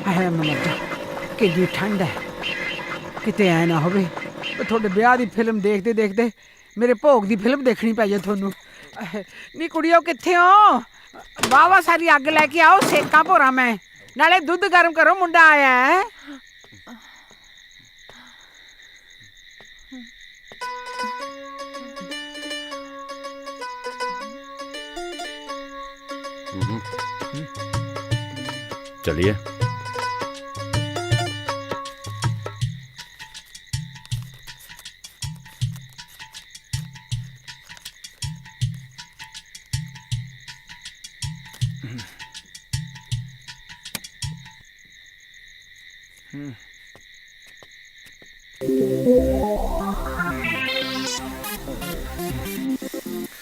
ਹੈ ਮਨਜਾ ਕਿੰਨੀ ਠੰਡ ਹੈ। ਕਿਤੇ ਐ ਨਾ ਹੋਵੇ ਤੁਹਾਡੇ ਵਿਆਹ ਦੀ ਫਿਲਮ ਦੇਖਦੇ ਦੇਖਦੇ ਮੇਰੇ ਭੋਗ ਦੀ ਫਿਲਮ ਦੇਖਣੀ ਪੈ ਜਾਏ ਤੁਹਾਨੂੰ। ਨੀ ਕੁੜੀਓ ਕਿੱਥੇ ਹੋ? ਵਾਵਾ ਸਾਰੀ ਅੱਗ ਲੈ ਕੇ ਆਓ, ਸੇਕਾਂ ਭੋਰਾ ਮੈਂ। ਨਾਲੇ ਦੁੱਧ ਗਰਮ ਕਰੋ, ਮੁੰਡਾ ਆਇਆ ਹੈ। चलिए।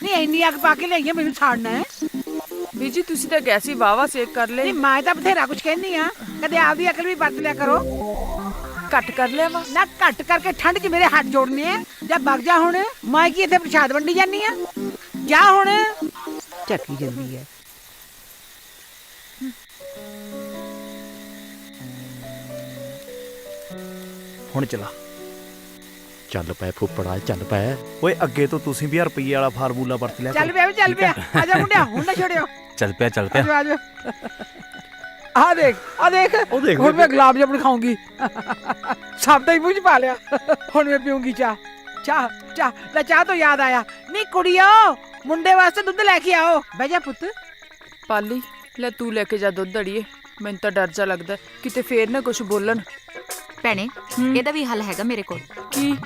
ਨਹੀਂ ਇੰਨੀ ਅੱਗ ਪਾ ਕੇ ਲਿਆਈਏ, ਮੈਨੂੰ ਛਾੜਨਾ ਹੈ? ਬੀਜੀ ਤੁਸੀਂ ਤਾਂ ਗੈਸੀ ਵਾਵਾ ਸੇਕ ਕਰ ਲੈ। ਨਹੀਂ ਮੈਂ ਤਾਂ ਬਥੇਰਾ ਕੁਝ ਕਹਿੰਦੀ ਆ, ਕਦੇ ਆਪਦੀ ਅਕਲ ਵੀ ਵਰਤ ਲਿਆ ਕਰੋ। ਘੱਟ ਕਰ ਲਿਆ ਵਾ ਨਾ ਘੱਟ ਕਰਕੇ ਠੰਡ 'ਚ ਮੇਰੇ ਹੱਥ ਜੋੜਨੇ ਆ। ਜਾਂ ਵਗ ਜਾ ਹੁਣ, ਮੈਂ ਕੀ ਇੱਥੇ ਪ੍ਰਸ਼ਾਦ ਵੰਡੀ ਜਾਨੀ ਆ? ਜਾ ਹੁਣ। ਚੱਕੀ ਜਾਂਦੀ ਹੈ। ਹੁਣ ਚਲਾ। चल पै फुफड़ा, चल पै। ਓਏ ਅੱਗੇ ਤੋਂ ਤੁਸੀਂ ਵੀ ਰੁਪਈਏ ਵਾਲਾ ਫਾਰਮੂਲਾ ਵਰਤ ਲਿਆ ਚੱਲ ਪਿਆ ਵੀ ਚੱਲ ਪਿਆ। ਆ ਜਾ ਮੁੰਡਿਆ, ਹੁਣ ਨਾ ਛੋੜਿਓ। चल पै, चल ਆ ਜਾ ਆ ਜਾ। ਆ ਦੇਖ ਆ ਦੇਖ, ਉਹ ਦੇਖ ਹੁਣ ਮੈਂ ਗੁਲਾਬ ਜਾਮੁਨ ਖਾਊਂਗੀ। ਸਭ ਦਾ ਹੀ ਮੂੰਹ 'ਚ ਪਾ ਲਿਆ। ਹੁਣ ਮੈਂ ਪੀਊਂਗੀ ਚਾਹ। ਚਾਹ ਚਾਹ ਲੈ, ਚਾਹ ਤੋਂ ਯਾਦ ਆਇਆ, ਨੀ ਕੁੜੀਓ ਮੁੰਡੇ ਵਾਸਤੇ ਦੁੱਧ ਲੈ ਕੇ ਆਓ। ਬਹਿ ਜਾ ਪੁੱਤ। ਪਾਲੀ ਲੈ ਤੂੰ ਲੈ ਕੇ ਜਾ ਦੁੱਧ ਅੜੀਏ। ਮੈਨੂੰ ਤਾਂ ਡਰ ਜਾ ਲੱਗਦਾ ਕਿਤੇ ਫੇਰ ਨਾ ਕੁਝ ਬੋਲਣ। ਭੈਣੇ ਇਹਦਾ ਵੀ ਹੱਲ ਹੈਗਾ ਮੇਰੇ ਕੋਲ। ਕੀ?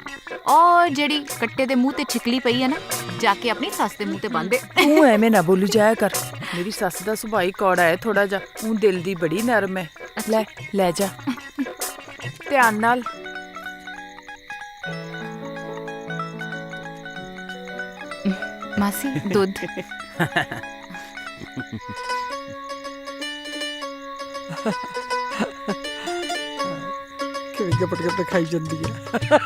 ਔਰ ਜਿਹੜੀ ਕੱਟੇ ਦੇ ਮੂੰਹ ਤੇ ਛਿਕਲੀ ਪਈ ਹੈ ਨਾ, ਜਾ ਕੇ ਆਪਣੀ ਸੱਸ ਦੇ ਮੂੰਹ ਤੇ ਬੰਨ੍ਹ ਦੇ। ਤੂੰ ਐਵੇਂ ਨਾ ਬੋਲੀ ਜਾਇਆ ਕਰ। ਮੇਰੀ ਸੱਸ ਦਾ ਸੁਭਾਅ ਹੀ ਕੌੜਾ ਹੈ ਥੋੜਾ ਜਿਹਾ, ਉਹ ਦਿਲ ਦੀ ਬੜੀ ਨਰਮ ਹੈ। ਲੈ ਲੈ ਜਾ ਧਿਆਨ ਨਾਲ। ਮਾਸੀ ਦੁੱਧ। ਕਿਵੇਂ ਗਪਟ ਗਪਟ ਖਾਈ ਜਾਂਦੀ ਹੈ।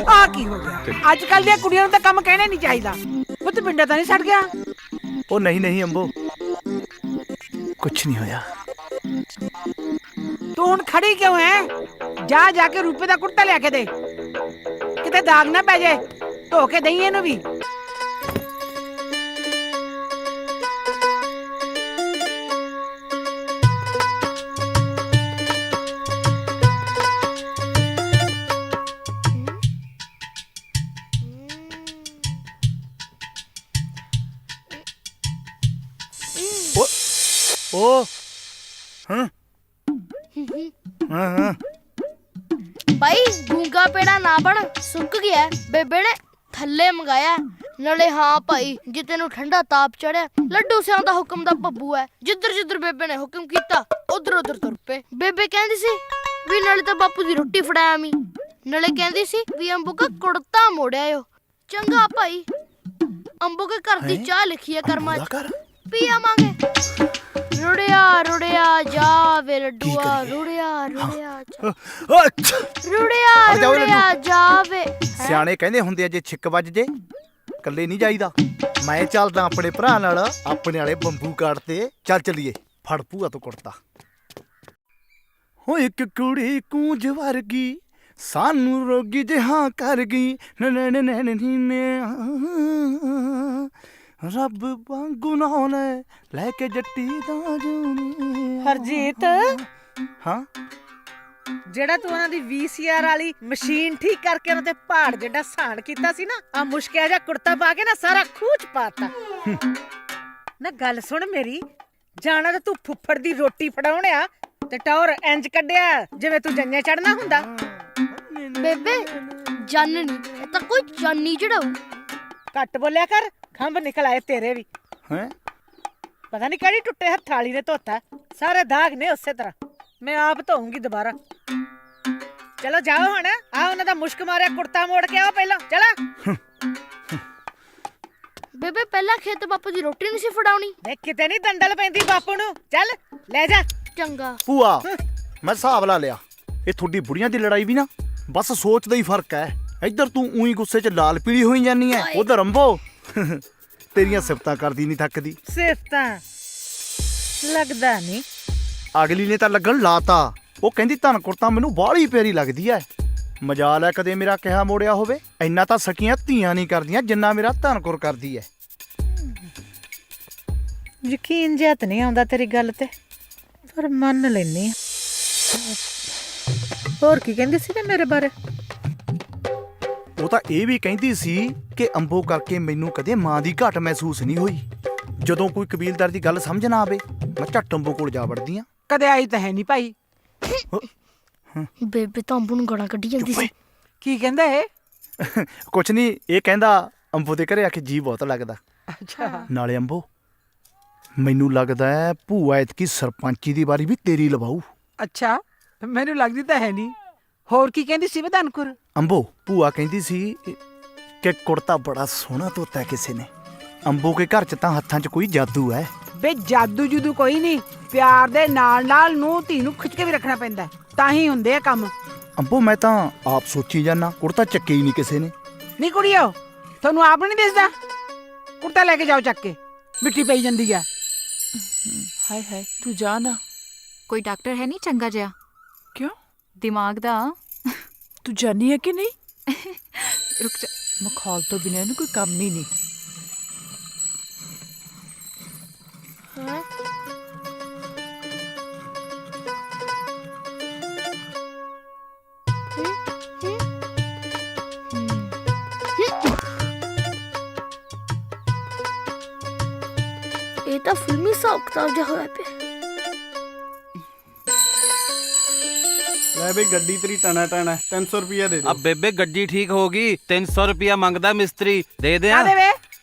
ਆ ਕੀ ਹੋ ਗਿਆ? ਅੱਜ ਕੱਲ ਦੀਆਂ ਕੁੜੀਆਂ ਨੂੰ ਤਾਂ ਕੰਮ ਕਹਿਣਾ ਨਹੀਂ ਚਾਹੀਦਾ। ਪੁੱਤ ਪਿੰਡਾ ਤਾਂ ਨਹੀਂ ਛੱਡ ਗਿਆ? ਉਹ ਨਹੀਂ ਨਹੀਂ ਅੰਬੋ, ਕੁਛ ਨਹੀਂ ਹੋਇਆ। ਤੂੰ ਹੁਣ ਖੜੀ ਕਿਉਂ ਹੈ? ਜਾ ਜਾ ਕੇ ਰੂਪੇ ਦਾ ਕੁੜਤਾ ਲਿਆ ਕੇ ਦੇ, ਕਿਤੇ ਦਾਗ ਨਾ ਪੈ ਜਾਏ। ਧੋ ਕੇ ਦਈ ਇਹਨੂੰ ਵੀ। ਓ ਹਾਂ ਹਾਂ ਭਾਈ ਗੂੰਗਾ ਪੇੜਾ ਨਾ ਬਣ, ਸੁੱਕ ਗਿਆ। ਬੇਬੇ ਨੇ ਥੱਲੇ ਮੰਗਾਇਆ। ਨਾਲੇ ਹਾਂ ਭਾਈ, ਜੇ ਤੈਨੂੰ ਠੰਡਾ ਤਾਪ ਚੜਿਆ, ਲੱਡੂ ਸਿਆਂ ਦਾ ਹੁਕਮ ਦਾ ਬੱਬੂ ਹੈ। ਜਿੱਧਰ ਜਿੱਧਰ ਬੇਬੇ ਨੇ ਹੁਕਮ ਕੀਤਾ, ਉਧਰ ਉਧਰ ਤੁਰ ਪਏ। ਬੇਬੇ ਕਹਿੰਦੀ ਸੀ ਵੀ ਨਾਲੇ ਤਾਂ ਬਾਪੂ ਦੀ ਰੋਟੀ ਫੜਾਇਆ ਮੀ, ਨਾਲੇ ਕਹਿੰਦੀ ਸੀ ਵੀ ਅੰਬੂ ਕਾ ਕੁੜਤਾ ਮੋੜਿਆ ਓ। ਚੰਗਾ ਭਾਈ, ਅੰਬੂ ਕੇ ਘਰ ਦੀ ਚਾਹ ਲਿਖੀ ਹੈ ਕਰਮਾਂ 'ਚ, ਪੀ ਆਵਾਂਗੇ। ਰੁੜਿਆ ਰੁੜਿਆ ਜਾਵੇ ਲੱਡੂਆ, ਰੁੜਿਆ ਰੁੜਿਆ ਰੁੜਿਆ ਰੁੜਿਆ ਜਾਵੇ। ਸਿਆਣੇ ਕਹਿੰਦੇ ਹੁੰਦੇ ਆ, ਜੇ ਛਿੱਕ ਵੱਜ ਜੇ ਇਕੱਲੇ ਨਹੀਂ ਜਾਈਦਾ। ਮੈਂ ਚੱਲਦਾ ਆਪਣੇ ਭਰਾ ਨਾਲ, ਆਪਣੇ ਵਾਲੇ ਬੰਬੂ ਕਾਟ ਤੇ। ਚੱਲ ਚੱਲੀਏ, ਫੜ ਭੂਆ ਤੋਂ ਕੁੜਤਾ। ਹੋ ਇੱਕ ਕੁੜੀ ਕੂੰਜ ਵਰਗੀ, ਸਾਨੂੰ ਰੋਗੀ ਜਿਹਾ ਕਰ ਗਈ। ਰੱਬ ਵਾਂਗੂ ਨਾਉਣੇ ਲੈ ਕੇ ਜੱਟੀ ਦਾ ਜੂਨੀ। ਹਰਜੀਤ, ਹਾਂ ਜਿਹੜਾ ਤੂੰ ਉਹਨਾਂ ਦੀ VCR ਵਾਲੀ ਮਸ਼ੀਨ ਠੀਕ ਕਰਕੇ ਉਹਨਾਂ ਤੇ ਪਹਾੜ ਜਿੱਡਾ ਸਾਨ ਕੀਤਾ ਸੀ ਨਾ, ਆ ਮੁਸ਼ਕਿਆ ਜਿਹਾ ਕੁੜਤਾ ਪਾ ਕੇ ਨਾ ਸਾਰਾ ਖੂਚ ਪਾਤਾ। ਨਾ ਗੱਲ ਸੁਣ ਮੇਰੀ, ਜਾਣਾ ਤਾਂ ਤੂੰ ਫੁੱਫੜ ਦੀ ਰੋਟੀ ਫੜਾਉਣਿਆ ਤੇ ਟੌਰ ਇੰਜ ਕੱਢਿਆ ਜਿਵੇਂ ਤੂੰ ਜੰਨੇ ਚੜਨਾ ਹੁੰਦਾ। ਬੇਬੇ ਜੰਨ ਨਹੀਂ, ਇਹ ਤਾਂ ਕੋਈ ਚਾਨੀ ਚੜਾਊ। ਘੱਟ ਬੋਲਿਆ ਕਰ, ਖੰਭ ਨਿਕਲ ਆਏ ਤੇਰੇ ਵੀ। ਹੈ ਪਤਾ ਨਹੀਂ ਕਿਹੜੀ ਟੁੱਟੇ ਹੱਥ ਵਾਲੀ ਨੇ ਧੋਤਾ, ਸਾਰੇ ਦਾਗ ਨੇ ਉਸੇ ਤਰ੍ਹਾਂ। ਮੈਂ ਆਪ ਧੋਉਂਗੀ ਦੁਬਾਰਾ। ਚਲੋ ਜਾਓ ਹੁਣ, ਆ ਉਹਨਾਂ ਦਾ ਮੁਸ਼ਕ ਮਾਰਿਆ ਕੁੜਤਾ ਮੋੜ ਕੇ ਆਓ ਪਹਿਲਾਂ। ਚਲਾ ਬੇਬੇ ਪਹਿਲਾਂ ਖੇਤ ਬਾਪੂ ਦੀ ਰੋਟੀ ਨਹੀਂ ਸੀ ਫੜਾਉਣੀ। ਦੇਖ ਕਿਤੇ ਨਹੀਂ ਦੰਡਲ ਪੈਂਦੀ ਬਾਪੂ ਨੂੰ। ਚੱਲ ਲੈ ਜਾ। ਚੰਗਾ ਭੂਆ, ਮੈਂ ਹਿਸਾਬ ਲਾ ਲਿਆ। ਇਹ ਤੁਹਾਡੀ ਬੁੜੀਆਂ ਦੀ ਲੜਾਈ ਵੀ ਨਾ ਬਸ ਸੋਚ ਦਾ ਹੀ ਫਰਕ ਹੈ। ਇੱਧਰ ਤੂੰ ਉਹੀ ਗੁੱਸੇ 'ਚ ਲਾਲ ਪੀਲੀ ਹੋਈ ਜਾਨੀ ਹੈ, ਉਧਰ ਅੰਬੋ ਤੇਰੀਆਂ ਸਿਫਤਾਂ ਕਰਦੀ ਨਹੀਂ ਥੱਕਦੀ। ਸਿਫਤਾਂ ਲੱਗਦਾ ਨਹੀਂ ਅਗਲੀ ਨੇ ਤਾਂ ਲੱਗਣ ਲਾਤਾ। ਉਹ ਕਹਿੰਦੀ ਧਨਕੁਰ ਤਾਂ ਮੈਨੂੰ ਬਾਹਲੀ ਪਿਆਰੀ ਲੱਗਦੀ ਐ। ਮਜਾਲ ਐ ਕਦੇ ਮੇਰਾ ਕਿਹਾ ਮੋੜਿਆ ਹੋਵੇ। ਇੰਨਾ ਤਾਂ ਸਕੀਆਂ ਧੀਆਂ ਨਹੀਂ ਕਰਦੀਆਂ ਜਿੰਨਾ ਮੇਰਾ ਧਨਕੁਰ ਕਰਦੀ ਐ। ਯਕੀਨ ਜਿਹਾ ਤਾਂ ਨਹੀਂ ਆਉਂਦਾ ਤੇਰੀ ਗੱਲ ਤੇ, ਪਰ ਮੰਨ ਲੈਨੀ ਆ। ਹੋਰ ਕੀ ਕਹਿੰਦੀ ਸੀ ਨਾ ਮੇਰੇ ਬਾਰੇ? ਉਹ ਤਾਂ ਇਹ ਵੀ ਕਹਿੰਦੀ ਸੀ ਕਿ ਅੰਬੋ ਕਰਕੇ ਮੈਨੂੰ ਕਦੇ ਮਾਂ ਦੀ ਘਾਟ ਮਹਿਸੂਸ ਨਹੀਂ ਹੋਈ। ਜਦੋਂ ਕੋਈ ਕਬੀਲਦਾਰ ਦੀ ਗੱਲ ਸਮਝ ਨਾ ਆਵੇ ਮੈਂ ਝੱਟ ਅੰਬੋ ਕੋਲ ਜਾ ਵੜਦੀ ਆ। ਕਦੇ ਆਈ ਤਾਂ ਹੈ ਨਹੀਂ ਭਾਈ। ਬੇਬੇ ਤਾਂ ਅੰਬੂ ਨੂੰ ਗਾਲਾਂ ਕੱਢੀ ਜਾਂਦੀ ਸੀ। ਕੀ ਕਹਿੰਦਾ ਇਹ? ਕੁਛ ਨਹੀਂ, ਇਹ ਕਹਿੰਦਾ ਅੰਬੋ ਦੇ ਘਰੇ ਆ ਕੇ ਜੀ ਬਹੁਤ ਲੱਗਦਾ। ਅੱਛਾ। ਨਾਲੇ ਅੰਬੋ ਮੈਨੂੰ ਲੱਗਦਾ ਹੈ ਭੂਆ ਐਤਕੀ ਸਰਪੰਚੀ ਦੀ ਵਾਰੀ ਵੀ ਤੇਰੀ ਲਵਾਊ। ਅੱਛਾ, ਮੈਨੂੰ ਲੱਗਦੀ ਤਾਂ ਹੈ ਨਹੀਂ। ਹੋਰ ਕੀ ਕਹਿੰਦੀ ਸੀ ਧਨਕੁਰ? ਅੰਬੋ ਭੂਆ ਕਹਿੰਦੀ ਸੀ ਕਿ ਕੁੜਤਾ ਬੜਾ ਸੋਹਣਾ ਧੋਤਾ ਕਿਸੇ ਨੇ। ਅੰਬੋ ਕੇ ਘਰ 'ਚ ਤਾਂ ਹੱਥਾਂ 'ਚ ਕੋਈ ਜਾਦੂ ਹੈ। ਬੇ ਜਾਦੂ ਜੂਦੂ ਕੋਈ ਨਹੀਂ, ਪਿਆਰ ਦੇ ਨਾਲ ਨਾਲ ਨੂੰ ਧੀ ਨੂੰ ਖਿੱਚ ਕੇ ਵੀ ਰੱਖਣਾ ਪੈਂਦਾ, ਤਾਂ ਹੀ ਹੁੰਦੇ ਆ ਕੰਮ। ਅੰਬੋ ਮੈਂ ਤਾਂ ਆਪ ਸੋਚੀ ਜਾਨਾ ਕੁੜਤਾ ਚੱਕੇ ਹੀ ਨਹੀਂ ਕਿਸੇ ਨੇ। ਨਹੀਂ ਕੁੜੀਓ, ਤੁਹਾਨੂੰ ਆਪ ਨਹੀਂ ਦਿਸਦਾ? ਕੁੜਤਾ ਲੈ ਕੇ ਜਾਓ ਚੱਕ ਕੇ, ਮਿੱਟੀ ਪਈ ਜਾਂਦੀ ਆ। ਹਾਏ ਹਾਏ, ਤੂੰ ਜਾ ਨਾ। ਕੋਈ ਡਾਕਟਰ ਹੈ ਨਹੀਂ ਚੰਗਾ ਜਿਹਾ ਕਿਉਂ? ਦਿਮਾਗ ਦਾ? ਤੂੰ ਜਾਨੀ ਹੈ ਕਿ ਨਹੀਂ? ਰੁਕ ਜਾ। ਮਖੌਲ ਤੋਂ ਬਿਨਾਂ ਇਹਨੂੰ ਕੋਈ ਕੰਮ ਹੀ ਨਹੀਂ। ਹੈਂ? ਇਹ ਤਾਂ ਫਿਲਮੀ ਹਿਸਾਬ ਕਿਤਾਬ ਜਿਹਾ ਹੋਇਆ ਪਿਆ। ਲੈ ਬਈ ਗੱਡੀ ਤੇਰੀ ਟਣਾ 300 ਰੁਪਿਆ ਦੇ ਦੇ। अब बेबे गड्डी ठीक होगी। 300 रुपया मंगदा मिस्त्री, दे दे। ਆ ਦੇਵੇ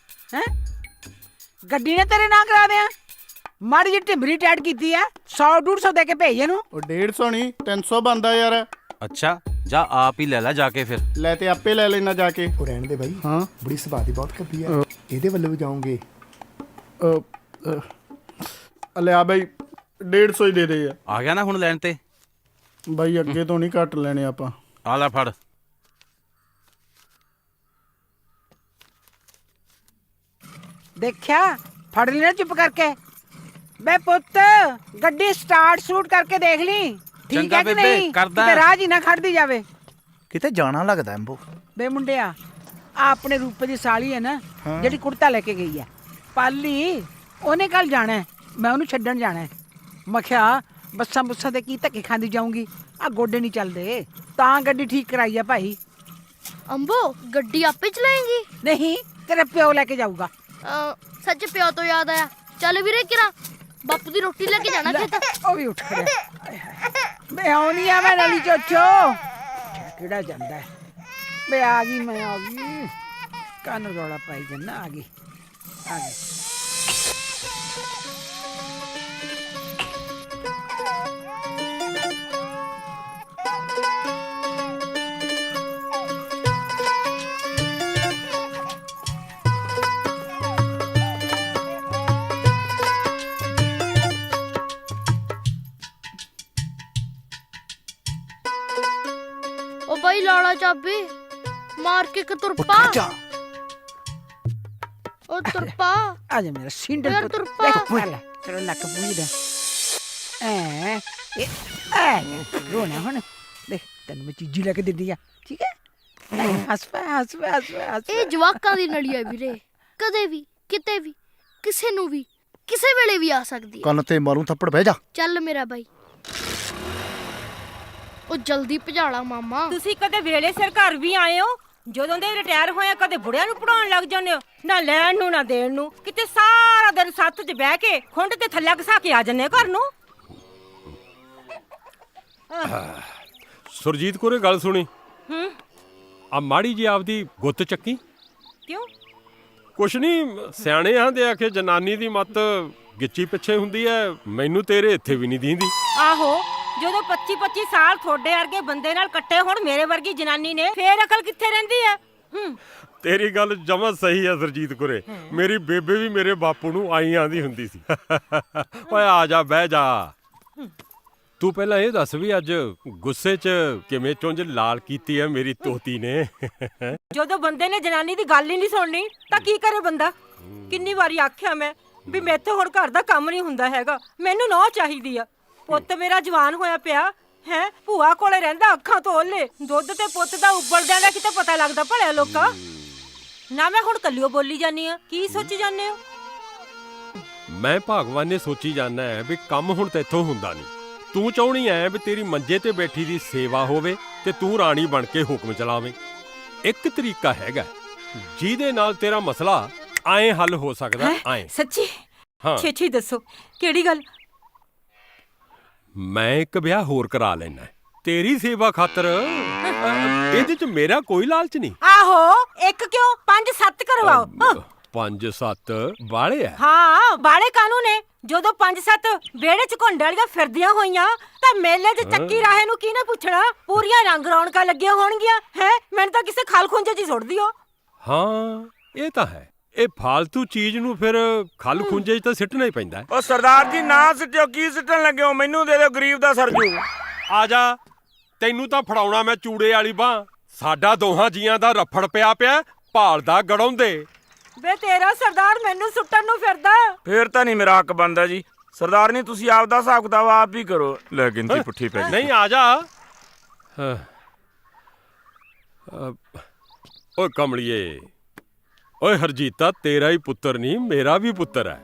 ਹੈ ਗੱਡੀ ਨੇ ਤੇਰੇ ਨਾਂ ਕਰਾ ਦਿਆਂ। ਮਾੜੀ ਜਿਹੀ ਢਿਬਰੀ ਟੈਟ ਕੀਤੀ ਆ, 100-150 ਦੇ ਕੇ ਭੇਜ ਇਹਨੂੰ। ਉਹ 150 ਨਹੀਂ 300 ਬੰਦਾ ਯਾਰ। अच्छा जा आप ही ले ला जाके फिर। ਲੈ ਤੇ ਆਪੇ ਲੈ ਲੈਣਾ ਜਾ ਕੇ। ਉਹ ਰਹਿਣ ਦੇ ਬਾਈ, ਹਾਂ ਬੜੀ ਸਵਾਦੀ ਬਹੁਤ ਕਰਦੀ ਆ। ਇਹਦੇ ਵੱਲੋਂ ਵੀ ਜਾਓਗੇ? ਲਿਆ ਬਈ 150 ਹੀ ਦੇ ਦੇ ਯਾਰ। आ गया ना हुण लैन ते। ਬਾਈ ਅੱਗੇ ਤੋਂ ਨਹੀਂ ਘੱਟ ਲੈਣੇ ਆਪਾਂ। आ ला फड़। ਦੇਖਿਆ, ਫੜ ਲਈ ਨਾ ਚੁੱਪ ਕਰਕੇ। ਬੇ ਪੁੱਤ, ਗੱਡੀ ਸਟਾਰਟ ਸ਼ੂਟ ਕਰਕੇ ਦੇਖ ਲਈ, ਠੀਕ ਚੰਗਾ ਹੈ ਕਿ ਬੇਬੇ, ਨਹੀਂ? ਕਰਦਾ। ਕਿਤੇ ਰਾਹ 'ਚ ਹੀ ਨਾ ਖੜਦੀ ਜਾਵੇ। ਕਿਤੇ ਜਾਣਾ ਲੱਗਦਾ ਅੰਬੋ। ਬੇ ਮੁੰਡਿਆ, ਆ ਆਪਣੇ ਰੂਪੇ ਦੀ ਸਾਲੀ ਹੈ ਨਾ ਜਿਹੜੀ ਕੁੜਤਾ ਲੈ ਕੇ ਗਈ ਹੈ, ਪਾਲੀ, ਉਹਨੇ ਕੱਲ ਜਾਣਾ ਹੈ। ਮੈਂ ਉਹਨੂੰ ਛੱਡਣ ਜਾਣਾ ਹੈ। ਮੈਂ ਕਿਹਾ ਬੱਸਾਂ ਬੁੱਸਾਂ ਤੇ ਕੀ ਧੱਕੇ ਖਾਂਦੀ ਜਾਊਂਗੀ, ਆ ਗੋਡੇ ਨਹੀਂ ਚੱਲਦੇ, ਤਾਂ ਗੱਡੀ ਠੀਕ ਕਰਾਈ ਆ ਭਾਈ। ਅੰਬੋ ਗੱਡੀ ਆਪੇ ਚਲਾਏਂਗੀ? ਨਹੀਂ, ਤੇਰਾ ਪਿਓ ਲੈ ਕੇ ਜਾਊਗਾ। ਸੱਚ ਪਿਓ ਤੋਂ ਯਾਦ ਆਇਆ, ਚੱਲ ਵੀਰੇ ਕਿਰਾ ਬਾਪੂ ਦੀ ਰੋਟੀ ਲੈ ਕੇ ਜਾਣਾ ਖੇਤ। ਉਹ ਵੀ ਉੱਠ ਖੜਿਆ। ਮੈਂ ਆਉਣੀ ਆ, ਮੈਂ ਨਾਲੀ ਚੋਚੋ ਕਿਹੜਾ ਜਾਂਦਾ ਹੈ। ਮੈਂ ਆ ਗਈ, ਮੈਂ ਆ ਗਈ। ਕੰਨ ਰੌਲਾ ਪਾਈ ਜਾਂਦਾ, ਆ ਗਈ ਆ ਗਈ। ਉਹ ਬਾਈ ਲਾਲਾ ਚਾਬੀ ਮਾਰ ਕੇ ਇੱਕ ਤੁਰਪਾ। ਜਾ ਉਹ ਤੁਰਪਾ ਆ ਜਾ ਮੇਰਾ ਸਿੰਡਲ ਯਾਰ ਪੁੱਤ। ਤੁਰਪਾ। ਦੇਖ ਲੈ, ਤੇਰਾ ਲੱਕ ਪੂੰਝਦਾ ਐ। ਰੋਣਾ ਹੁਣ, ਦੇਖ ਤੈਨੂੰ ਮੈਂ ਚੀਜ਼ੀ ਲੈ ਕੇ ਦਿੰਦੀ ਆ, ਠੀਕ ਹੈ? ਹੱਸ ਪੈ ਹੱਸ ਪੈ ਹੱਸ ਪੈ ਹੱਸ ਇਹ ਪੈ। ਜਵਾਕਾਂ ਦੀ ਨਲੀ ਹੈ ਵੀਰੇ, ਕਦੇ ਵੀ ਕਿਤੇ ਵੀ ਕਿਸੇ ਨੂੰ ਵੀ ਕਿਸੇ ਵੇਲੇ ਵੀ ਆ ਸਕਦੀ ਹੈ। ਕੰਨ ਤੇ ਮਾਰੂ ਥੱਪੜ, ਬਹਿ ਜਾ। ਚੱਲ ਮੇਰਾ ਬਾਈ, ਉਹ ਜਲਦੀ ਭਜਾਲਾ ਮਾਮਾ। ਤੁਸੀਂ ਕਦੇ ਵੇਲੇ ਸਿਰ ਘਰ ਵੀ ਆਏ ਹੋ? ਜਦੋਂ ਦੇ ਰਿਟਾਇਰ ਹੋਏ ਆ ਕਦੇ ਬੁੜਿਆਂ ਨੂੰ ਪੜਾਉਣ ਲੱਗ ਜਾਂਦੇ ਹੋ, ਨਾ ਲੈਣ ਨੂੰ ਨਾ ਦੇਣ ਨੂੰ। ਕਿਤੇ ਸਾਰਾ ਦਿਨ ਸੱਥ 'ਚ ਬਹਿ ਕੇ ਖੁੰਡ ਤੇ ਥੱਲੇ ਘਸਾ ਕੇ ਆ ਜੰਨੇ ਘਰ ਨੂੰ। ਸੁਰਜੀਤ ਕੋਰੇ ਗੱਲ ਸੁਣੀ। ਆ ਮਾੜੀ ਜੀ ਆਪਦੀ ਗੁੱਤ ਚੱਕੀ। ਕਿਉਂ? ਕੁਛ ਨਹੀਂ, ਸਿਆਣੇ ਆਂਦੇ ਆ ਕਿ ਜਨਾਨੀ ਦੀ ਮੱਤ ਗਿੱਚੀ ਪਿੱਛੇ ਹੁੰਦੀ ਐ। ਮੈਨੂੰ ਤੇਰੇ ਇੱਥੇ ਵੀ ਨਹੀਂ ਦੀਂਦੀ। ਆਹੋ, ਜਦੋਂ 25-25 ਸਾਲ ਤੁਹਾਡੇ ਵਰਗੇ ਬੰਦੇ ਨਾਲ ਕੱਟੇ ਹੁਣ ਮੇਰੇ ਵਰਗੀ ਜਨਾਨੀ ਨੇ, ਫੇਰ ਅਕਲ ਕਿੱਥੇ ਰਹਿੰਦੀ ਹੈ? ਤੇਰੀ ਗੱਲ ਜਮਾਂ ਸਹੀ ਆ ਸੁਰਜੀਤ ਕੋਰੇ। ਮੇਰੀ ਬੇਬੇ ਵੀ ਮੇਰੇ ਬਾਪੂ ਨੂੰ ਆਈ ਆਂਦੀ ਹੁੰਦੀ ਸੀ, ਓਏ ਆ ਜਾ ਬਹਿ ਜਾ। ਤੂੰ ਪਹਿਲਾਂ ਇਹ ਦੱਸ ਵੀ ਅੱਜ ਗੁੱਸੇ 'ਚ ਕਿਵੇਂ ਚੁੰਝ ਲਾਲ ਕੀਤੀ ਐ ਮੇਰੀ ਤੋਤੀ ਨੇ। ਜਦੋਂ ਬੰਦੇ ਨੇ ਜਨਾਨੀ ਦੀ ਗੱਲ ਹੀ ਨਹੀਂ ਸੁਣਨੀ ਤਾਂ ਕੀ ਕਰੇ ਬੰਦਾ? ਕਿੰਨੀ ਵਾਰੀ ਆਖਿਆ ਮੈਂ ਵੀ ਮੈਥੋਂ ਹੁਣ ਘਰ ਦਾ ਕੰਮ ਨਹੀਂ ਹੁੰਦਾ ਹੈਗਾ, ਮੈਨੂੰ ਨੌ ਚਾਹੀਦੀ ਆ। ਪੁੱਤ ਮੇਰਾ ਜਵਾਨ ਹੋਇਆ ਪਿਆ ਹੈ, ਭੂਆ ਕੋਲੇ ਰਹਿੰਦਾ, ਅੱਖਾਂ ਤੋਂ ਓਲੇ। ਦੁੱਧ ਤੇ ਪੁੱਤ ਦਾ ਉਬਲਦਿਆਂ ਦਾ ਕਿਤੇ ਪਤਾ ਲੱਗਦਾ ਭਲਿਆ ਲੋਕਾਂ। ਨਾ ਮੈਂ ਹੁਣ ਕੱਲਿਓ ਬੋਲੀ ਜਾਨੀ ਆ, ਕੀ ਸੋਚੀ ਜਾਂਦੇ ਹੋ? ਮੈਂ ਭਗਵਾਨ ਨੇ ਸੋਚੀ ਜਾਂਦਾ ਹੈ ਵੀ ਕੰਮ ਹੁਣ ਤੇਥੋਂ ਹੁੰਦਾ ਨਹੀਂ। ਤੂੰ ਚਾਹਣੀ ਐ ਵੀ ਤੇਰੀ ਮੰਜੇ ਤੇ ਬੈਠੀ ਦੀ ਸੇਵਾ ਹੋਵੇ ਤੇ ਤੂੰ ਰਾਣੀ ਬਣ ਕੇ ਹੁਕਮ ਚਲਾਵੇਂ। ਇੱਕ ਤਰੀਕਾ ਹੈਗਾ ਜਿਹਦੇ ਨਾਲ ਤੇਰਾ ਮਸਲਾ ਐਂ ਹੱਲ ਹੋ ਸਕਦਾ। ਐਂ ਸੱਚੀ? ਹਾਂ, ਛੇਤੀ ਦੱਸੋ ਕਿਹੜੀ ਗੱਲ? ਮੈਂ ਇੱਕ ਵਿਆਹ ਹੋਰ ਕਰਾ ਲੈਣਾ ਤੇਰੀ ਸੇਵਾ ਖਾਤਰ। ਇਹਦੇ ਚ ਮੇਰਾ ਕੋਈ ਲਾਲਚ ਨਹੀਂ। ਆਹੋ, ਇੱਕ ਕਿਉਂ 5-7 ਕਰਵਾਓ। 5-7 ਬਾਲੇ ਆ। ਹਾਂ, ਬਾਲੇ ਕਾਨੂੰ ਨੇ? ਜਦੋਂ 5-7 ਵਿਹੜੇ ਚ ਘੁੰਡ ਵਾਲੀਆਂ ਫਿਰਦੀਆਂ ਹੋਈਆਂ ਤਾਂ ਮੇਲੇ 'ਚ ਚੱਕੀ ਰਾਹੇ ਨੂੰ ਕਿਹਨੇ ਪੁੱਛਣਾ? ਪੂਰੀਆਂ ਰੰਗ ਰੌਣਕਾਂ ਲੱਗੀਆਂ ਹੋਣਗੀਆਂ ਹੈ। ਮੈਨੂੰ ਤਾਂ ਕਿਸੇ ਖਲ ਖੁੰਝੇ 'ਚ ਸੁੱਟ ਦਿਓ। ਹਾਂ, ਇਹ ਤਾਂ ਹੈ। ਇਹ ਫਾਲਤੂ ਚੀਜ਼ ਨੂੰ ਫਿਰ ਖਲ ਖੁੰਝੇ 'ਚ ਤਾਂ ਸਿੱਟਣਾ ਹੀ ਪੈਂਦਾ। ਉਹ ਸਰਦਾਰ ਜੀ ਨਾ ਸਿੱਟਿਓ, ਕੀ ਸਿੱਟਣ ਲੱਗੇ ਹੋ? ਮੈਨੂੰ ਦੇ ਦਿਓ, ਗਰੀਬ ਦਾ ਸਰਜੂ। ਆ ਜਾ, ਤੈਨੂੰ ਤਾਂ ਫੜਾਉਣਾ ਮੈਂ ਚੂੜੇ ਵਾਲੀ ਬਾਂਹ। ਸਾਡਾ ਦੋਹਾਂ ਜੀਆਂ ਦਾ ਰਫੜ ਪਿਆ ਭਾਲਦਾ ਗੜਾਉਂਦੇ। ਵੇ ਤੇਰਾ ਸਰਦਾਰ ਮੈਨੂੰ ਸੁੱਟਣ ਨੂੰ ਫਿਰਦਾ। ਫੇਰ ਤਾਂ ਨਹੀਂ ਮੇਰਾ ਹੱਕ ਬਣਦਾ ਜੀ। ਸਰਦਾਰ ਨਹੀਂ, ਤੁਸੀਂ ਆਪ ਦਾ ਹਿਸਾਬ ਕਿਤਾਬ ਆਪ ਹੀ ਕਰੋ। ਲੈ ਗਿਣਤੀ ਪੁੱਠੀ ਪੈ ਗਈ। ਨਹੀਂ, ਆ ਜਾ। ਓਏ ਕਮਲੀਏ, ਓਏ ਹਰਜੀਤਾ, ਤੇਰਾ ਹੀ ਪੁੱਤਰ ਨਹੀਂ ਮੇਰਾ ਵੀ ਪੁੱਤਰ ਹੈ।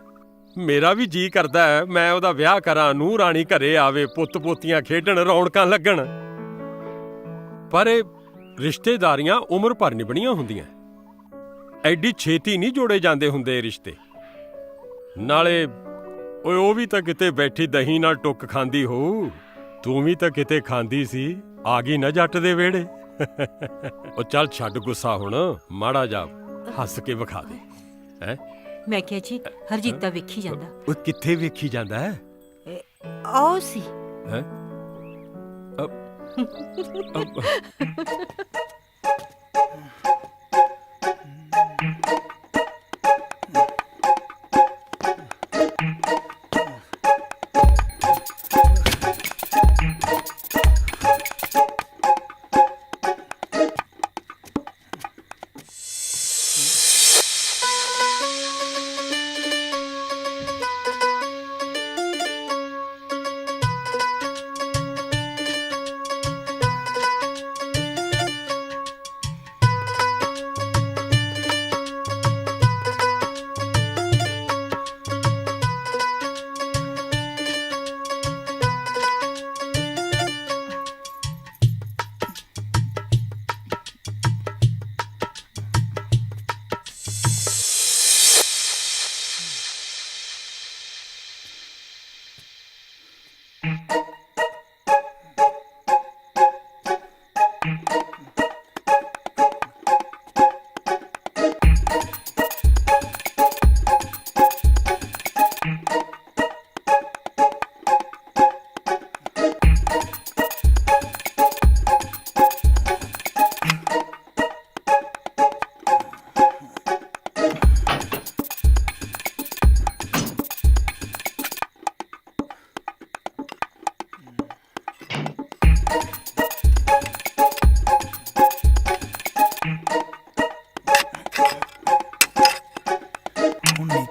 ਮੇਰਾ ਵੀ ਜੀ ਕਰਦਾ ਹੈ ਮੈਂ ਉਹਦਾ ਵਿਆਹ ਕਰਾਂ, ਨੂੰਹ ਰਾਣੀ ਘਰੇ ਆਵੇ, ਪੁੱਤ ਪੋਤੀਆਂ ਖੇਡਣ, ਰੌਣਕਾਂ ਲੱਗਣ। ਪਰ ਇਹ ਰਿਸ਼ਤੇਦਾਰੀਆਂ ਉਮਰ ਭਰ ਨਹੀਂ ਬਣੀਆਂ ਹੁੰਦੀਆਂ। ਐਡੀ ਛੇਤੀ ਨਹੀਂ ਜੋੜੇ ਜਾਂਦੇ ਹੁੰਦੇ ਰਿਸ਼ਤੇ। ਨਾਲੇ ਓਏ ਉਹ ਵੀ ਤਾਂ ਕਿਤੇ ਬੈਠੀ ਦਹੀਂ ਨਾਲ ਟੁੱਕ ਖਾਂਦੀ ਹੋਊ। ਤੂੰ ਵੀ ਤਾਂ ਕਿਤੇ ਖਾਂਦੀ ਸੀ। ਆ ਗਈ ਨਾ ਜੱਟ ਦੇ ਵਿਹੜੇ। ਉਹ ਚੱਲ ਛੱਡ ਗੁੱਸਾ ਹੁਣ, ਮਾੜਾ ਜਾ ਹੱਸ ਕੇ ਵਿਖਾ ਦੇ। ਹੈ ਮੈਂ ਕਿਹਾ ਜੀ ਹਰਜੀਤਾ ਵੇਖੀ ਜਾਂਦਾ। ਉਹ ਕਿੱਥੇ ਵੇਖੀ ਜਾਂਦਾ ਹੈ? ਆਓ ਸੀ। ਹੈ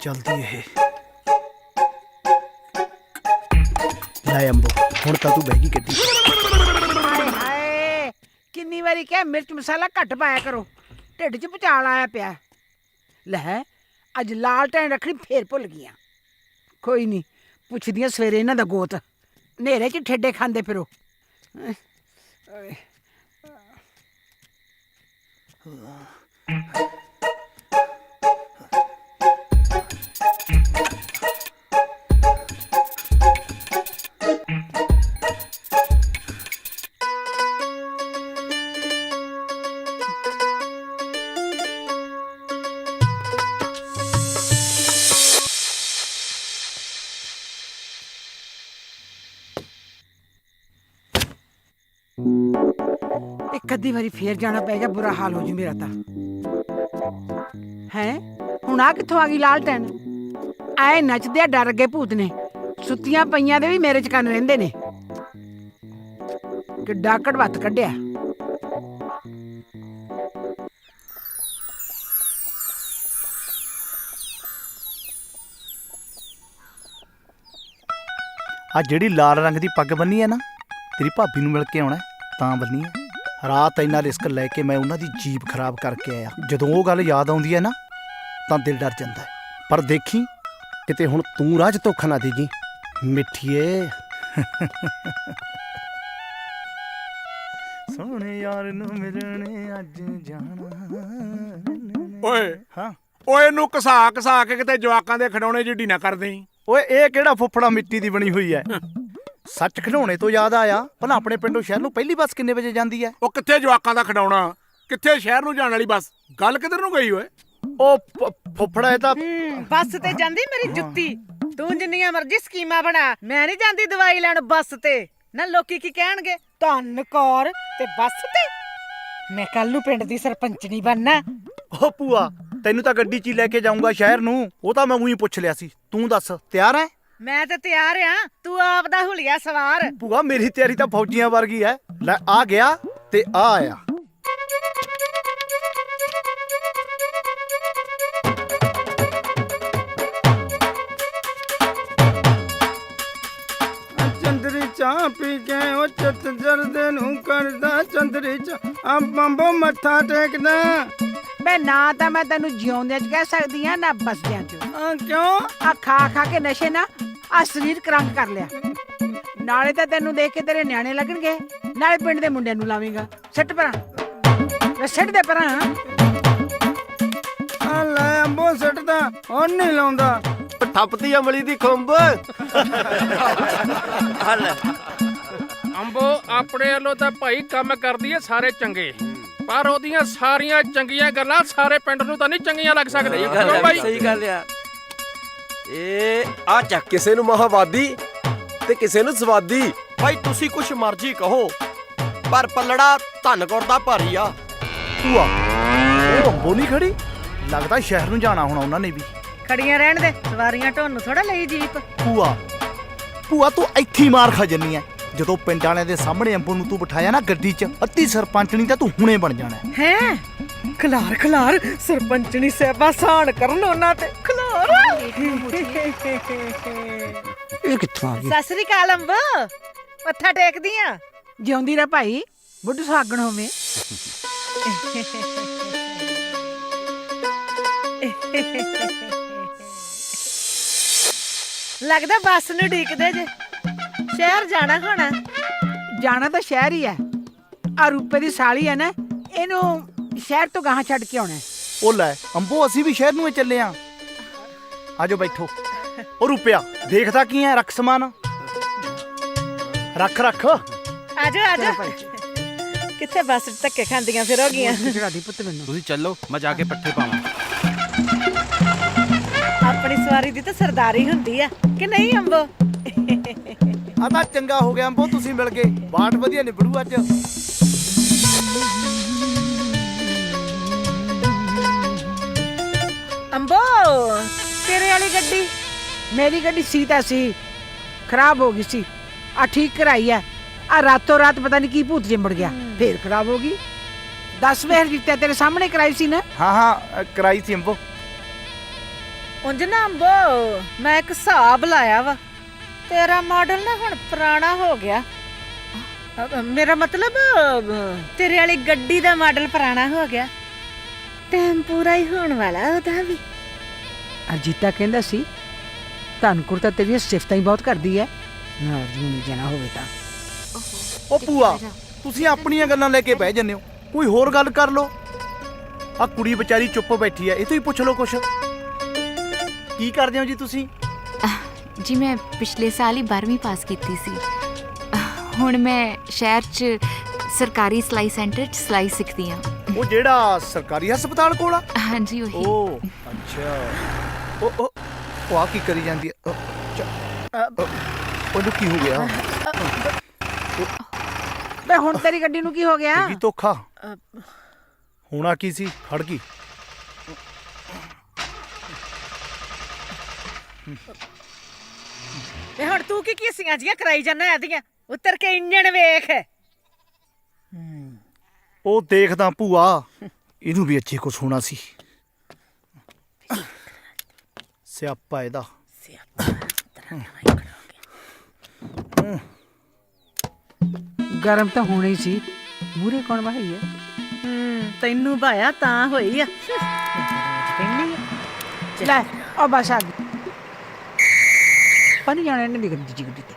ਚੱਲਦੀ ਇਹ। ਲੈ ਅੰਬੋ, ਹੁਣ ਤਾਂ ਤੂੰ ਬਹਿ ਗਈ ਗੱਡੀ। ਹਾਏ, ਕਿੰਨੀ ਵਾਰੀ ਕਿਹਾ ਮਿਰਚ ਮਸਾਲਾ ਘੱਟ ਪਾਇਆ ਕਰੋ, ਢਿੱਡ 'ਚ ਭੁਚਾਲ ਆਇਆ ਪਿਆ। ਲੈ ਅੱਜ ਲਾਲਟੈਨ ਰੱਖਣੀ ਫੇਰ ਭੁੱਲ ਗਈਆਂ। ਕੋਈ ਨਹੀਂ, ਪੁੱਛਦੀਆਂ ਸਵੇਰੇ ਇਹਨਾਂ ਦਾ ਗੋਤ। ਹਨੇਰੇ 'ਚ ਠੇਡੇ ਖਾਂਦੇ ਫਿਰੋ। ਇੱਕ ਅੱਧੀ ਵਾਰੀ ਫੇਰ ਜਾਣਾ ਪਏਗਾ, ਬੁਰਾ ਹਾਲ ਹੋ ਜੂ ਮੇਰਾ ਤਾਂ। ਹੈ ਹੁਣ ਆ ਕਿੱਥੋਂ ਆ ਗਈ ਲਾਲਟੈਨ? ਆਏ ਨੱਚਦੇ ਆ ਡਰ ਗਏ ਭੂਤ ਨੇ। ਸੁੱਤੀਆਂ ਪਈਆਂ ਦੇ ਵੀ ਮੇਰੇ ਚ ਕੰਨ ਰਹਿੰਦੇ ਨੇ। ਕਿੱਡਾ ਕੜਵੱਤ ਕੱਢਿਆ। ਆ ਜਿਹੜੀ ਲਾਲ ਰੰਗ ਦੀ ਪੱਗ ਬੰਨੀ ਹੈ ਨਾ, ਤੇਰੀ ਭਾਬੀ ਨੂੰ ਮਿਲ ਕੇ ਆਉਣਾ ਤਾਂ ਬੰਨੀ ਹੈ। ਰਾਤ ਇੰਨਾ ਰਿਸਕ ਲੈ ਕੇ ਮੈਂ ਉਹਨਾਂ ਦੀ ਜੀਪ ਖਰਾਬ ਕਰਕੇ ਆਇਆ। ਜਦੋਂ ਉਹ ਗੱਲ ਯਾਦ ਆਉਂਦੀ ਹੈ ਨਾ ਤਾਂ ਦਿਲ ਡਰ ਜਾਂਦਾ ਹੈ। ਪਰ ਦੇਖੀ ਕਿਤੇ ਹੁਣ ਤੂੰ ਰਾਹ 'ਚ ਧੋਖਾ ਨਾ ਦੇ ਜੀ ਮਿੱਠੀਏ। ਸੋਹਣੇ ਯਾਰ ਨੂੰ ਮਿਲਣੇ ਅੱਜ ਜਾਣਾ। ਓਏ ਹਾਂ ਓਏ ਇਹਨੂੰ ਘਸਾ ਘਸਾ ਕੇ ਕਿਤੇ ਜਵਾਕਾਂ ਦੇ ਖਿਡੌਣੇ ਜਿੱਡੀ ਨਾ ਕਰ ਦੇਈਂ। ਓਏ ਇਹ ਕਿਹੜਾ ਫੁੱਫੜਾ ਮਿੱਟੀ ਦੀ ਬਣੀ ਹੋਈ ਹੈ। ਸੱਚ ਖਿਡੌਣੇ ਤੋਂ ਯਾਦ ਆਇਆ, ਭਲਾ ਆਪਣੇ ਪਿੰਡੋਂ ਸ਼ਹਿਰ ਨੂੰ ਪਹਿਲੀ ਬੱਸ ਕਿੰਨੇ ਵਜੇ ਜਾਂਦੀ ਹੈ? ਉਹ ਕਿੱਥੇ ਜਵਾਕਾਂ ਦਾ ਖਿਡੌਣਾ, ਕਿੱਥੇ ਸ਼ਹਿਰ ਨੂੰ ਜਾਣ ਵਾਲੀ ਬੱਸ। ਗੱਲ ਕਿੱਧਰ ਨੂੰ ਗਈ ਓਏ? ਉਹ ਫੁੱਫੜਾ ਇਹ ਤਾਂ ਬੱਸ ਤੇ ਜਾਂਦੀ ਮੇਰੀ ਜੁੱਤੀ। ਤੂੰ ਜਿੰਨੀਆਂ ਮਰਜ਼ੀ ਸਕੀਮਾਂ ਬਣਾ, ਮੈਂ ਨਹੀਂ ਜਾਂਦੀ ਦਵਾਈ ਲੈਣ ਬੱਸ ਤੇ। ਨਾ ਲੋਕੀ ਕੀ ਕਹਿਣਗੇ, ਧੰਨ ਕੌਰ ਤੇ ਬੱਸ ਤੇ। ਮੈਂ ਕੱਲ ਨੂੰ ਪਿੰਡ ਦੀ ਸਰਪੰਚਣੀ ਬਣਨਾ। ਉਹ ਭੂਆ, ਤੈਨੂੰ ਤਾਂ ਗੱਡੀ 'ਚ ਹੀ ਲੈ ਕੇ ਜਾਊਂਗਾ ਸ਼ਹਿਰ ਨੂੰ। ਉਹ ਤਾਂ ਮੈਂ ਉਹੀ ਪੁੱਛ ਲਿਆ ਸੀ। ਤੂੰ ਦੱਸ ਤਿਆਰ ਹੈ? ਮੈਂ ਤੇ ਤਿਆਰ ਆ, ਤੂੰ ਆਪ ਦਾ ਹੁਲੀਆ ਸਵਾਰ। ਭੂਆ ਮੇਰੀ ਤਿਆਰੀ ਤਾਂ ਫੌਜੀਆਂ ਵਰਗੀ ਹੈ। ਲੈ ਆ ਗਿਆ ਤੇ ਆ ਆਇਆ। ਚੰਦਰੀ ਚਾਹ ਪੀ ਕੇ ਉਹ ਚਿੱਤ ਜਰਦੇ ਨੂੰ ਕਰਦਾ। ਚੰਦਰੀ ਚਾਹ ਆ ਬੰਬੋ ਮੱਥਾ ਟੇਕਦਾ। ਮੈਂ ਨਾ ਤਾਂ ਮੈਂ ਤੈਨੂੰ ਜਿਉਂਦਿਆਂ 'ਚ ਕਹਿ ਸਕਦੀ ਆ, ਨਾ ਬਸਦਿਆਂ 'ਚ। ਕਿਉਂ? ਆ ਖਾ ਖਾ ਕੇ ਨਸ਼ੇ ਨਾ ਆ ਸਰੀਰ ਕਰੰਗ ਕਰ ਲਿਆ। ਨਾਲੇ ਤਾਂ ਤੈਨੂੰ ਦੇਖ ਕੇ ਤੇਰੇ ਨਿਆਣੇ ਲੱਗਣਗੇ, ਨਾਲੇ ਪਿੰਡ ਦੇ ਮੁੰਡਿਆਂ ਨੂੰ ਲਾਵੇਂਗਾ। ਸਿੱਟ ਪਰਾਂ, ਸਿੱਟ ਦੇ ਪਰਾਂ। ਆ ਲੈ ਅੰਬੋ ਸੱਟਦਾ, ਹੁਣ ਨਹੀਂ ਲਾਉਂਦਾ। ਠੱਪਤੀ ਅਮਲੀ ਦੀ ਖੁੰਬ। ਅੰਬੋ ਆਪਣੇ ਵੱਲੋਂ ਤਾਂ ਭਾਈ ਕੰਮ ਕਰਦੀ ਐ ਸਾਰੇ ਚੰਗੇ, ਪਰ ਉਹਦੀਆਂ ਸਾਰੀਆਂ ਚੰਗੀਆਂ ਗੱਲਾਂ ਸਾਰੇ ਪਿੰਡ ਨੂੰ ਤਾਂ ਨਹੀਂ ਚੰਗੀਆਂ ਲੱਗ ਸਕਦੀਆਂ। ਕਿਉਂ ਭਾਈ? ਸਹੀ ਗੱਲ ਆ। ਇਹ ਆ ਚੱਕ ਕਿਸੇ ਨੂੰ ਮਹਾਵਾਦੀ ਤੇ ਕਿਸੇ ਨੂੰ ਸਵਾਦੀ। ਭਾਈ ਤੁਸੀਂ ਕੁਛ ਮਰਜ਼ੀ ਕਹੋ, ਪਰ ਪੱਲੜਾ ਧੰਨਕੌਰ ਦਾ ਭਾਰੀ ਆ। ਭੂਆ ਉਹ ਅੰਬੋ ਨਹੀਂ ਖੜੀ, ਲੱਗਦਾ ਸ਼ਹਿਰ ਨੂੰ ਜਾਣਾ ਹੋਣਾ ਉਹਨਾਂ ਨੇ ਵੀ। ਖੜੀਆਂ ਰਹਿਣ ਦੇ, ਸਵਾਰੀਆਂ ਢੋਣ ਨੂੰ ਥੋੜਾ ਲਈ ਜੀਪ। ਭੂਆ ਤੂੰ ਇੱਥੇ ਮਾਰ ਖਾ ਜੰਨੀ ਐ। ਜਦੋਂ ਪਿੰਡ ਵਾਲਿਆਂ ਦੇ ਸਾਹਮਣੇ ਅੰਬੋ ਨੂੰ ਤੂੰ ਬਿਠਾਇਆ ਨਾ ਗੱਡੀ 'ਚ, ਅੱਧੀ ਸਰਪੰਚਣੀ ਤਾਂ ਤੂੰ ਹੁਣੇ ਬਣ ਜਾਣਾ ਹੈ। ਖਲਾਰ ਖਲਾਰ ਸਰਪੰਚਣੀ ਸਾਹਿਬਾ ਸਾਨ ਕਰਨ ਉਹਨਾਂ ਤੇ ਖਲਾਰ। ਇਹ ਕਿੱਥੋਂ ਆ ਗਈ? ਸਤਿ ਸ੍ਰੀ ਅਕਾਲ ਅੰਬੋ, ਮੱਥਾ ਟੇਕਦੀ ਆ। ਜਿਉਂਦੀ ਰਹਿ ਭਾਈ, ਬੁੱਢ ਸੁਹਾਗਣ ਹੋਵੇਂ। ਲੱਗਦਾ ਬੱਸ ਨੂੰ ਢੀਕਦੇ ਜੇ, ਸ਼ਹਿਰ ਜਾਣਾ ਹੋਣਾ। ਜਾਣਾ ਤਾਂ ਸ਼ਹਿਰ ਹੀ ਹੈ। ਆ ਰੂਪੇ ਦੀ ਸਾਲੀ ਹੈ ਨਾ, ਇਹਨੂੰ ਸ਼ਹਿਰ ਤੋਂ ਗਾਹਾਂ ਛੱਡ ਕੇ ਆਉਣਾ। ਉਹ ਲੈ ਅੰਬੋ, ਅਸੀਂ ਵੀ ਸ਼ਹਿਰ ਨੂੰ ਹੀ ਚੱਲੇ ਆਂ। ਆਜੋ ਬੈਠੋ। ਉਹ ਰੁਪਿਆ ਦੇਖਦਾ ਕੀ ਐ, ਰੱਖ ਸਮਾਨ ਰੱਖ। ਆਜੋ ਆਜੋ। ਕਿੱਥੇ ਬੱਸ ਧੱਕੇ ਖਾਂਦੀਆਂ ਫਿਰ ਹੋ ਗਈਆਂ। ਤੁਸੀਂ ਚੱਲੋ, ਮੈਂ ਜਾ ਕੇ ਪੱਠੇ ਪਾਵਾਂ। ਆਪਣੀ ਸਵਾਰੀ ਦੀ ਤਾਂ ਸਰਦਾਰੀ ਹੁੰਦੀ ਆ ਕਿ ਨਹੀਂ ਅੰਬੋ? ਆ ਤਾਂ ਚੰਗਾ ਹੋ ਗਿਆ ਅੰਬੋ, ਤੁਸੀਂ ਮਿਲ ਗਏ। ਬਾਟ ਵਧੀਆ ਨਿਬੜੂ ਅੱਜ। ਅੰਬੋ ਤੇਰੇ ਵਾਲੀ ਗੱਡੀ? ਮੇਰੀ ਗੱਡੀ ਸੀ ਤਾਂ ਸੀ, ਖਰਾਬ ਹੋ ਗਈ ਸੀ। ਆ ਠੀਕ ਕਰਾਈ ਹੈ। ਆ ਰਾਤੋਂ ਰਾਤ ਪਤਾ ਨਹੀਂ ਕੀ ਭੂਤ ਜਿੰਬੜ ਗਿਆ, ਫੇਰ ਖਰਾਬ ਹੋ ਗਈ। 10 ਵੇਰ ਜਿੱਤੇ ਤੇਰੇ ਸਾਹਮਣੇ ਕਰਾਈ ਸੀ ਨਾ। ਹਾਂ ਕਰਾਈ ਸੀ ਅੰਬੋ। ਉਂਝ ਨਾ ਅੰਬੋ, ਮੈਂ ਇੱਕ ਹਿਸਾਬ ਲਾਇਆ ਵਾ। ਤੇਰਾ ਮਾਡਲ ਨਾ ਹੁਣ ਪੁਰਾਣਾ ਹੋ ਗਿਆ। ਮੇਰਾ ਮਤਲਬ ਤੇਰੇ ਵਾਲੀ ਗੱਡੀ ਦਾ ਮਾਡਲ ਪੁਰਾਣਾ ਹੋ ਗਿਆ। ਟਾਈਮ ਪੂਰਾ ਹੀ ਹੋਣ ਵਾਲਾ ਉਹਦਾ ਵੀ। ਅਜੀਤਾ ਕਹਿੰਦਾ ਸੀ ਧਨਕੁਰ ਤਾਂ ਤੇਰੀਆਂ ਸਿਫਤਾਂ ਹੀ ਬਹੁਤ ਕਰਦੀ ਹੈ। ਨਾ ਜੂਨੀ ਜਨਾ ਹੋਵੇ ਤਾਂ। ਉਹ ਭੂਆ, ਤੁਸੀਂ ਆਪਣੀਆਂ ਗੱਲਾਂ ਲੈ ਕੇ ਬਹਿ ਜੰਨੇ ਹੋ, ਕੋਈ ਹੋਰ ਗੱਲ ਕਰ ਲੋ। ਆ ਕੁੜੀ ਵਿਚਾਰੀ ਚੁੱਪ ਬੈਠੀ ਐ, ਇਹ ਤੋਂ ਹੀ ਪੁੱਛ ਲੋ ਕੁਛ। ਕੀ ਕਰਦੇ ਹੋ ਜੀ ਤੁਸੀਂ? ਜੀ ਮੈਂ ਪਿਛਲੇ ਸਾਲ ਹੀ 12ਵੀਂ ਪਾਸ ਕੀਤੀ ਸੀ। ਹੁਣ ਮੈਂ ਸ਼ਹਿਰ 'ਚ ਸਰਕਾਰੀ ਸਿਲਾਈ ਸੈਂਟਰ 'ਚ ਸਿਲਾਈ ਸਿੱਖਦੀ ਹਾਂ। ਉਹ ਜਿਹੜਾ ਸਰਕਾਰੀ ਹਸਪਤਾਲ ਕੋਲ ਆ? ਹਾਂਜੀ ਉਹੀ। ਓ ਅੱਛਾ। ਉਹ ਆ ਕੀ ਕਰੀ ਜਾਂਦੀ ਐ? ਉਹਨੂੰ ਕੀ ਹੋ ਗਿਆ? ਬੇ ਹੁਣ ਤੇਰੀ ਗੱਡੀ ਨੂੰ ਕੀ ਹੋ ਗਿਆ? ਕੀ ਧੋਖਾ ਹੋਣਾ ਕੀ ਸੀ? ਖੜ ਗਈ। ਤੇ ਹੁਣ ਤੂੰ ਕੀ ਕੀਸੀਆਂ ਜੀਆਂ ਕਰਾਈ ਜਾਂਦਾ ਇਹਦੀਆਂ? ਉੱਤਰ ਕੇ ਇੰਜਣ ਵੇਖ। ਉਹ ਦੇਖਦਾ ਭੂਆ, ਇਹਨੂੰ ਵੀ ਅੱਛੇ ਕੁਛ ਹੋਣਾ ਸੀ। ਸਿਆਪਾ ਇਹਦਾ। ਗਰਮ ਤਾਂ ਹੋਣਾ ਹੀ ਸੀ। ਮੂਰੇ ਕੌਣ ਭਾਈ ਹੈ? ਤੈਨੂੰ ਭਾਇਆ ਤਾਂ ਹੋਈ ਆ। ਲੈ ਆ ਬਸ ਆ ਗਈ। ਪਾਣੀ ਜਾਣੇ ਨਹੀਂ ਦਿਖਦੀ ਜੀ ਗੱਡੀ ਤੇ।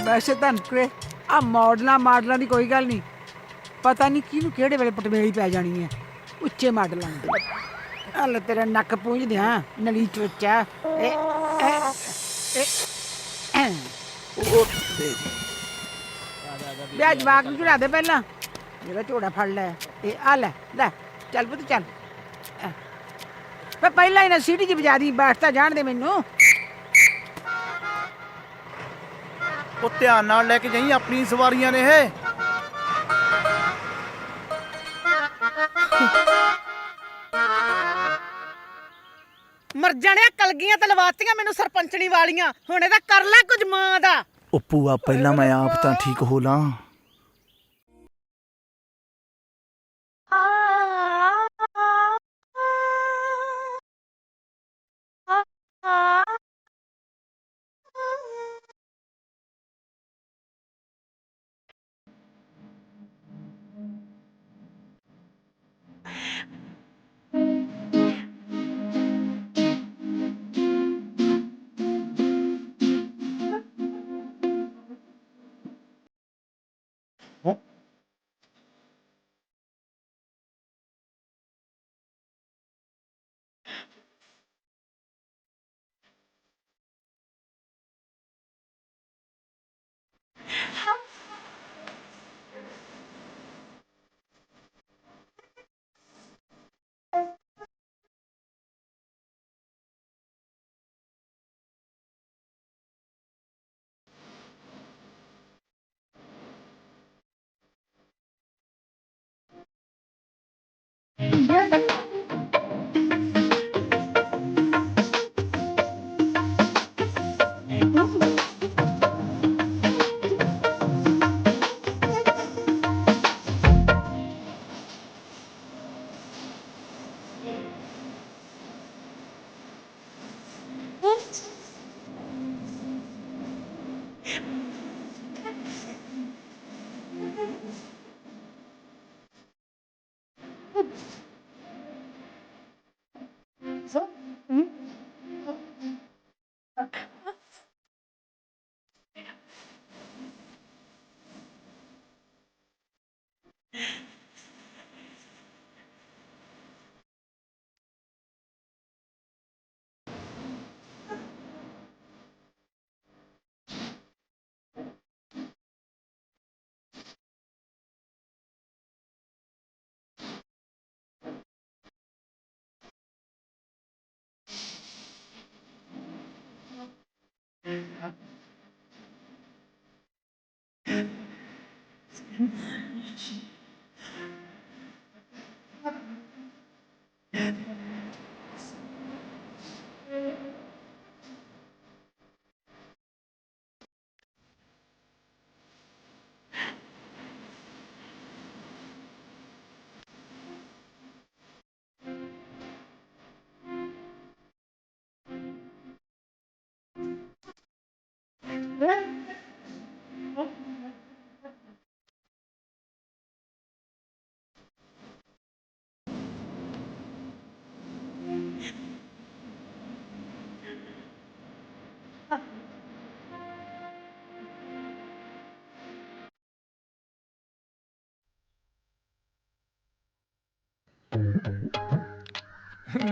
ਵੈਸੇ ਤਾਂ ਕੁੜੇ ਆ ਮਾਡਲਾਂ ਦੀ ਕੋਈ ਗੱਲ ਨਹੀਂ, ਪਤਾ ਨਹੀਂ ਕਿਹਨੂੰ ਕਿਹੜੇ ਵੇਲੇ ਪਟਵੇਲੀ ਪੈ ਜਾਣੀ ਹੈ ਉੱਚੇ ਮਾਡਲਾਂ ਦੀ। ਹਲ ਤੇਰਾ ਨੱਕ ਪੂੰਝਦੇ ਆ ਨਲੀ ਚ ਬੱਚਾ। ਵਿਆਹ ਜਵਾਕ ਨੂੰ ਚੜਾ ਦੇ ਪਹਿਲਾਂ, ਮੇਰਾ ਝੋੜਾ ਫੜ ਲੈ। ਇਹ ਆ ਲੈ ਲੈ ਚੱਲ ਪੁੱਤ ਚੱਲ। ਮੈਂ ਪਹਿਲਾਂ ਹੀ ਨਾ ਸੀਟੀ ਚ ਵਜਾ ਦੀ, ਬੈਠ ਤਾਂ ਜਾਣ ਦੇ ਮੈਨੂੰ। ਉਹ ਧਿਆਨ ਨਾਲ ਲੈ ਕੇ ਜਾਈ, ਆਪਣੀ ਸਵਾਰੀਆਂ ਨੇ ਇਹ। ਮਰ ਜਾਣਿਆ, ਕਲਗੀਆਂ ਤੇ ਲਵਾਤੀਆਂ ਮੈਨੂੰ ਸਰਪੰਚਣੀ ਵਾਲੀਆਂ। ਹੁਣ ਇਹਦਾ ਕਰ ਲੈ ਕੁਝ ਮਾਂ ਦਾ। ਉਹ ਭੂਆ ਪਹਿਲਾਂ ਮੈਂ ਆਪ ਤਾਂ ਠੀਕ ਹੋ ਲਾਂ।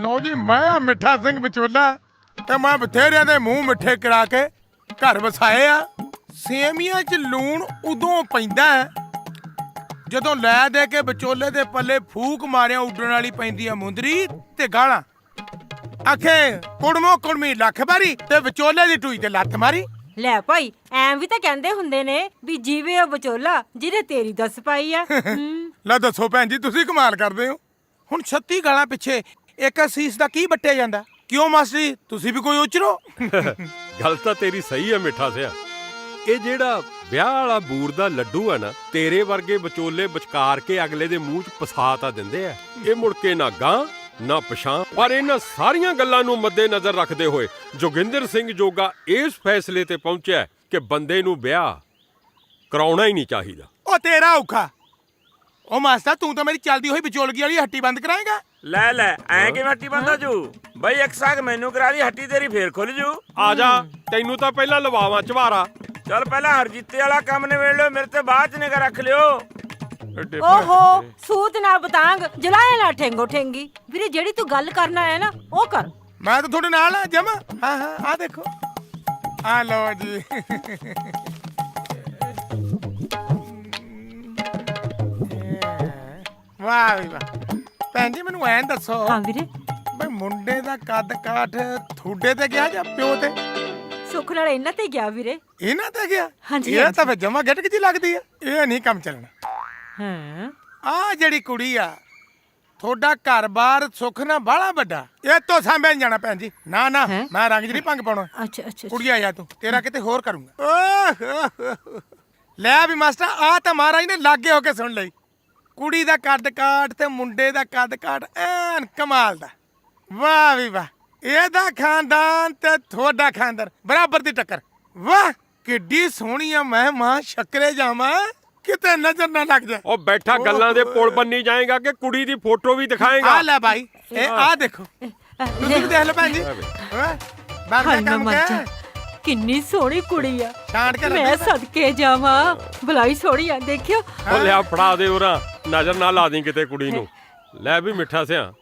ਲਓ ਜੀ, ਮੈਂ ਆ ਮਿੱਠਾ ਸਿੰਘ ਵਿਚੋਲਾ ਤੇ ਮੈਂ ਬਥੇਰਿਆਂ ਦੇ ਮੂੰਹ ਮਿੱਠੇ ਕਰਾ ਕੇ ਘਰ ਵਸਾਏ ਆ। ਸੇਮੀਆਂ 'ਚ ਲੂਣ ਉਦੋਂ ਪੈਂਦਾ ਹੈ ਜਦੋਂ ਲੈ ਦੇ ਕੇ ਵਿਚੋਲੇ ਦੇ ਪੱਲੇ ਫੂਕ ਮਾਰਿਆ ਉੱਡਣ ਵਾਲੀ ਪੈਂਦੀ ਆ ਮੁੰਦਰੀ ਤੇ ਗਾਲਾਂ। ਆਖੇ ਕੁੜਮੋ ਕੁੜਮੀ ਲੱਖ ਮਾਰੀ ਤੇ ਵਿਚੋਲੇ ਦੀ ਟੂਈ ਤੇ ਲੱਤ ਮਾਰੀ। ਲੈ ਭਾਈ, ਐਂ ਵੀ ਤਾਂ ਕਹਿੰਦੇ ਹੁੰਦੇ ਨੇ ਵੀ ਜੀਵੇ ਉਹ ਵਿਚੋਲਾ ਜਿਹਨੇ ਤੇਰੀ ਦੱਸ ਪਾਈ ਆ। ਲੈ ਦੱਸੋ ਭੈਣ ਜੀ, ਤੁਸੀਂ ਕਮਾਲ ਕਰਦੇ ਹੋ। ਹੁਣ 36 ਗਾਲਾਂ ਪਿੱਛੇ ਇੱਕ ਅਸੀਸ ਦਾ ਕੀ ਵੱਟਿਆ ਜਾਂਦਾ? ਕਿਉਂ ਮਾਸਟਰ ਜੀ, ਤੁਸੀਂ ਵੀ ਕੋਈ ਉਚਰੋ। ਗੱਲ ਤਾਂ ਤੇਰੀ ਸਹੀ ਹੈ ਮਿੱਠਾ ਸਿਆ। ਇਹ ਜਿਹੜਾ ਵਿਆਹ ਵਾਲਾ ਬੂਰ ਦਾ ਲੱਡੂ ਹੈ ਨਾ, ਤੇਰੇ ਵਰਗੇ ਵਿਚੋਲੇ ਵਿਚਕਾਰ ਕੇ ਅਗਲੇ ਦੇ ਮੂੰਹ 'ਚ ਫਸਾ ਤਾਂ ਦਿੰਦੇ ਆ। ਇਹ ਮੁੜ ਕੇ ਨਾ ਗਾਂ ਨਾ ਪਛਾਂ। ਪਰ ਇਹਨਾਂ ਸਾਰੀਆਂ ਗੱਲਾਂ ਨੂੰ ਮੱਦੇ ਨਜ਼ਰ ਰੱਖਦੇ ਹੋਏ ਜੋਗਿੰਦਰ ਸਿੰਘ ਜੋਗਾ ਇਸ ਫੈਸਲੇ ਤੇ ਪਹੁੰਚਿਆ ਕਿ ਬੰਦੇ ਨੂੰ ਵਿਆਹ ਕਰਾਉਣਾ ਹੀ ਨਹੀਂ ਚਾਹੀਦਾ। ਉਹ ਤੇਰਾ ਔਖਾ। ਉਹ ਮਾਸਟਰ ਤੂੰ ਤਾਂ ਮੇਰੀ ਚੱਲਦੀ ਹੋਈ ਵਿਚੋਲਗੀ ਵਾਲੀ ਹੱਟੀ ਬੰਦ ਕਰਾਏਗਾ? ਲੈ ਐ ਕਿਵੇਂ ਹੱਟੀ ਬੰਦ ਹੋ ਜੂ ਬਈ? ਇੱਕ ਸਾਗ ਮੈਨੂੰ ਕਰਾ ਦੀ, ਹੱਟੀ ਤੇਰੀ ਫੇਰ ਖੁੱਲ ਜੂ। ਆ ਜਾ, ਤੈਨੂੰ ਤਾਂ ਪਹਿਲਾਂ ਲਵਾਵਾਂ ਝਵਾਰਾ। ਚੱਲ ਪਹਿਲਾਂ ਹਰਜੀਤੇ ਵਾਲਾ ਕੰਮ ਨਿਬੇੜ ਲਿਓ, ਮੇਰੇ ਤੇ ਬਾਅਦ ਚ ਨਿਗਾ ਰੱਖ ਲਿਓ। ਓਹੋ, ਸੂਤ ਨਾ ਬਤਾਂਗ, ਜਲਾਏ ਨਾ ਠੇਂਗੋ ਠੇਂਗੀ। ਵੀਰੇ ਜਿਹੜੀ ਤੂੰ ਗੱਲ ਕਰਨਾ ਹੈ ਨਾ ਉਹ ਕਰ। ਮੈਂ ਤਾਂ ਤੁਹਾਡੇ ਨਾਲ ਆ ਜਮਾ। ਹਾਂ ਆ ਦੇਖੋ, ਆ ਲਓ ਜੀ। ਵਾਹ ਵੀ ਵਾਹ। ਭੈਣ ਜੀ ਮੈਨੂੰ ਐਂ ਦੱਸੋ। ਹਾਂ ਵੀਰੇ। ਬਈ ਮੁੰਡੇ ਦਾ ਕੱਦ ਕਾਠ ਤੁਹਾਡੇ ਤੇ ਗਿਆ ਜਾਂ ਪਿਓ ਤੇ? ਸੁੱਖ ਨਾਲ ਇਹਨਾਂ ਤੇ ਗਿਆ ਵੀਰੇ। ਇਹਨਾਂ ਤੇ ਗਿਆ? ਹਾਂਜੀ, ਇਹ ਤਾਂ ਫਿਰ ਜਮਾ ਗਟਕ ਜੀ ਲੱਗਦੀ ਆ। ਇਹ ਨਹੀਂ ਕੰਮ ਚੱਲਣਾ। ਹਾਂ, ਆ ਜਿਹੜੀ ਕੁੜੀ ਆ, ਤੁਹਾਡਾ ਘਰ-ਬਾਰ ਸੁੱਖ ਨਾ ਬਾਹਲਾ ਵੱਡਾ, ਇਹ ਤੋਂ ਸਾਂਭਿਆ ਨੀ ਜਾਣਾ ਭੈਣ ਜੀ। ਨਾ ਮੈਂ ਰੰਗ 'ਚ ਨਹੀਂ ਭੰਗ ਪਾਉਣਾ। ਅੱਛਾ ਕੁੜੀਆ ਜਾ ਤੂੰ, ਤੇਰਾ ਕਿਤੇ ਹੋਰ ਕਰੂੰਗਾ। ਲੈ ਵੀ ਮਾਸਟਰ, ਆ ਤਾਂ ਮਹਾਰਾਜ ਨੇ ਲਾਗੇ ਹੋ ਕੇ ਸੁਣ ਲਈ। ਕੁੜੀ ਦਾ ਕੱਦ ਕਾਠ ਤੇ ਮੁੰਡੇ ਦਾ ਕੱਦ ਕਾਠ ਐਨ ਕਮਾਲ ਦਾ। ਵਾਹ ਵੀ ਵਾਹ। ਇਹਦਾ ਖਾਨਦਾਨ ਤੇ ਤੁਹਾਡਾ ਖਾਨਦਾਨ ਬਰਾਬਰ ਦੀ ਟੱਕਰ। ਵਾਹ ਕਿੱਡੀ ਸੋਹਣੀ ਆ। ਮੈਂ ਮਾਂ ਸ਼ੱਕਰੇ ਜਾਵਾਂ, ਕਿਤੇ ਨਜ਼ਰ ਨਾ ਲੱਗ ਜਾ। ਉਹ ਬੈਠਾ ਗੱਲਾਂ ਦੇ ਪੁਲ ਬੰਨੀ ਜਾਏਗਾ ਕਿ ਕੁੜੀ ਦੀ ਫੋਟੋ ਵੀ ਦਿਖਾਏਗਾ? ਆ ਲੈ ਬਾਈ, ਇਹ ਆ ਦੇਖੋ, ਤੁਸੀਂ ਵੀ ਦੇਖ ਲਓ ਭੈਣ ਜੀ। ਬਾਹਰ ਦਾ ਕੰਮ ਕਰ। ਕਿੰਨੀ ਸੋਹਣੀ ਕੁੜੀ ਆ। ਛਾਂਟ ਕੇ ਮੈਂ ਸਦਕੇ ਜਾਵਾਂ, ਬਲਾਈ ਸੋਹਣੀ ਆ। ਦੇਖਿਓ, ਉਹ ਲਿਆ ਫੜਾ ਦੇ ਉਰਾਂ, ਨਜ਼ਰ ਨਾ ਲਾ ਦੀ ਕਿਤੇ ਕੁੜੀ ਨੂੰ। ਲੈ ਵੀ ਮਿੱਠਾ ਸਿਆ,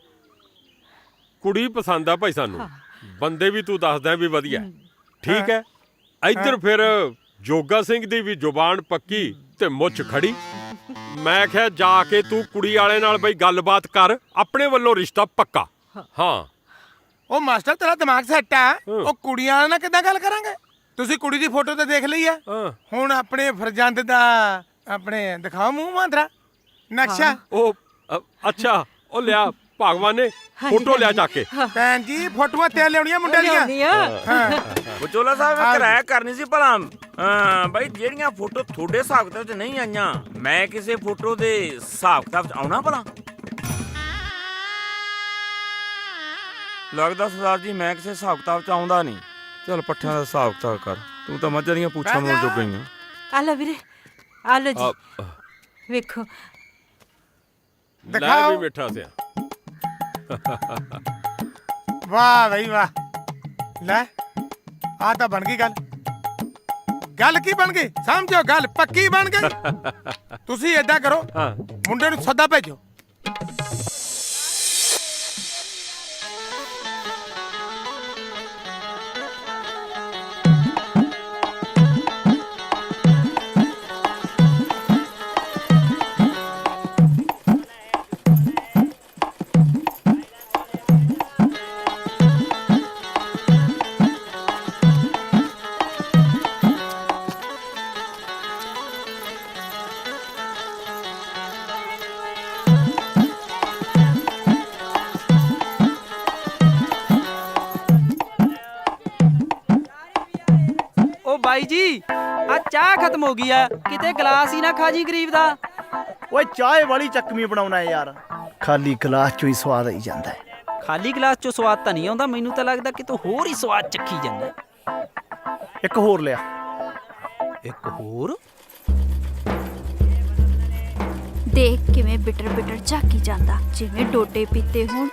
ਕੁੜੀ ਪਸੰਦ ਆ ਭਾਈ ਸਾਨੂੰ, ਬੰਦੇ ਵੀ ਤੂੰ ਦੱਸਦਾ ਵੀ ਵਧੀਆ। ਠੀਕ ਹੈ, ਇੱਧਰ ਫਿਰ ਜੋਗਾ ਸਿੰਘ ਦੀ ਵੀ ਜ਼ੁਬਾਨ ਪੱਕੀ ਤੇ ਮੁੱਛ ਖੜੀ। ਮੈਂ ਕਿਹਾ ਜਾ ਕੇ ਤੂੰ ਕੁੜੀ ਵਾਲੇ ਨਾਲ ਬਈ ਗੱਲਬਾਤ ਕਰ, ਆਪਣੇ ਵੱਲੋਂ ਰਿਸ਼ਤਾ ਪੱਕਾ। ਹਾਂ ਉਹ ਮਾਸਟਰ ਤੇਰਾ ਦਿਮਾਗ ਸੈੱਟ ਆ। ਉਹ ਕੁੜੀਆਂ ਵਾਲੇ ਨਾਲ ਕਿੱਦਾਂ ਗੱਲ ਕਰਾਂਗੇ? ਤੁਸੀਂ ਕੁੜੀ ਦੀ ਫੋਟੋ ਤੇ ਦੇਖ ਲਈ ਆ, ਹੁਣ ਆਪਣੇ ਫਰਜ਼ੰਦ ਦਾ ਆਪਣੇ ਦਿਖਾਓ ਮੂੰਹ ਮਾਂਦਰਾ ਨਕਸ਼ਾ। ਉਹ ਅੱਛਾ, ਉਹ ਲਿਆ ਭਗਵਾਨ ਨੇ ਫੋਟੋ ਲਿਆ ਚੱਕ ਕੇ। ਭੈਣ ਜੀ ਫੋਟੋਆਂ ਤੇ ਲਿਆਉਣੀਆਂ ਮੁੰਡੇ ਦੀਆਂ। ਵਿਚੋਲਾ ਸਾਹਿਬ ਮੈਂ ਕਿਰਾਇਆ ਕਰਨੀ ਸੀ ਭਲਾ। ਬਾਈ ਜਿਹੜੀਆਂ ਫੋਟੋ ਤੁਹਾਡੇ ਹਿਸਾਬ ਕਿਤਾਬ 'ਚ ਨਹੀਂ ਆਈਆਂ, ਮੈਂ ਕਿਸੇ ਫੋਟੋ ਦੇ ਹਿਸਾਬ ਕਿਤਾਬ 'ਚ ਆਉਣਾ ਭਲਾ? ਲੱਗਦਾ ਸਰਦਾਰ ਜੀ ਮੈਂ ਕਿਸੇ ਹਿਸਾਬ ਕਿਤਾਬ 'ਚ ਆਉਂਦਾ ਨਹੀਂ। ਚੱਲ ਪੱਠਿਆਂ ਦਾ ਹਿਸਾਬ ਕਿਤਾਬ ਕਰ, ਤੂੰ ਤਾਂ ਮੱਝਾਂ ਦੀਆਂ ਪੁੱਛਾਂ ਮੋੜ ਜੋ ਗਈਆਂ। ਆ ਲੈ ਵੀਰੇ, ਆ ਲੈ ਜੀ, ਵੇਖੋ। ਲੈ ਵੀ ਮਿੱਠਾ ਸਿਆ। ਵਾਹ ਬਈ ਵਾਹ। ਲੈ ਆ ਤਾਂ ਬਣ ਗਈ ਗੱਲ। ਗੱਲ ਕੀ ਬਣ ਗਈ? ਸਮਝੋ, ਗੱਲ ਪੱਕੀ ਬਣ ਗਈ। ਤੁਸੀਂ ਏਦਾਂ ਕਰੋ, ਮੁੰਡੇ ਨੂੰ ਸੱਦਾ ਭੇਜੋ। ਬਾਈ ਜੀ ਆ ਚਾਹ ਖਤਮ ਹੋ ਗਈ ਆ, ਕਿਤੇ ਗਲਾਸ ਹੀ ਨਾ ਖਾ ਜੀ ਗਰੀਬ ਦਾ। ਓਏ ਚਾਹ ਵਾਲੀ ਚੱਕਵੀਂ ਬਣਾਉਣਾ ਯਾਰ, ਖਾਲੀ ਗਲਾਸ ਚੋਂ ਹੀ ਸਵਾਦ ਆਈ ਜਾਂਦਾ ਹੈ। ਖਾਲੀ ਗਲਾਸ ਚੋਂ ਸਵਾਦ ਤਾਂ ਨਹੀਂ ਆਉਂਦਾ, ਮੈਨੂੰ ਤਾਂ ਲੱਗਦਾ ਕਿ ਤੂੰ ਹੋਰ ਹੀ ਸਵਾਦ ਚੱਖੀ ਜਾਂਦਾ। ਇੱਕ ਹੋਰ ਲਿਆ। ਇੱਕ ਹੋਰ? ਦੇਖ ਕਿਵੇਂ ਬਿਟਰ ਬਿਟਰ ਝਾਕੀ ਜਾਂਦਾ, ਜਿਵੇਂ ਡੋਡੇ ਪੀਤੇ ਹੋਣ।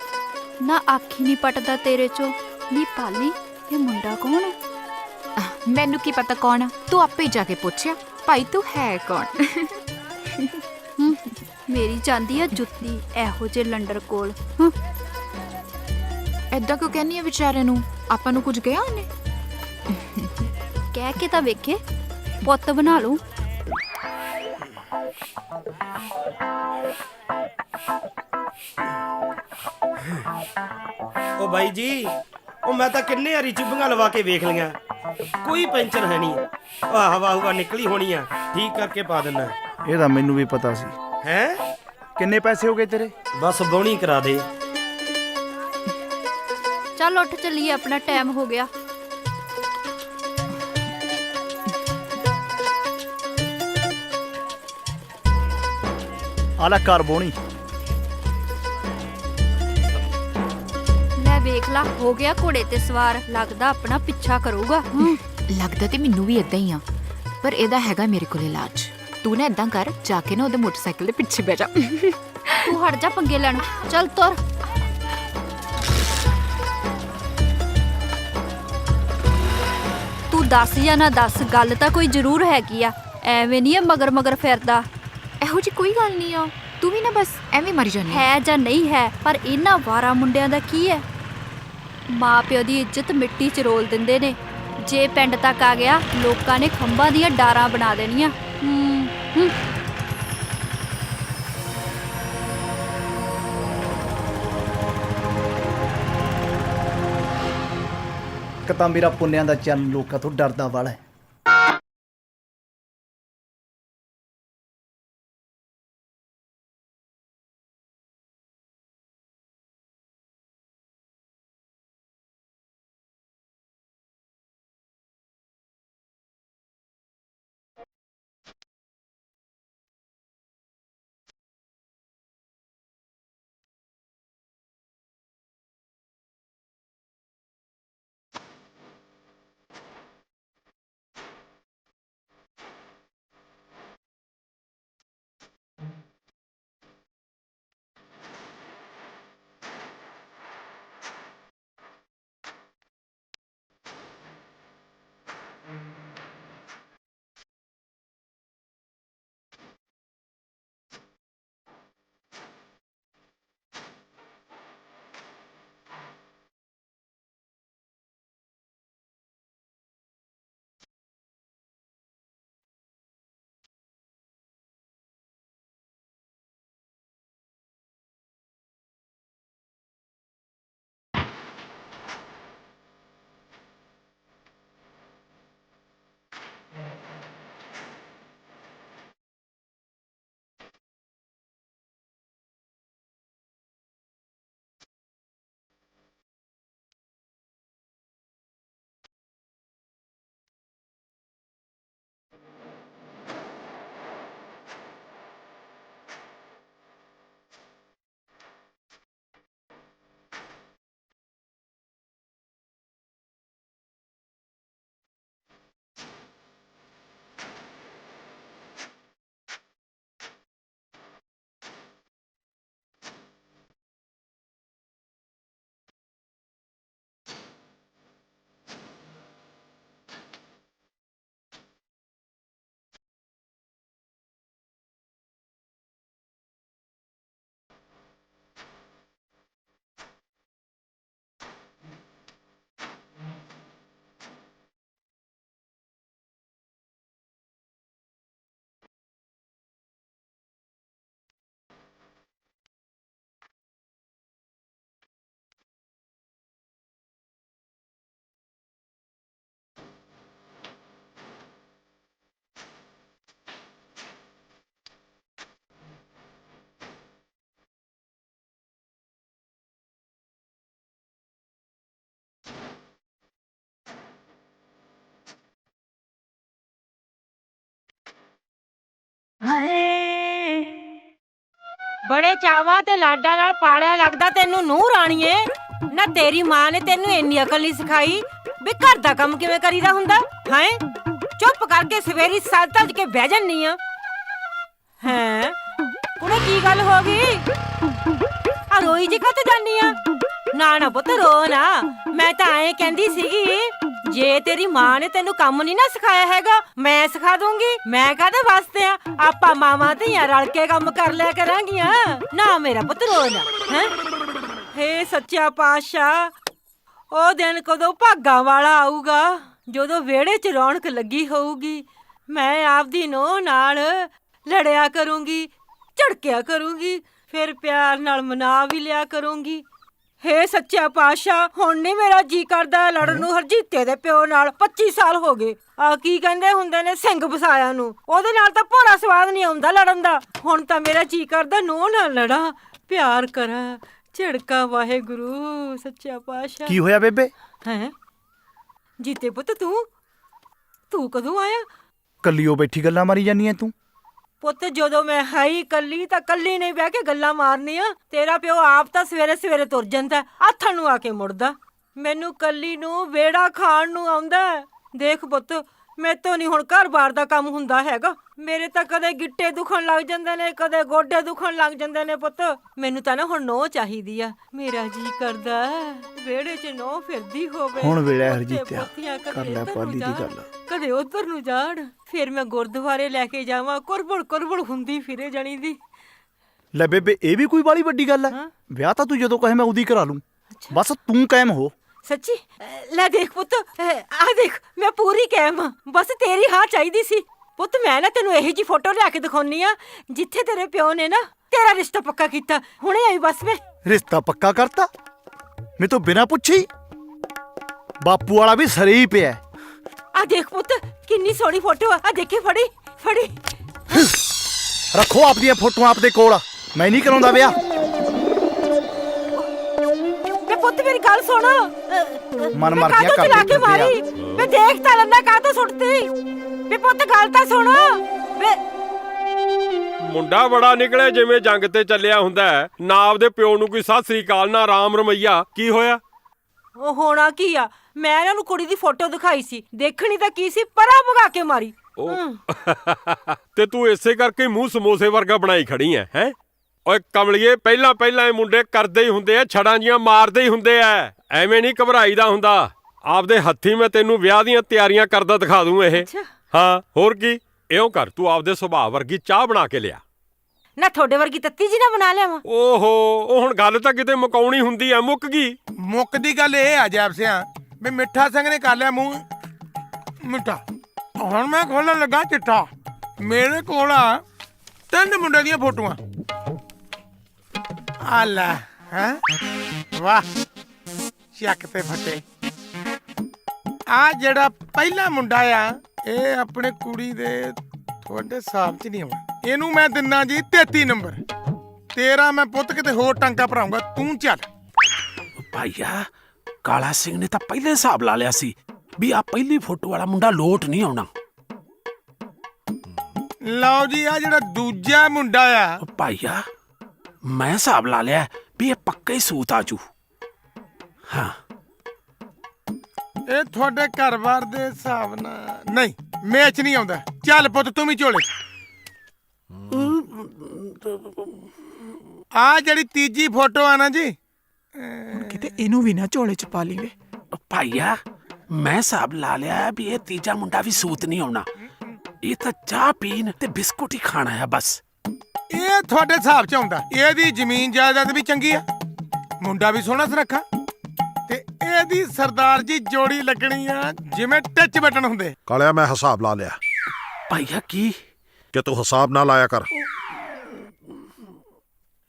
ਨਾ ਆਖੀ ਨਹੀਂ ਪਟਦਾ ਤੇਰੇ ਚੋਂ। ਨੀ ਪਾਲੀ, ਇਹ ਮੁੰਡਾ ਕੌਣ ਹੈ? ਮੈਨੂੰ ਕੀ ਪਤਾ ਕੌਣ ਆ, ਤੂੰ ਆਪੇ ਜਾ ਕੇ ਪੁੱਛਿਆ। ਭਾਈ ਤੂੰ ਹੈ ਕੌਣ? ਮੇਰੀ ਜਾਂਦੀ ਆ ਜੁੱਤੀ ਇਹੋ ਜੇ ਲੰਡਰ ਕੋਲ। ਐਦਾਂ ਕਿਉਂ ਕਹਿੰਨੀ ਆ ਵਿਚਾਰੇ ਨੂੰ? ਆਪਾਂ ਨੂੰ ਕੁਝ ਕਿਹਾ ਉਹਨੇ? ਕਹਿ ਕੇ ਤਾਂ ਵੇਖੇ, ਪੁੱਤ ਬਣਾ ਲੂ। ਉਹ ਬਾਈ ਜੀ, ਉਹ ਮੈਂ ਤਾਂ ਕਿੰਨੇ ਵਾਰੀ ਚੁੱਭੀਆਂ ਲਵਾ ਕੇ ਵੇਖ ਲਈਆਂ, ਕੋਈ ਪੈਂਚਰ ਹੈ ਨਹੀਂ। ਆਹ ਹਵਾ ਹੁਵਾ ਨਿਕਲੀ ਹੋਣੀ ਆ, ਠੀਕ ਕਰਕੇ ਪਾ ਦਿੰਦਾ। ਇਹ ਤਾਂ ਮੈਨੂੰ ਵੀ ਪਤਾ ਸੀ। ਹੈ ਕਿੰਨੇ ਪੈਸੇ ਹੋ ਗਏ ਤੇਰੇ? ਬਸ ਬੌਣੀ ਕਰਾ ਦੇ। ਚੱਲ ਉੱਠ ਚੱਲੀਏ, ਆਪਣਾ ਟਾਈਮ ਹੋ ਗਿਆ। ਆਲਾ ਕਰ ਬੋਣੀ। ਲੈ ਵੇਖ ਲਾ, ਹੋ ਗਿਆ ਘੋੜੇ ਤੇ ਸਵਾਰ, ਲੱਗਦਾ ਆਪਣਾ ਪਿੱਛਾ ਕਰੂਗਾ। ਲੱਗਦਾ ਤੇ ਮੈਨੂੰ ਵੀ ਇਦਾਂ ਹੀ ਆ, ਪਰ ਇਹਦਾ ਹੈਗਾ ਮੇਰੇ ਕੋਲ ਇਲਾਜ। ਤੂੰ ਨਾ ਇਦਾਂ ਕਰ, ਜਾ ਕੇ ਨਾ ਉਹਦੇ ਮੋਟਰਸਾਈਕਲ ਦੇ ਪਿੱਛੇ ਬਹਿ ਜਾ। ਤੂੰ ਹਟ ਜਾ ਪੰਗੇ ਲੈਣ, ਚੱਲ ਤੁਰ। ਤੂੰ ਦੱਸ ਜਾਂ ਨਾ ਦੱਸ, ਗੱਲ ਤਾਂ ਕੋਈ ਜ਼ਰੂਰ ਹੈਗੀ ਆ। ਐਵੇਂ ਨਹੀਂ ਮਗਰ ਮਗਰ ਫਿਰਦਾ। ਇਹੋ ਜੀ ਕੋਈ ਗੱਲ ਨਹੀਂ ਆ, ਤੂੰ ਵੀ ਨਾ ਬਸ ਐਵੇਂ ਮਰੀ ਜਾਨੀ ਹੈ ਜਾਂ ਨਹੀਂ ਹੈ, ਪਰ ਇਹਨਾਂ ਵਾਰਾ ਮੁੰਡਿਆਂ ਦਾ ਕੀ ਹੈ? ਮਾਂ ਪਿਓ ਦੀ ਇੱਜ਼ਤ ਮਿੱਟੀ 'ਚ ਰੋਲ ਦਿੰਦੇ ਨੇ। ਜੇ ਪਿੰਡ ਤੱਕ ਆ ਗਿਆ, ਲੋਕਾਂ ਨੇ ਖੰਭਾਂ ਦੀਆਂ ਡਾਰਾਂ ਬਣਾ ਦੇਣੀਆਂ। ਇੱਕ ਤਾਂ ਮੇਰਾ ਪੁੰਨਿਆਂ ਦਾ ਚੰਨ ਲੋਕਾਂ ਤੋਂ ਡਰਦਾ ਵਾਲਾ ਹੈ। ਹਾਏ ਬੜੇ ਚਾਵਾਂ ਤੇ ਲਾਡਾਂ ਨਾਲ ਪਾਲਿਆ ਲੱਗਦਾ ਤੈਨੂੰ ਨੂੰਹ ਰਾਣੀਏ। ਨਾ ਤੇਰੀ ਮਾਂ ਨੇ ਤੈਨੂੰ ਇੰਨੀ ਅਕਲ ਨਹੀਂ ਸਿਖਾਈ ਵੀ ਘਰ ਦਾ ਕੰਮ ਕਿਵੇਂ ਕਰੀਦਾ ਹੁੰਦਾ ਹੈ। ਚੁੱਪ ਕਰਕੇ ਸਵੇਰੀ ਸੱਜ ਧੱਜ ਕੇ ਬਹਿ ਜੰਨੀ ਆ। ਹੈ ਕੁੜੇ ਕੀ ਗੱਲ ਹੋ ਗਈ? ਆ ਰੋਈ ਜੀ ਕਾਤੇ ਜਾਨੀ ਆ? ਨਾ ਨਾ ਪੁੱਤ ਰੋ ਨਾ। ਮੈਂ ਤਾਂ ਐਂ ਕਹਿੰਦੀ ਸੀਗੀ ਜੇ ਤੇਰੀ ਮਾਂ ਨੇ ਤੈਨੂੰ ਕੰਮ ਨਹੀਂ ਨਾ ਸਿਖਾਇਆ ਹੈਗਾ ਮੈਂ ਸਿਖਾ ਦੂੰਗੀ। ਮੈਂ ਕਾਹਦੇ ਵਾਸਤੇ ਆ? ਆਪਾਂ ਮਾਵਾਂ ਧੀਆਂ ਰਲ ਕੇ ਕੰਮ ਕਰ ਲਿਆ ਕਰਾਂਗੀਆਂ। ਨਾ ਮੇਰਾ ਪੁੱਤ ਰੋ ਨਾ। ਹੈ ਹੇ ਸੱਚਾ ਪਾਤਸ਼ਾਹ, ਉਹ ਦਿਨ ਕਦੋਂ ਭਾਗਾਂ ਵਾਲਾ ਆਊਗਾ ਜਦੋਂ ਵਿਹੜੇ 'ਚ ਰੌਣਕ ਲੱਗੀ ਹੋਊਗੀ। ਮੈਂ ਆਪਦੀ ਨੂੰਹ ਨਾਲ ਲੜਿਆ ਕਰੂੰਗੀ, ਝੜਕਿਆ ਕਰੂੰਗੀ, ਫਿਰ ਪਿਆਰ ਨਾਲ ਮਨਾ ਵੀ ਲਿਆ ਕਰੂੰਗੀ। ਹੇ ਸੱਚਾ ਪਾਤਸ਼ਾਹ, ਹੁਣ ਨਹੀਂ ਮੇਰਾ ਜੀ ਕਰਦਾ ਲੜਨ ਨੂੰ ਹਰਜੀਤੇ ਦੇ ਪਿਓ ਨਾਲ। 25 ਸਾਲ ਹੋ ਗਏ। ਆ ਕੀ ਕਹਿੰਦੇ ਹੁੰਦੇ ਨੇ, ਸਿੰਘ ਵਸਾਇਆ ਨੂੰ। ਉਹਦੇ ਨਾਲ ਤਾਂ ਭੋਰਾ ਸਵਾਦ ਨਹੀਂ ਆਉਂਦਾ ਲੜਨ ਦਾ। ਹੁਣ ਤਾਂ ਮੇਰਾ ਜੀ ਕਰਦਾ ਨੂੰਹ ਨਾਲ ਲੜਾਂ, ਪਿਆਰ ਕਰਾਂ, ਝੜਕਾ। ਵਾਹਿਗੁਰੂ ਸੱਚਾ ਪਾਤਸ਼ਾਹ। ਕੀ ਹੋਇਆ ਬੇਬੇ? ਹੈ ਜੀਤੇ ਪੁੱਤ, ਤੂੰ ਕਦੋਂ ਆਇਆ? ਕੱਲੀ ਉਹ ਬੈਠੀ ਗੱਲਾਂ ਮਾਰੀ ਜਾਨੀ ਐ ਤੂੰ? ਪੁੱਤ ਜਦੋਂ ਮੈਂ ਹਾਈ ਕੱਲੀ ਤਾਂ ਕੱਲੀ ਨਹੀਂ ਬਹਿ ਕੇ ਗੱਲਾਂ ਮਾਰਨੀਆਂ। ਤੇਰਾ ਪਿਓ ਆਪ ਤਾਂ ਸਵੇਰੇ ਸਵੇਰੇ ਤੁਰ ਜਾਂਦਾ, ਆਥਣ ਨੂੰ ਆ ਕੇ ਮੁੜਦਾ। ਮੈਨੂੰ ਕੱਲੀ ਨੂੰ ਵੇੜਾ ਖਾਣ ਨੂੰ ਆਉਂਦਾ। ਦੇਖ ਪੁੱਤ, ਮੈਥੋਂ ਨਹੀਂ ਹੁਣ ਘਰ-ਬਾਰ ਦਾ ਕੰਮ ਹੁੰਦਾ ਹੈਗਾ। ਮੇਰੇ ਤਾਂ ਕਦੇ ਗਿੱਟੇ ਦੁਖਣ ਲੱਗ ਜਾਂਦੇ ਨੇ, ਕਦੇ ਗੋਡੇ ਦੁਖਣ ਲੱਗ ਜਾਂਦੇ ਨੇ। ਪੁੱਤ ਮੈਨੂੰ ਤਾਂ ਨਾ ਹੁਣ ਨੋਹ ਚਾਹੀਦੀ ਆ। ਮੇਰਾ ਜੀ ਕਰਦਾ ਵਿਹੜੇ 'ਚ ਨੋਹ ਫਿਰਦੀ ਹੋਵੇ। ਹੁਣ ਵੇਲਾ ਹਰਜੀਤਿਆ, ਕਰ ਲੈ ਪਾਲੀ ਦੀ ਗੱਲ। ਕਦੇ ਉਧਰ ਨੂੰ ਜਾਣ, ਫਿਰ ਮੈਂ ਗੁਰਦੁਆਰੇ ਲੈ ਕੇ ਜਾਵਾਂ, ਕੁਰਬੜ ਹੁੰਦੀ ਫਿਰੇ ਜਾਣੀ ਦੀ। ਲੈ ਬੇਬੇ, ਇਹ ਵੀ ਕੋਈ ਬਾਲੀ ਵੱਡੀ ਗੱਲ ਹੈ? ਵਿਆਹ ਤਾਂ ਤੂੰ ਜਦੋਂ ਕਹੇ ਮੈਂ ਉਦੀ ਕਰਾ ਲੂੰ, ਬਸ ਤੂੰ ਕਾਇਮ ਹੋ। ਸੱਚੀ? ਲੈ ਦੇਖ ਪੁੱਤ, ਆ ਦੇਖ ਮੈਂ ਪੂਰੀ ਕਾਇਮ ਆ। ਬਸ ਤੇਰੀ ਹਾਂ ਚਾਹੀਦੀ ਸੀ ਪੁੱਤ। ਮੈਂ ਨਾ ਤੈਨੂੰ ਇਹੀ ਜੀ ਫੋਟੋ ਲਿਆ ਕੇ ਦਿਖਾਉਣੀ ਆ ਜਿੱਥੇ ਤੇਰੇ ਪਿਓ ਨੇ ਨਾ ਤੇਰਾ ਰਿਸ਼ਤਾ ਪੱਕਾ ਕੀਤਾ। ਹੁਣੇ ਆਈ ਬਸ ਮੈਂ। ਰਿਸ਼ਤਾ ਪੱਕਾ ਕਰਤਾ ਮੈਂ ਤੋਂ ਬਿਨਾਂ ਪੁੱਛੇ ਹੀ? ਬਾਪੂ ਵਾਲਾ ਵੀ ਸਰੇ ਹੀ ਪਿਆ। ਆ ਦੇਖ ਪੁੱਤ ਕਿੰਨੀ ਸੋਹਣੀ ਫੋਟੋ ਆ। ਆ ਦੇਖੀ, ਫੜੀ। ਰੱਖੋ ਆਪਦੀਆਂ ਫੋਟੋਆਂ ਆਪਦੇ ਕੋਲ, ਮੈਂ ਨਹੀਂ ਕਰਾਉਂਦਾ ਵਿਆਹ। ਵੇ ਪੁੱਤ ਮੇਰੀ ਗੱਲ ਸੁਣ। ਮਨ ਮਰ ਗਿਆ ਕਰ ਚਲਾ ਕੇ ਮਾਰੀ। ਵੇ ਦੇਖ ਤਾਂ ਲੰਦਾ ਕਾਹ ਤੋਂ ਸੁੱਟਦੀ। ਵੇ ਪੁੱਤ ਗੱਲ ਤਾਂ ਸੁਣ। ਵੇ ਮੁੰਡਾ ਬੜਾ ਨਿਕਲਿਆ ਜਿਵੇਂ ਜੰਗ ਤੇ ਚੱਲਿਆ ਹੁੰਦਾ ਹੈ। ਨਾ ਆਪਦੇ ਪਿਓ ਨੂੰ ਕੋਈ ਸਤਿ ਸ੍ਰੀ ਅਕਾਲ, ਨਾ ਰਾਮ ਰਮਈਆ। ਕੀ ਹੋਇਆ? ਉਹ ਹੋਣਾ ਕੀ ਆ, ਮੈਂ ਇਹਨਾਂ ਨੂੰ ਕੁੜੀ ਦੀ ਫੋਟੋ ਦਿਖਾਈ ਸੀ। ਦੇਖਣੀ ਤਾਂ ਕੀ ਸੀ, ਪਰਾਂ ਭਗਾ ਕੇ ਮਾਰੀ। ਤੇ ਤੂੰ ਇਸੇ ਕਰਕੇ ਮੂੰਹ ਸਮੋਸੇ ਵਰਗਾ ਬਣਾਈ ਖੜੀ ਐ ਹੈ? ਓਏ ਕਮਲੀਏ, ਪਹਿਲਾਂ ਇਹ ਮੁੰਡੇ ਕਰਦੇ ਹੀ ਹੁੰਦੇ ਆ, ਛੜਾਂ ਜੀਆਂ ਮਾਰਦੇ ਹੀ ਹੁੰਦੇ ਆ। ਐਵੇਂ ਨਹੀਂ ਘਬਰਾਈਦਾ ਹੁੰਦਾ। ਆਪਦੇ ਹੱਥੀ ਮੈਂ ਤੈਨੂੰ ਵਿਆਹ ਦੀਆਂ ਤਿਆਰੀਆਂ ਕਰਦਾ ਦਿਖਾ ਦੂੰ ਇਹ। ਹਾਂ ਹੋਰ ਕੀ। ਇਉਂ ਕਰ, ਤੂੰ ਆਪਦੇ ਸੁਭਾਅ ਵਰਗੀ ਚਾਹ ਬਣਾ ਕੇ ਲਿਆ। ਨਾ ਤੁਹਾਡੇ ਵਰਗੀ ਤੱਤੀ ਜੀ ਨਾ ਬਣਾ ਲਿਆਵਾਂ। ਓਹੋ, ਉਹ ਹੁਣ ਗੱਲ ਤਾਂ ਕਿਤੇ ਮੁਕਾਉਣੀ ਹੁੰਦੀ ਆ, ਮੁੱਕ ਗਈ। ਮੁੱਕਦੀ ਗੱਲ ਇਹ ਆ ਜੈਬ ਸਿਆ ਵੀ ਮਿੱਠਾ ਸਿੰਘ ਨੇ ਕਰ ਲਿਆ ਮੂੰਹ ਮਿੱਠਾ। ਹੁਣ ਮੈਂ ਖੋਲਣ ਲੱਗਾ ਚਿੱਠਾ। ਮੇਰੇ ਕੋਲ ਆ 3 ਮੁੰਡਿਆਂ ਦੀਆਂ ਫੋਟੋਆਂ। ਆ ਲੈ, ਹੈ ਵਾਹ, ਚੱਕ ਤੇ ਫੱਟੇ। ਆ ਜਿਹੜਾ ਪਹਿਲਾ ਮੁੰਡਾ ਆ, ਇਹ ਆਪਣੇ ਕੁੜੀ ਦੇ ਤੁਹਾਡੇ ਹਿਸਾਬ 'ਚ ਨਹੀਂ ਆਉਣਾ। ਇਹਨੂੰ ਮੈਂ ਦਿੰਨਾ ਜੀ 33 ਨੰਬਰ। ਤੇਰਾ ਮੈਂ ਪੁੱਤ ਕਿਤੇ ਹੋਰ ਟਾਂਕਾ ਭਰਾਉਂਗਾ, ਤੂੰ ਚੱਲ। ਭਾਈਆ, ਕਾਲਾ ਸਿੰਘ ਨੇ ਤਾਂ ਪਹਿਲੇ ਹਿਸਾਬ ਲਾ ਲਿਆ ਸੀ ਵੀ ਆ ਪਹਿਲੀ ਫੋਟੋ ਵਾਲਾ ਮੁੰਡਾ ਲੋਟ ਨਹੀਂ ਆਉਣਾ। ਲਓ ਜੀ, ਆ ਜਿਹੜਾ ਦੂਜਾ ਮੁੰਡਾ ਆ, ਭਾਈਆ ਮੈਂ ਹਿਸਾਬ ਲਾ ਲਿਆ ਵੀ ਇਹ ਪੱਕਾ ਹੀ ਸੂਤ ਆਜੂ। ਹਾਂ, ਇਹ ਤੁਹਾਡੇ ਘਰ-ਬਾਰ ਦੇ ਹਿਸਾਬ ਨਾਲ ਨਹੀਂ ਮੈਚ ਨਹੀਂ ਆਉਂਦਾ। ਚੱਲ ਪੁੱਤ ਤੂੰ ਵੀ ਝੋਲੇ 'ਚ। ਆ ਜਿਹੜੀ ਤੀਜੀ ਫੋਟੋ ਆ ਨਾ ਜੀ, ਕਿਤੇ ਇਹਨੂੰ ਵੀ ਨਾ ਝੋਲੇ 'ਚ ਪਾ ਲਈਏ। ਭਾਈਆ ਮੈਂ ਹਿਸਾਬ ਲਾ ਲਿਆ ਵੀ ਇਹ ਤੀਜਾ ਮੁੰਡਾ ਵੀ ਸੂਤ ਨਹੀਂ ਆਉਣਾ। ਇਹ ਤਾਂ ਚਾਹ ਪੀਣ ਤੇ ਬਿਸਕੁਟ ਹੀ ਖਾਣਾ ਹੈ ਬਸ। ਇਹ ਤੁਹਾਡੇ ਹਿਸਾਬ 'ਚ ਆਉਂਦਾ। ਇਹਦੀ ਜ਼ਮੀਨ ਜਾਇਦਾਦ ਵੀ ਚੰਗੀ ਆ, ਮੁੰਡਾ ਵੀ ਸੋਹਣਾ ਸੁਨੱਖਾ, ਤੇ ਇਹਦੀ ਸਰਦਾਰ ਜੀ ਜੋੜੀ ਲੱਗਣੀ ਆ ਜਿਵੇਂ ਟੱਚ ਬਟਨ ਹੁੰਦੇ। ਕਾਲਿਆ, ਮੈਂ ਹਿਸਾਬ ਲਾ ਲਿਆ। ਭਾਈਆ ਕੀ? ਕਿ ਤੂੰ ਹਿਸਾਬ ਨਾ ਲਾਇਆ ਕਰ।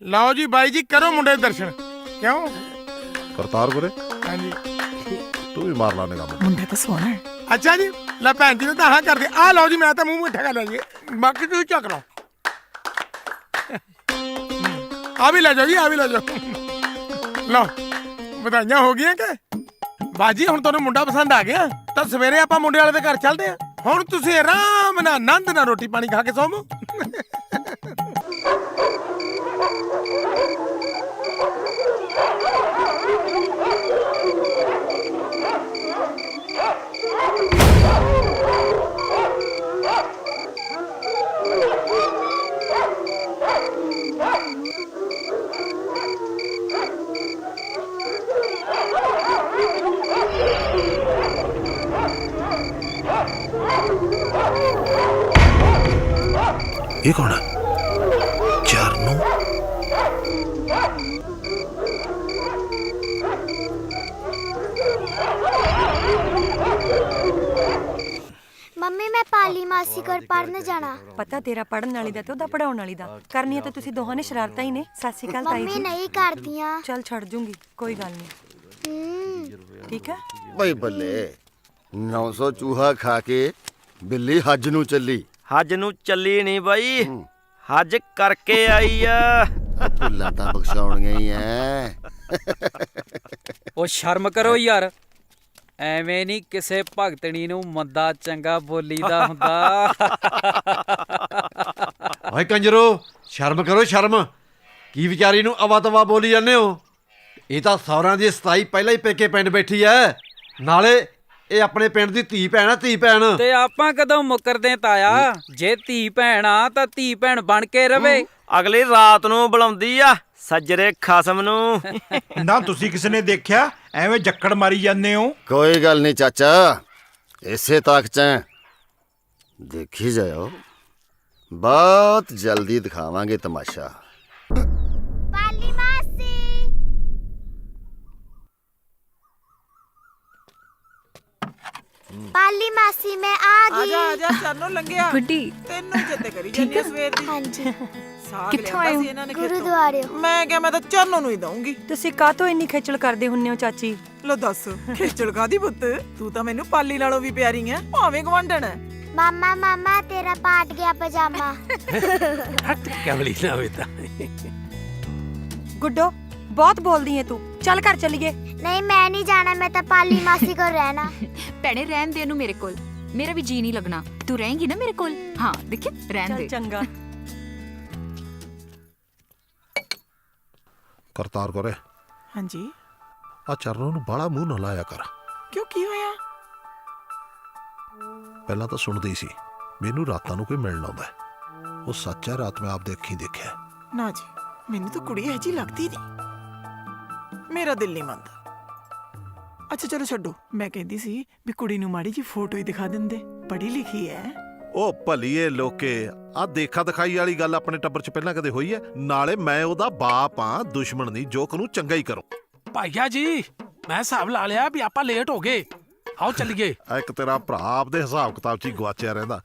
ਲਓ ਜੀ ਬਾਈ ਜੀ, ਕਰੋ ਮੁੰਡੇ ਦੇ ਦਰਸ਼ਨ। ਕਿਉਂ ਕਰਤਾਰ ਗੁਰੇ, ਹਾਂਜੀ ਤੂੰ ਵੀ ਮਾਰ ਲਾ ਨਿਗਾਹ। ਮੁੰਡਾ ਤਾਂ ਸੋਹਣਾ ਹੈ। ਅੱਛਾ ਜੀ, ਲੈ ਭੈਣ ਜੀ ਨੇ ਤਾਂ ਹਾਂ ਕਰਦੇ। ਆ ਲਓ ਜੀ, ਮੈਂ ਤਾਂ ਮੂੰਹ ਮਿੱਠਾ ਕਰ ਲਿਆ ਜੀ, ਬਾਕੀ ਤੁਸੀਂ ਚੱਕ ਲਓ। ਆ ਵੀ ਲੈ ਜਾਓ ਜੀ, ਆ ਵੀ ਲੈ ਜਾਓ। ਲਓ, ਵਧਾਈਆਂ ਹੋ ਗਈਆਂ ਕਿ ਬਾਜੀ? ਹੁਣ ਤੁਹਾਨੂੰ ਮੁੰਡਾ ਪਸੰਦ ਆ ਗਿਆ ਤਾਂ ਸਵੇਰੇ ਆਪਾਂ ਮੁੰਡੇ ਵਾਲੇ ਦੇ ਘਰ ਚੱਲਦੇ ਆ। ਹੁਣ ਤੁਸੀਂ ਆਰਾਮ ਨਾਲ ਆਨੰਦ ਨਾਲ ਰੋਟੀ ਪਾਣੀ ਖਾ ਕੇ ਸੌਵੋ। ਇਹ ਕੌਣ ਹੈ? ਚਰਨੂ। ਮੰਮੀ ਮੈਂ ਪਾਲੀ ਮਾਸੀ ਕੋਲ ਪੜਨ ਜਾਣਾ। ਪਤਾ ਤੇਰਾ ਪੜਨ ਵਾਲੀ ਦਾ ਤੇ ਉਹਦਾ ਪੜਾਉਣ ਵਾਲੀ ਦਾ। ਕਰਨੀਆਂ ਤਾਂ ਤੁਸੀਂ ਦੋਹਾਂ ਨੇ ਸ਼ਰਾਰਤਾਂ ਹੀ ਨੇ। ਸਤਿ ਸ਼੍ਰੀ ਅਕਾਲ ਤਾਈ ਜੀ। ਮੰਮੀ ਨਹੀਂ ਕਰਦੀਆਂ। ਚੱਲ ਛੱਡ ਜੂੰਗੀ, ਕੋਈ ਗੱਲ ਨਹੀਂ। ਠੀਕ ਹੈ ਬਈ ਬੱਲੇ, 900 ਚੂਹਾ ਖਾ ਕੇ ਬਿੱਲੀ ਹੱਜ ਨੂੰ ਚੱਲੀ। ਹੱਜ ਨੂੰ ਚੱਲੀ ਨਹੀਂ ਬਾਈ, ਹੱਜ ਕਰਕੇ ਆਈ ਆ। ਭੁੱਲਾਂ ਤਾਂ ਬਖਸ਼ਾਉਣੀਆਂ ਹੀ ਐ। ਉਹ ਸ਼ਰਮ ਕਰੋ ਯਾਰ, ਐਵੇਂ ਨਹੀਂ ਕਿਸੇ ਭਗਤਣੀ ਨੂੰ ਮੰਦਾ ਚੰਗਾ ਬੋਲੀਦਾ ਹੁੰਦਾ। ਓਏ ਕੰਜਰੋ, ਸ਼ਰਮ ਕਰੋ ਸ਼ਰਮ। ਕੀ ਵਿਚਾਰੀ ਨੂੰ ਅਵਾ ਤਵਾ ਬੋਲੀ ਜਾਂਦੇ ਹੋ? ਇਹ ਤਾਂ ਸੌਰਾਂ ਦੀ 27 ਪਹਿਲਾਂ ਹੀ ਪੇਕੇ ਪਿੰਡ ਬੈਠੀ ਐ। ਨਾਲੇ ਇਹ ਆਪਣੇ ਪਿੰਡ ਦੀ ਧੀ ਭੈਣ ਆ, ਧੀ ਭੈਣ। ਤੇ ਆਪਾਂ ਕਦੋਂ ਮੁੱਕਰਦੇ ਤਾਇਆ? ਜੇ ਧੀ ਭੈਣ ਆ ਤਾਂ ਧੀ ਭੈਣ ਬਣ ਕੇ ਰਵੇ। ਅਗਲੀ ਰਾਤ ਨੂੰ ਬੁਲਾਉਂਦੀ ਆ ਸੱਜਰੇ ਖਸਮ ਨੂੰ। ਨਾ ਤੁਸੀਂ ਕਿਸੇ ਨੇ ਦੇਖਿਆ ਐਵੇਂ ਜੱਕੜ ਮਾਰੀ ਜਾਂਦੇ ਹੋ? ਕੋਈ ਗੱਲ ਨਹੀਂ ਚਾਚਾ, ਇਸੇ ਤਾਕ ਚ ਦੇਖੀ ਜਾਓ, ਬਹੁਤ ਜਲਦੀ ਦਿਖਾਵਾਂਗੇ ਤਮਾਸ਼ਾ। ਪਾਲੀ ਮਾਸੀ, ਪਾਲੀ ਮਾਸੀ ਮੈਂ ਆ ਗਈ। ਆਜਾ ਚਾਨੋ ਲੰਘਿਆ। ਗੁੱਡੀ ਤੈਨੂੰ ਜਿੱਤੇ ਕਰੀ ਜਾਂਦੀ ਆ ਸਵੇਰ ਦੀ। ਹਾਂਜੀ। ਕਿੱਥੋਂ ਆਏ ਹੋ? ਗੁਰਦੁਆਰੇ। ਮੈਂ ਕਿਹਾ ਮੈਂ ਤਾਂ ਚਾਨੋ ਨੂੰ ਹੀ ਦਊਂਗੀ। ਤੁਸੀਂ ਕਾਹਤੋਂ ਇੰਨੀ ਖੇਚਲ ਕਰਦੇ ਹੁੰਨੇ ਹੋ ਚਾਚੀ? ਲੋ ਦੱਸ, ਖੇਚਲ ਕਾਦੀ ਪੁੱਤ? ਤੂੰ ਤਾਂ ਮੈਨੂੰ ਪਾਲੀ ਨਾਲੋਂ ਵੀ ਪਿਆਰੀ ਐ, ਭਾਵੇਂ ਗਵਾਂਢਣ ਐ। ਮਾਮਾ ਮਾਮਾ ਤੇਰਾ ਪਾਟ ਗਿਆ ਪਜਾਮਾ। ਹੱਟ ਕਮਲੀ ਨਾ ਹੋਵੇ ਤਾਂ। ਗੁੱਡੋ ਬਹੁਤ ਬੋਲਦੀ ਹੈ ਤੂੰ, ਚੱਲ ਘਰ ਚੱਲੀਏ। ਨਹੀਂ ਮੈਂ ਨਹੀਂ ਜਾਣਾ, ਮੈਂ ਤਾਂ ਪਾਲੀ ਮਾਸੀ ਕੋਲ ਰਹਿਣਾ। ਭੈਣੇ ਰਹਿਣ ਦੇ ਇਹਨੂੰ ਮੇਰੇ ਕੋਲ, ਮੇਰਾ ਵੀ ਜੀ ਨਹੀਂ ਲੱਗਣਾ। ਤੂੰ ਰਹੇਂਗੀ ਨਾ ਮੇਰੇ ਕੋਲ? ਹਾਂ ਦੇਖਿਆ, ਰਹਿਣ ਦੇ। ਚੰਗਾ। ਕਰਤਾਰ ਕੋਰੇ, ਹਾਂਜੀ। ਆ ਚਰਨੋਂ ਨੂੰ ਬਾਲਾ ਮੂੰਹ ਨਾ ਲਾਇਆ ਕਰ। ਕਿਉਂ, ਕੀ ਹੋਇਆ? ਪਹਿਲਾਂ ਤਾਂ ਸੁਣਦੀ ਸੀ, ਮੈਨੂੰ ਰਾਤਾਂ ਨੂੰ ਕੋਈ ਮਿਲਣ ਆਉਂਦਾ ਹੈ। ਉਹ ਸੱਚ ਹੈ, ਰਾਤ ਮੈਂ ਆਪਦੇ ਅੱਖੀਂ ਦੇਖਿਆ। ਨਾ ਜੀ, ਮੈਨੂੰ ਤਾਂ ਕੁੜੀ ਇਹੋ ਜਿਹੀ ਲੱਗਦੀ ਨਹੀਂ। ਮੇਰਾ ਦਿਲ ਨਹੀਂ ਮੰਨਦਾ। ਅੱਛਾ ਚਲੋ ਛੱਡੋ, ਮੈਂ ਕਹਿੰਦੀ ਸੀ ਵੀ ਕੁੜੀ ਨੂੰ ਮਾੜੀ ਜੀ ਫੋਟੋ ਹੀ ਦਿਖਾ ਦਿੰਦੇ, ਪੜ੍ਹੀ ਲਿਖੀ ਐ। ਉਹ ਭਲੀਏ ਲੋਕੇ, ਆ ਦੇਖਾ ਦਿਖਾਈ ਵਾਲੀ ਗੱਲ ਆਪਣੇ ਟੱਬਰ 'ਚ ਪਹਿਲਾਂ ਕਦੇ ਹੋਈ ਹੈ? ਨਾਲੇ ਮੈਂ ਉਹਦਾ ਬਾਪ ਆ, ਦੁਸ਼ਮਣ ਨਹੀਂ, ਜੋ ਨੂੰ ਚੰਗਾ ਹੀ ਕਰੋ। ਭਾਈਆ ਜੀ, ਮੈਂ ਹਿਸਾਬ ਲਾ ਲਿਆ ਵੀ ਆਪਾਂ ਲੇਟ ਹੋ ਗਏ। ਆਓ ਚੱਲੀਏ। ਇੱਕ ਤੇਰਾ ਭਰਾ ਆਪਦੇ ਹਿਸਾਬ ਕਿਤਾਬ 'ਚ ਹੀ ਗਵਾਚਿਆ ਰਹਿੰਦਾ।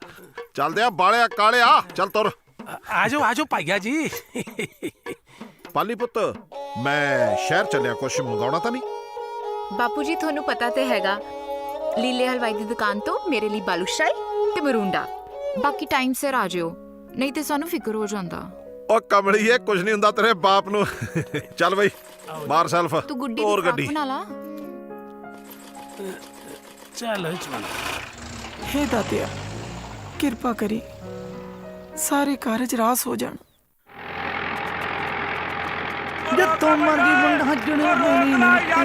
ਚੱਲਦੇ ਆ ਬਾਲਿਆ ਕਾਲਿਆ, ਚੱਲ ਤੁਰ। ਆਜੋ ਆਜੋ ਭਾਈਆ ਜੀ। ਪਾਲੀ ਪੁੱਤ, ਮੈਂ ਸ਼ਹਿਰ ਚੱਲਿਆ, ਕੁਛ ਮੰਗਾਉਣਾ ਤਾਂ ਨਹੀਂ? ਬਾਪੂ ਜੀ ਤੁਹਾਨੂੰ ਪਤਾ ਤੇ ਹੈਗਾ, ਲੀਲੇ ਹਲਵਾਈ ਦੀ ਦੁਕਾਨ ਤੋਂ ਮੇਰੇ ਲਈ ਬਾਲੂਸ਼ਾਹੀ ਤੇ ਮਰੂੰਡਾ। ਬਾਕੀ ਟਾਈਮ ਸਿਰ ਆ ਜਿਓ, ਨਹੀਂ ਤੇ ਸਾਨੂੰ ਫਿਕਰ ਹੋ ਜਾਂਦਾ। ਉਹ ਕਮਲੀਏ, ਕੁਝ ਨਹੀਂ ਹੁੰਦਾ ਤੇਰੇ ਬਾਪ ਨੂੰ। ਚੱਲ ਬਈ, ਮਾਰ ਸੈਲਫ। ਤੂੰ ਗੁੱਡੀ ਹੋਰ ਦੀ ਗੱਡੀ ਬਣਾ ਲਾ। ਚਲੋ ਚਲ। ਹੇ ਦਾਤਿਆ, ਕਿਰਪਾ ਕਰੀ ਸਾਰੇ ਕਾਰਜ ਰਾਸ ਹੋ ਜਾਣ। ਜਿੱਥੋਂ ਮਰਜੀ ਬੰਦਾ ਜੁੜੇ ਹੋਣੀ ਨਾ ਜਿੱਥੋਂ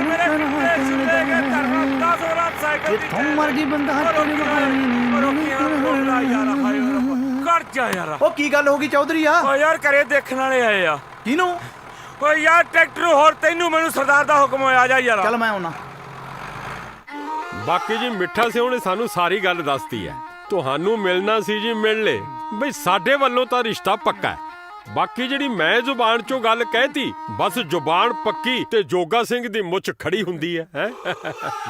ਮਰਜੀ ਬੰਦਾ ਜੁੜੇ ਕਰ ਜਾ ਯਾਰ। ਉਹ ਕੀ ਗੱਲ ਹੋ ਗਈ ਚੌਧਰੀ ਆ? ਓ ਯਾਰ ਘਰੇ ਦੇਖਣ ਵਾਲੇ ਆਏ ਆ। ਕਿਹਨੂੰ? ਓ ਯਾਰ ਟਰੈਕਟਰ ਹੋਰ ਤੈਨੂੰ ਮੈਨੂੰ ਸਰਦਾਰ ਦਾ ਹੁਕਮ ਹੋਇਆ, ਆ ਜਾ ਯਾਰ। ਚੱਲ ਮੈਂ ਆਉਣਾ। ਬਾਕੀ ਜੀ ਮਿੱਠਾ ਸਿਉ ਨੇ ਸਾਨੂੰ ਸਾਰੀ ਗੱਲ ਦੱਸਤੀ ਹੈ। ਤੁਹਾਨੂੰ ਮਿਲਣਾ ਸੀ ਜੀ, ਮਿਲ ਲੇ ਬਈ। ਸਾਡੇ ਵੱਲੋਂ ਤਾਂ ਰਿਸ਼ਤਾ ਪੱਕਾ ਹੈ। ਬਾਕੀ ਜਿਹੜੀ ਮੈਂ ਜ਼ੁਬਾਨ ਚੋਂ ਗੱਲ ਕਹਿਤੀ, ਬਸ ਜ਼ੁਬਾਨ ਪੱਕੀ ਤੇ ਜੋਗਾ ਸਿੰਘ ਦੀ ਮੁੱਛ ਖੜੀ ਹੁੰਦੀ ਹੈ।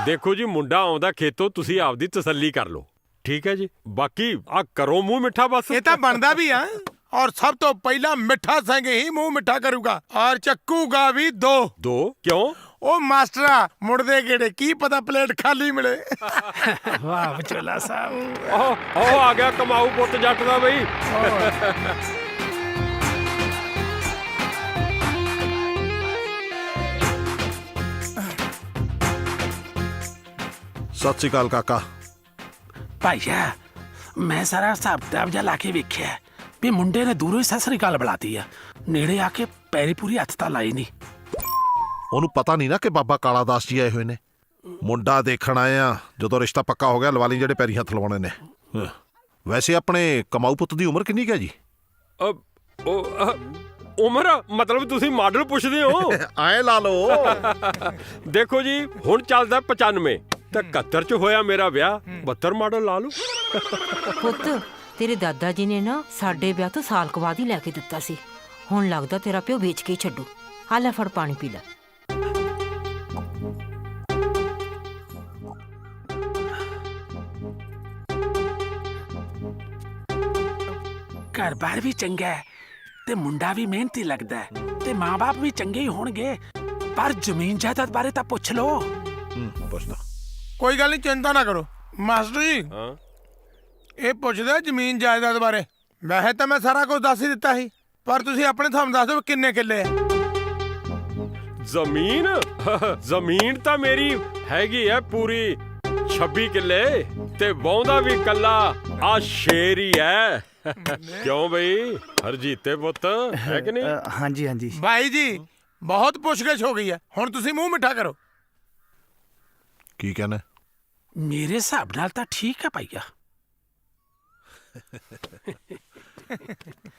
ਦੇਖੋ ਜੀ, ਮੁੰਡਾ ਆਉਂਦਾ ਖੇਤੋਂ, ਤੁਸੀਂ ਆਪਦੀ ਤਸੱਲੀ ਕਰ ਲਓ, ਠੀਕ ਹੈ ਜੀ। ਬਾਕੀ ਆ ਕਰੋ ਮੂੰਹ ਮਿੱਠਾ ਬਸ। ਇਹ ਤਾਂ ਬਣਦਾ ਵੀ ਆ, ਔਰ ਸਭ ਤੋਂ ਪਹਿਲਾਂ ਮਿੱਠਾ ਸਿੰਘ ਹੀ ਮੂੰਹ ਮਿੱਠਾ ਕਰੂਗਾ, ਔਰ ਚੱਕੂਗਾ ਵੀ ਦੋ। ਕਿਉਂ? ਉਹ ਮਾਸਟਰਾ ਮੁੜਦੇ ਗੇੜੇ, ਕੀ ਪਤਾ ਪਲੇਟ ਖਾਲੀ ਮਿਲੇ। ਵਾਹ ਵਿਚੋਲਾ ਸਾਹਿਬ। ਉਹ ਆ ਗਿਆ ਕਮਾਊ ਪੁੱਤ ਜੱਟ ਦਾ ਬਈ। ਸਤਿ ਸ਼੍ਰੀ ਅਕਾਲ ਕਾਕਾ। ਭਾਈਆ, ਮੈਂ ਸਾਰਾ ਹਿਸਾਬ ਕਿਤਾਬ ਜਿਹਾ ਲਾ ਕੇ ਵੇਖਿਆ ਵੀ ਮੁੰਡੇ ਨੇ ਦੂਰੋਂ ਹੀ ਸਤਿ ਸ੍ਰੀ ਅਕਾਲ ਬੁਲਾਤੀ ਆ, ਨੇੜੇ ਆ ਕੇ ਪੈਰੀ ਪੂਰੀ ਹੱਥ ਤਾਂ ਲਾਈ ਨਹੀਂ। ਉਹਨੂੰ ਪਤਾ ਨਹੀਂ ਨਾ ਕਿ ਬਾਬਾ ਕਾਲਾ ਦਾਸ ਜੀ ਆਏ ਹੋਏ ਨੇ। ਮੁੰਡਾ ਦੇਖਣ ਆਏ ਆ, ਜਦੋਂ ਰਿਸ਼ਤਾ ਪੱਕਾ ਹੋ ਗਿਆ ਲਵਾ ਲਈ ਜਿਹੜੇ ਪੈਰੀ ਹੱਥ ਲਵਾਉਣੇ ਨੇ। ਵੈਸੇ ਆਪਣੇ ਕਮਾਊ ਪੁੱਤ ਦੀ ਉਮਰ ਕਿੰਨੀ ਕੁ ਹੈ ਜੀ? ਉਮਰ ਮਤਲਬ ਤੁਸੀਂ ਮਾਡਲ ਪੁੱਛਦੇ ਹੋ? ਐ ਲਾ ਲਓ। ਦੇਖੋ ਜੀ, ਹੁਣ ਚੱਲਦਾ 95 ਤੇ 71 ਚ ਹੋਇਆ ਮੇਰਾ ਵਿਆਹ, 72 ਮਾਡਲ ਲਾ ਲਓ। ਪੁੱਤ, ਤੇਰੇ ਦਾਦਾ ਜੀ ਨੇ ਨਾ ਸਾਡੇ ਵਿਆਹ ਤੋਂ ਸਾਲ ਕੁ ਬਾਅਦ ਹੀ ਲੈ ਕੇ ਦਿੱਤਾ ਸੀ। ਹੁਣ ਲੱਗਦਾ ਤੇਰਾ ਪਿਓ ਵੇਚ ਕੇ ਹੀ ਛੱਡੂ। ਆ ਲੈ ਫੜ ਪਾਣੀ ਪੀ ਲੈ। ਘਰ-ਬਾਰ ਵੀ ਚੰਗਾ ਹੈ ਤੇ ਮੁੰਡਾ ਵੀ ਮਿਹਨਤੀ ਲੱਗਦਾ ਹੈ ਤੇ ਮਾਂ-ਬਾਪ ਵੀ ਚੰਗੇ ਹੀ ਹੋਣਗੇ, ਪਰ ਜ਼ਮੀਨ ਜਾਇਦਾਦ ਬਾਰੇ ਤਾਂ ਪੁੱਛ ਲਓ। ਪੁੱਛਦਾ। ਕੋਈ ਗੱਲ ਨਹੀਂ, ਚਿੰਤਾ ਨਾ ਕਰੋ ਮਾਸਟਰ ਜੀ। ਇਹ ਪੁੱਛਦਾ ਜ਼ਮੀਨ ਜਾਇਦਾਦ ਬਾਰੇ। ਵੈਸੇ ਤਾਂ ਮੈਂ ਸਾਰਾ ਕੁਝ ਦੱਸ ਹੀ ਦਿੱਤਾ ਸੀ, ਪਰ ਤੁਸੀਂ ਆਪਣੇ ਥਾਂ ਦੱਸ ਦਿਓ ਕਿੰਨੇ ਕਿੱਲੇ ਆ। ਜ਼ਮੀਨ ਜ਼ਮੀਨ ਤਾਂ ਮੇਰੀ ਹੈਗੀ ਐ ਪੂਰੀ 26 ਕਿੱਲੇ ਤੇ ਵਾਹੁੰਦਾ ਵੀ ਕੱਲਾ ਆ ਸ਼ੇਰ ਹੀ ਐ। ਕਿਉਂ ਬਈ ਹਰਜੀਤੇ ਪੁੱਤ ਹੈ ਕਿ ਨਹੀਂ? ਹਾਂਜੀ ਹਾਂਜੀ ਭਾਈ ਜੀ ਬਹੁਤ ਪੁੱਛਗਿੱਛ ਹੋ ਗਈ ਹੈ, ਹੁਣ ਤੁਸੀਂ ਮੂੰਹ ਮਿੱਠਾ ਕਰੋ। ਕੀ ਕਹਿੰਦੇ? ਮੇਰੇ ਹਿਸਾਬ ਨਾਲ ਤਾਂ ਠੀਕ ਹੈ ਭਾਈਆ।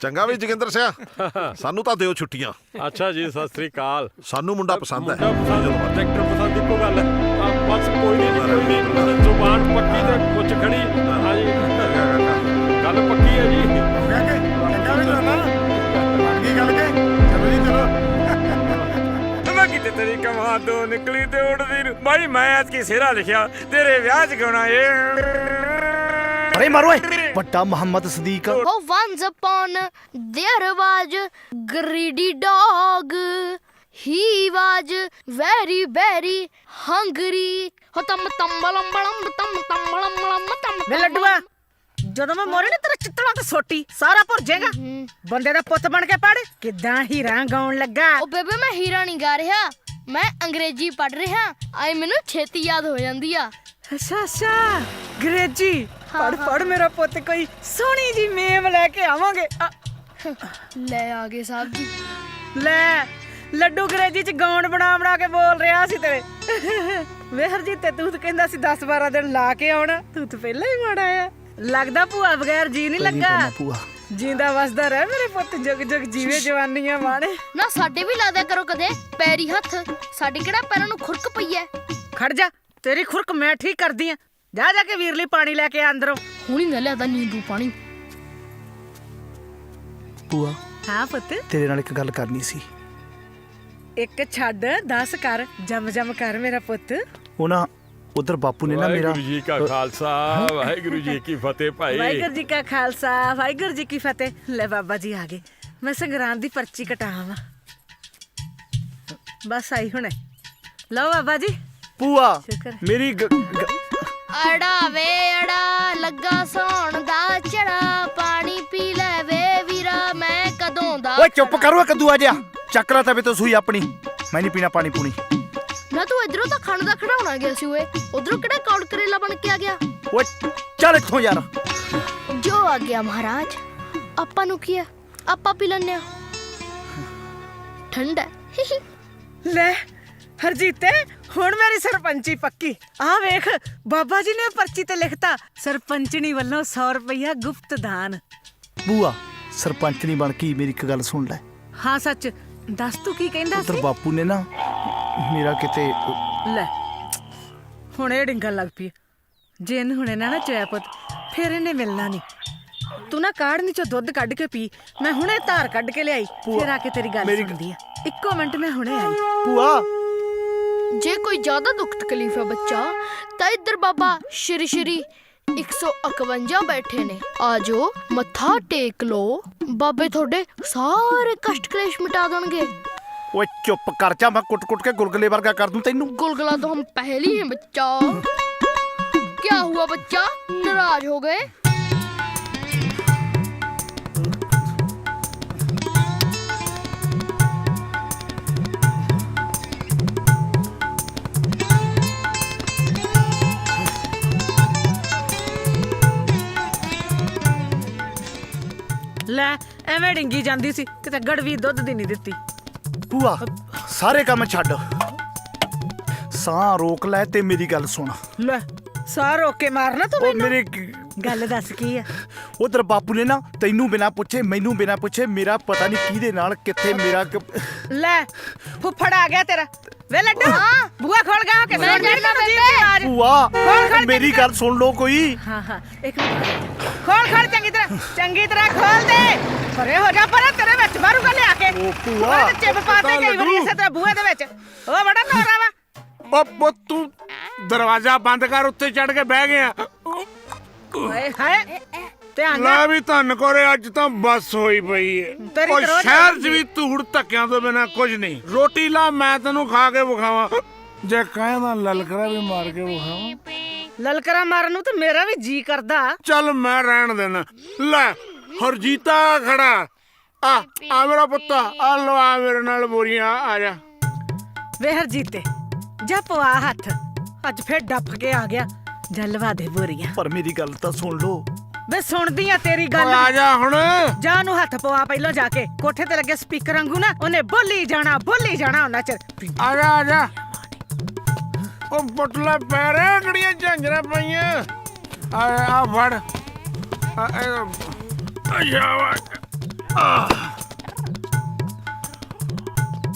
ਚੰਗਾ ਵੀ ਜੋਗਿੰਦਰ ਸਿੰਘ, ਸਾਨੂੰ ਤਾਂ ਦਿਓ ਛੁੱਟੀਆਂ। ਅੱਛਾ ਜੀ, ਸਤਿ ਸ੍ਰੀ ਅਕਾਲ। ਸਾਨੂੰ ਮੁੰਡਾ ਪਸੰਦ ਹੈ। ਟਰੈਕਟਰ ਪਸੰਦ ਇੱਕੋ ਗੱਲ ਹੈ। ਬਸ ਕੋਈ ਨਹੀਂ ਜ਼ੁਬਾਨ ਪੱਕੀ ਤੇ ਪੁੱਛ ਖੜੀ। ਹਾਂਜੀ ਗੱਲ ਪੱਕੀ ਹੈ ਜੀ। ਚੰਗਾ ਵੀ ਲਾਣਾ ਕੀ ਗੱਲ ਕੇ ਚਲੋ ਜੀ ਚਲੋ। ਮੈਂ ਕਿਤੇ ਤੇਰੀ ਕਮਾਂ ਤੋਂ ਨਿਕਲੀ ਤੇ ਉੱਡਦੀ ਨੂੰ ਬਾਈ ਮੈਂ ਅੱਜ ਕੀ ਸਿਹਰਾ ਲਿਖਿਆ ਤੇਰੇ ਵਿਆਹ 'ਚ ਗਾਉਣਾ ਏ। ਅਰੇ ਮਾਰੋ ਏ ਵੱਡਾ Muhammad Sadiq. Oh, once upon there was greedy dog. He was very very hungry. Tam tam balam balam tam tam balam balam tam. ਵੇ ਲੱਡੂਆ, ਜਦੋਂ ਮੈਂ ਮੋਰੇ ਨੇ ਤੇਰਾ ਚਿੱਤਲਾ ਤੇ ਸੋਟੀ ਸਾਰਾ ਭੁਰ ਜਾਏਗਾ। ਬੰਦੇ ਦਾ ਪੁੱਤ ਬਣ ਕੇ ਪੜ, ਕਿਦਾਂ ਹੀਰਾ ਗਾਉਣ ਲੱਗਾ। ਉਹ ਬੇਬੇ ਮੈਂ ਹੀਰਾ ਨਹੀਂ ਗਾ ਰਿਹਾ, ਮੈਂ ਅੰਗਰੇਜ਼ੀ ਪੜ੍ਹ ਰਿਹਾ। ਆਈ ਮੈਨੂੰ ਛੇਤੀ ਯਾਦ ਹੋ ਜਾਂਦੀ ਆ। ਅੱਛਾ ਅੱਛਾ, ਅੰਗਰੇਜ਼ੀ ਪੜ ਪੜ ਮੇਰਾ ਪੁੱਤ, ਕੋਈ ਸੋਹਣੀ ਜੀ ਮੇਮ ਲੈ ਕੇ ਆਵਾਂਗੇ। ਲੈ ਆ ਗਏ ਸਾਹਿਬ ਜੀ। ਲੈ ਲੱਡੂ ਅੰਗਰੇਜ਼ੀ ਚ ਗਾਉਣ ਬਣਾ ਕੇ ਬੋਲ ਰਿਹਾ ਸੀ ਤੇਰੇ। ਵੇ ਹਰਜੀਤੇ, ਤੂੰ ਤਾਂ ਕਹਿੰਦਾ ਸੀ 10-12 ਦਿਨ ਲਾ ਕੇ ਆਉਣਾ, ਤੂੰ ਤਾਂ ਪਹਿਲਾਂ ਹੀ ਮਾੜਾ ਆ। ਲੱਗਦਾ ਭੂਆ ਬਗੈਰ ਜੀ ਨਹੀਂ ਲੱਗਾ। ਜਿੰਦਾ ਵਸਦਾ ਰਹਿ ਮੇਰੇ ਪੁੱਤ, ਜੁਗ ਜੁਗ ਜੀਵੇ ਜਵਾਨੀਆਂ ਮਾਣੇ। ਨਾ ਸਾਡੇ ਵੀ ਲਾ ਦਿਆ ਕਰੋ ਕਦੇ ਪੈਰੀ ਹੱਥ, ਸਾਡੇ ਕਿਹੜਾ ਪੈਰਾਂ ਨੂੰ ਖੁਰਕ ਪਈ ਐ। ਖੜ ਜਾ, ਤੇਰੀ ਖੁਰਕ ਮੈਂ ਠੀਕ ਕਰਦੀ ਆ। ਜਾ ਜਾ ਕੇ ਵੀਰ ਲਈ ਪਾਣੀ ਲੈ ਕੇ ਆ ਅੰਦਰੋਂ। ਹੁਣੀ ਨਾ ਲਿਆਦਾ ਨਿੰਬੂ ਪਾਣੀ। ਭੂਆ ਹਾਂ ਪੁੱਤ, ਤੇਰੇ ਨਾਲ ਇੱਕ ਗੱਲ ਕਰਨੀ ਸੀ। ਇੱਕ ਛੱਡ 10 ਕਰ, ਜਮ ਕਰ ਮੇਰਾ ਪੁੱਤ। ਉਹ ਨਾ ਉਧਰ ਬਾਪੂ ਨੇ ਨਾ ਮੇਰਾ। ਵਾਹਿਗੁਰੂ ਜੀ ਕਾ ਖਾਲਸਾ ਵਾਹਿਗੁਰੂ ਜੀ ਕੀ ਫਤਿਹ ਭਾਈ। ਵਾਹਿਗੁਰੂ ਜੀ ਕਾ ਖਾਲਸਾ ਵਾਹਿਗੁਰੂ ਜੀ ਕੀ ਫਤਿਹ। ਲੈ ਬਾਬਾ ਜੀ ਆ ਗਏ, ਮੈਂ ਸੰਗਰਾਂਦ ਦੀ ਪਰਚੀ ਕਟਾਵਾਂ। ਬਸ ਆਈ ਹੁਣੇ, ਲਓ ਬਾਬਾ ਜੀ। ਭੂਆ ਸ਼ੁਕਰ। ਮੇਰੀ ਅੜਾ ਵੇ ਅੜਾ ਲੱਗਾ ਸੌਣ ਦਾ ਚੜਾ, ਪਾਣੀ ਪੀ ਲੈ ਵੇ ਵੀਰਾ ਮੈਂ ਕਦੋਂ ਦਾ। ਓਏ ਚੁੱਪ ਕਰੋ ਕੱਦੂ ਆ ਜਾ, ਚੱਕਰਾ ਤਵੇ ਤੋਂ ਸੂਈ ਆਪਣੀ। ਮੈਂ ਨਹੀਂ ਪੀਣਾ ਪਾਣੀ ਪੂਣੀ। ਨਾ ਤੂੰ ਇਧਰੋਂ ਤਾਂ ਖਾਣ ਦਾ ਖੜਾਉਣਾ ਗਿਆ ਸੀ ਓਏ, ਉਧਰੋਂ ਕਿਹੜਾ ਕੌੜ ਕਰੇਲਾ ਬਣ ਕੇ ਆ ਗਿਆ। ਓਏ ਚੱਲ ਇੱਥੋਂ ਯਾਰ। ਜੋ ਆ ਗਿਆ ਮਹਾਰਾਜ, ਆਪਾਂ ਨੂੰ ਕੀ ਆ, ਆਪਾਂ ਪੀ ਲੈਂਦੇ ਆ, ਠੰਡਾ। ਲੈ ਹਰਜੀਤੇ, ਹੁਣ ਮੇਰੀ ਸਰਪੰਚੀ ਪੱਕੀ। ਆ ਵੇਖ, ਬਾਬਾ ਜੀ ਨੇ ਪਰਚੀ ਤੇ ਲਿਖਤਾ, ਸਰਪੰਚਣੀ ਵੱਲੋਂ 100 ਰੁਪਇਆ ਗੁਪਤ ਦਾਨ। ਭੂਆ ਸਰਪੰਚਣੀ ਬਣ ਕੇ ਮੇਰੀ ਇੱਕ ਗੱਲ ਸੁਣ ਲੈ। ਹਾਂ ਸੱਚ ਦੱਸ, ਤੂੰ ਕੀ ਕਹਿੰਦਾ ਉਧਰ ਸੀ? ਬਾਪੂ ਨੇ ਨਾ ਮੇਰਾ ਕਿਤੇ। ਲੈ ਹੁਣ ਇਹ ਡਿੰਗਣ ਲੱਗ ਪਈ। ਜੇ ਇਹਨੂੰ ਹੁਣੇ ਨਾ ਚੋਇਆ ਪੁੱਤ, ਫਿਰ ਇਹਨੇ ਮਿਲਣਾ ਨਹੀਂ। ਤੂੰ ਨਾ ਕਾੜਨੀ ਚੋਂ ਦੁੱਧ ਕੱਢ ਕੇ ਪੀ, ਮੈਂ ਹੁਣੇ ਧਾਰ ਕੱਢ ਕੇ ਲਿਆਈ, ਫਿਰ ਆ ਕੇ ਤੇਰੀ ਗੱਲ ਸੁਣਦੀ ਆ। ਇੱਕੋ ਮਿੰਟ, ਮੈਂ ਹੁਣੇ ਆਈ। ਭੂਆ ਜੇ ਕੋਈ ਜ਼ਿਆਦਾ ਦੁੱਖ ਤਕਲੀਫ ਹੈ ਬੱਚਾ, ਤਾਂ ਇੱਧਰ ਬਾਬਾ ਸ਼੍ਰੀ 151 ਬੈਠੇ ਨੇ, ਆਜੋ ਮੱਥਾ ਟੇਕ ਲੋ, ਬਾਬੇ ਤੁਹਾਡੇ ਸਾਰੇ ਕਸ਼ਟ ਕਲੇਸ਼ ਮਿਟਾ ਦੇਣਗੇ। ਓਏ ਚੁੱਪ ਕਰ ਜਾ, ਮੈਂ ਕੁੱਟ ਕੇ ਗੁਲਗਲੇ ਵਰਗਾ ਕਰ ਦੂੰ ਤੈਨੂੰ। गुलगुला तो हम पहले ही हैं बच्चा। क्या हुआ बच्चा, नाराज हो गए? ਲੈ ਐਵੇਂ ਡਿੰਗੀ ਜਾਂਦੀ ਸੀ, ਕਿਤੇ ਗੜਵੀ ਦੁੱਧ ਦੀ ਨਹੀਂ ਦਿੱਤੀ। ਭੂਆ ਸਾਰੇ ਕੰਮ ਛੱਡ, ਸਾਹ ਰੋਕ ਲੈ ਤੇ ਮੇਰੀ ਗੱਲ ਸੁਣ। ਲੈ ਸਾਹ ਰੋਕ ਕੇ ਮਾਰਨਾ ਤੂੰ ਮੈਨੂੰ? ਮੇਰੀ ਗੱਲ ਦੱਸ ਕੀ ਆ? ਉਧਰ ਬਾਪੂ ਨੇ ਨਾ ਤੈਨੂੰ ਬਿਨਾ ਪੁੱਛੇ, ਮੈਨੂੰ ਬਿਨਾ ਪੁੱਛੇ, ਮੇਰਾ ਪਤਾ ਨਹੀਂ ਕਿਹਦੇ ਨਾਲ ਕਿੱਥੇ ਮੇਰਾ ਲੈ ਫੁੱਫੜ ਆ ਗਿਆ ਤੇਰਾ। ਵੇ ਲੱਡੂ, ਬੂਆ ਖੋਲ ਗਾ ਕੇ ਮੈਂ ਜਾਣਾ ਬੇਬੇ। ਭੂਆ ਮੇਰੀ ਗੱਲ ਸੁਣ ਲੋ ਕੋਈ। ਹਾਂ ਇੱਕ ਮਿੰਟ, ਖੋਲ ਚੰਗੀ ਤਰ੍ਹਾਂ ਖੋਲ ਦੇ। ਪਰੇ ਹੋ ਜਾ, ਪਰੇ ਤੇਰੇ ਵਿੱਚ ਮਾਰੂਗਾ ਲਿਆ ਕੇ। ਉਹ ਭੂਆ ਚਿਪ ਪਾਤੇ ਕਈ ਵਾਰੀ ਇਸੇ ਤਰ੍ਹਾਂ ਬੂਹੇ ਦੇ ਵਿੱਚ। ਉਹ ਬੜਾ ਨੋਰਾ ਵਾ। ਉਹ ਤੂੰ ਦਰਵਾਜ਼ਾ ਬੰਦ ਕਰ, ਉੱਤੇ ਚੜ ਕੇ ਬਹਿ ਗਿਆ। ਓਏ ਹਾਏ, ਧਿਆਨ ਲੈ ਵੀ ਧੰਨ ਕੋਰੇ, ਅੱਜ ਤਾਂ ਬੱਸ ਹੋਈ ਪਈ ਏ। ਉਹ ਸ਼ਹਿਰ 'ਚ ਵੀ ਧੂੜ ਧੱਕਿਆਂ ਤੋਂ ਬਿਨਾਂ ਕੁਝ ਨਹੀਂ। ਰੋਟੀ ਲਾ, ਮੈਂ ਤੈਨੂੰ ਖਾ ਕੇ ਵਿਖਾਵਾਂ। ਜੇ ਕਹਿੰਦਾ ਲਲਕਰਾ ਵੀ ਮਾਰ ਕੇ ਵਿਖਾਵਾਂ। ਲਲਕਰਾ ਮਾਰਨ ਨੂੰ ਤਾਂ ਮੇਰਾ ਵੀ ਜੀ ਕਰਦਾ। ਚੱਲ ਮੈਂ ਰਹਿਣ ਦੇਣਾ। ਲੈ ਹਰਜੀਤਾ ਖੜਾ, ਆ ਮੇਰਾ ਪੁੱਤ, ਆ ਲਵਾ ਮੇਰੇ ਨਾਲ ਬੋਰੀਆਂ, ਆ ਜਾ। ਵੇ ਹਰਜੀਤੇ ਜਾ ਪਵਾ ਹੱਥ, ਅੱਜ ਫੇਰ ਡੱਫ ਕੇ ਆ ਗਿਆ। ਜਾ ਲਵਾ ਦੇ ਬੋਰੀਆਂ। ਪਰ ਮੇਰੀ ਗੱਲ ਤਾਂ ਸੁਣ ਲੋ। ਵੇ ਸੁਣਦੀ ਆ ਤੇਰੀ ਗੱਲ। ਆ ਜਾ ਹੁਣ। ਜਾ ਨੂੰ ਹੱਥ ਪਵਾ ਪਹਿਲਾਂ ਜਾ ਕੇ। ਕੋਠੇ ਤੇ ਲੱਗੇ ਸਪੀਕਰ ਵਾਂਗੂ ਨਾ ਉਹਨੇ ਬੋਲੀ ਜਾਣਾ ਉਹਨਾਂ ਚਿਰ। ਆ ਜਾ ਆ ਜਾ। ਉਹ ਪੁੱਟਲਾ ਪੈਰੇ ਕਿਹੜੀਆਂ ਝਾਂਜਰਾਂ ਪਈਆਂ। ਆ ਫੜ।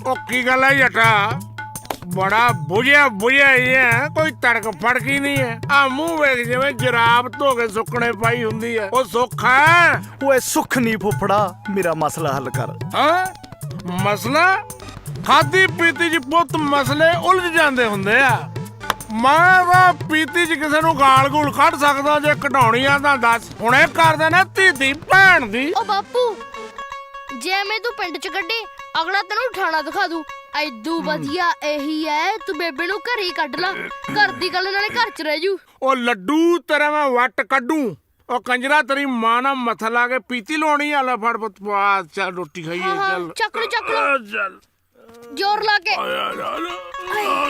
ਉਹ ਕੀ ਗੱਲ ਹੈ ਜੱਟਾ, ਬੜਾ ਬੁਝਿਆ ਹੀ ਹੈ, ਕੋਈ ਤੜਕ ਫੜਕ ਹੀ ਨਹੀਂ ਹੈ। ਆ ਮੂੰਹ ਵੇਖ ਜਿਵੇਂ ਜਰਾਬ ਧੋ ਕੇ ਸੁੱਕਣੇ ਪਾਈ ਹੁੰਦੀ ਹੈ। ਉਹ ਸੁੱਖ ਹੈ? ਓਏ ਸੁੱਖ ਨਹੀਂ ਫੁੱਫੜਾ, ਮੇਰਾ ਮਸਲਾ ਹੱਲ ਕਰ। ਹਾਂ ਮਸਲਾ? ਖਾਦੀ ਪੀਤੀ ਚ ਪੁੱਤ ਮਸਲੇ ਉਲਝ ਜਾਂਦੇ ਹੁੰਦੇ ਆ। ਮੈਂ ਤਾਂ ਪੀਤੀ ਚ ਕਿਸੇ ਨੂੰ ਗਾਲ ਗੂਲ ਕੱਢ ਸਕਦਾ, ਜੇ ਕਢਾਉਣੀਆਂ ਤਾਂ ਦੱਸ। ਹੁਣੇ ਕਰ ਦੇਣਾ ਧੀ ਭੈਣ ਦੀ। ਓ ਬਾਪੂ, ਜੇ ਐਵੇਂ ਤੂੰ ਪਿੰਡ ਚ ਕੱਢੀ, ਅਗਲਾ ਤੈਨੂੰ ਠਾਣਾ ਦਿਖਾ ਦੂ। ਐਦੂ ਵਧੀਆ ਇਹੀ ਐ ਤੂੰ ਬੇਬੇ ਨੂੰ ਘਰੇ ਹੀ ਕੱਢ ਲਾ, ਘਰ ਦੀ ਗੱਲ ਨਾਲੇ ਘਰ ਚ ਰਹਿ ਜੂ। ਉਹ ਲੱਡੂ ਤੇਰਾ ਮੈਂ ਵੱਟ ਕੱਢੂ। ਉਹ ਕੰਜਰਾ ਤੇਰੀ ਮਾਂ ਨਾਲ ਮੱਥਾ ਲਾ ਕੇ ਪੀਤੀ ਲਾਉਣੀ ਆ। ਲੈ ਫੜ ਪੁੱਤ ਪਾ, ਚੱਲ ਰੋਟੀ ਖਾਈਏ। ਚੱਲ ਚੱਕ ਲੋ ਚੱਲ ਜ਼ੋਰ ਲਾ ਕੇ। ਆ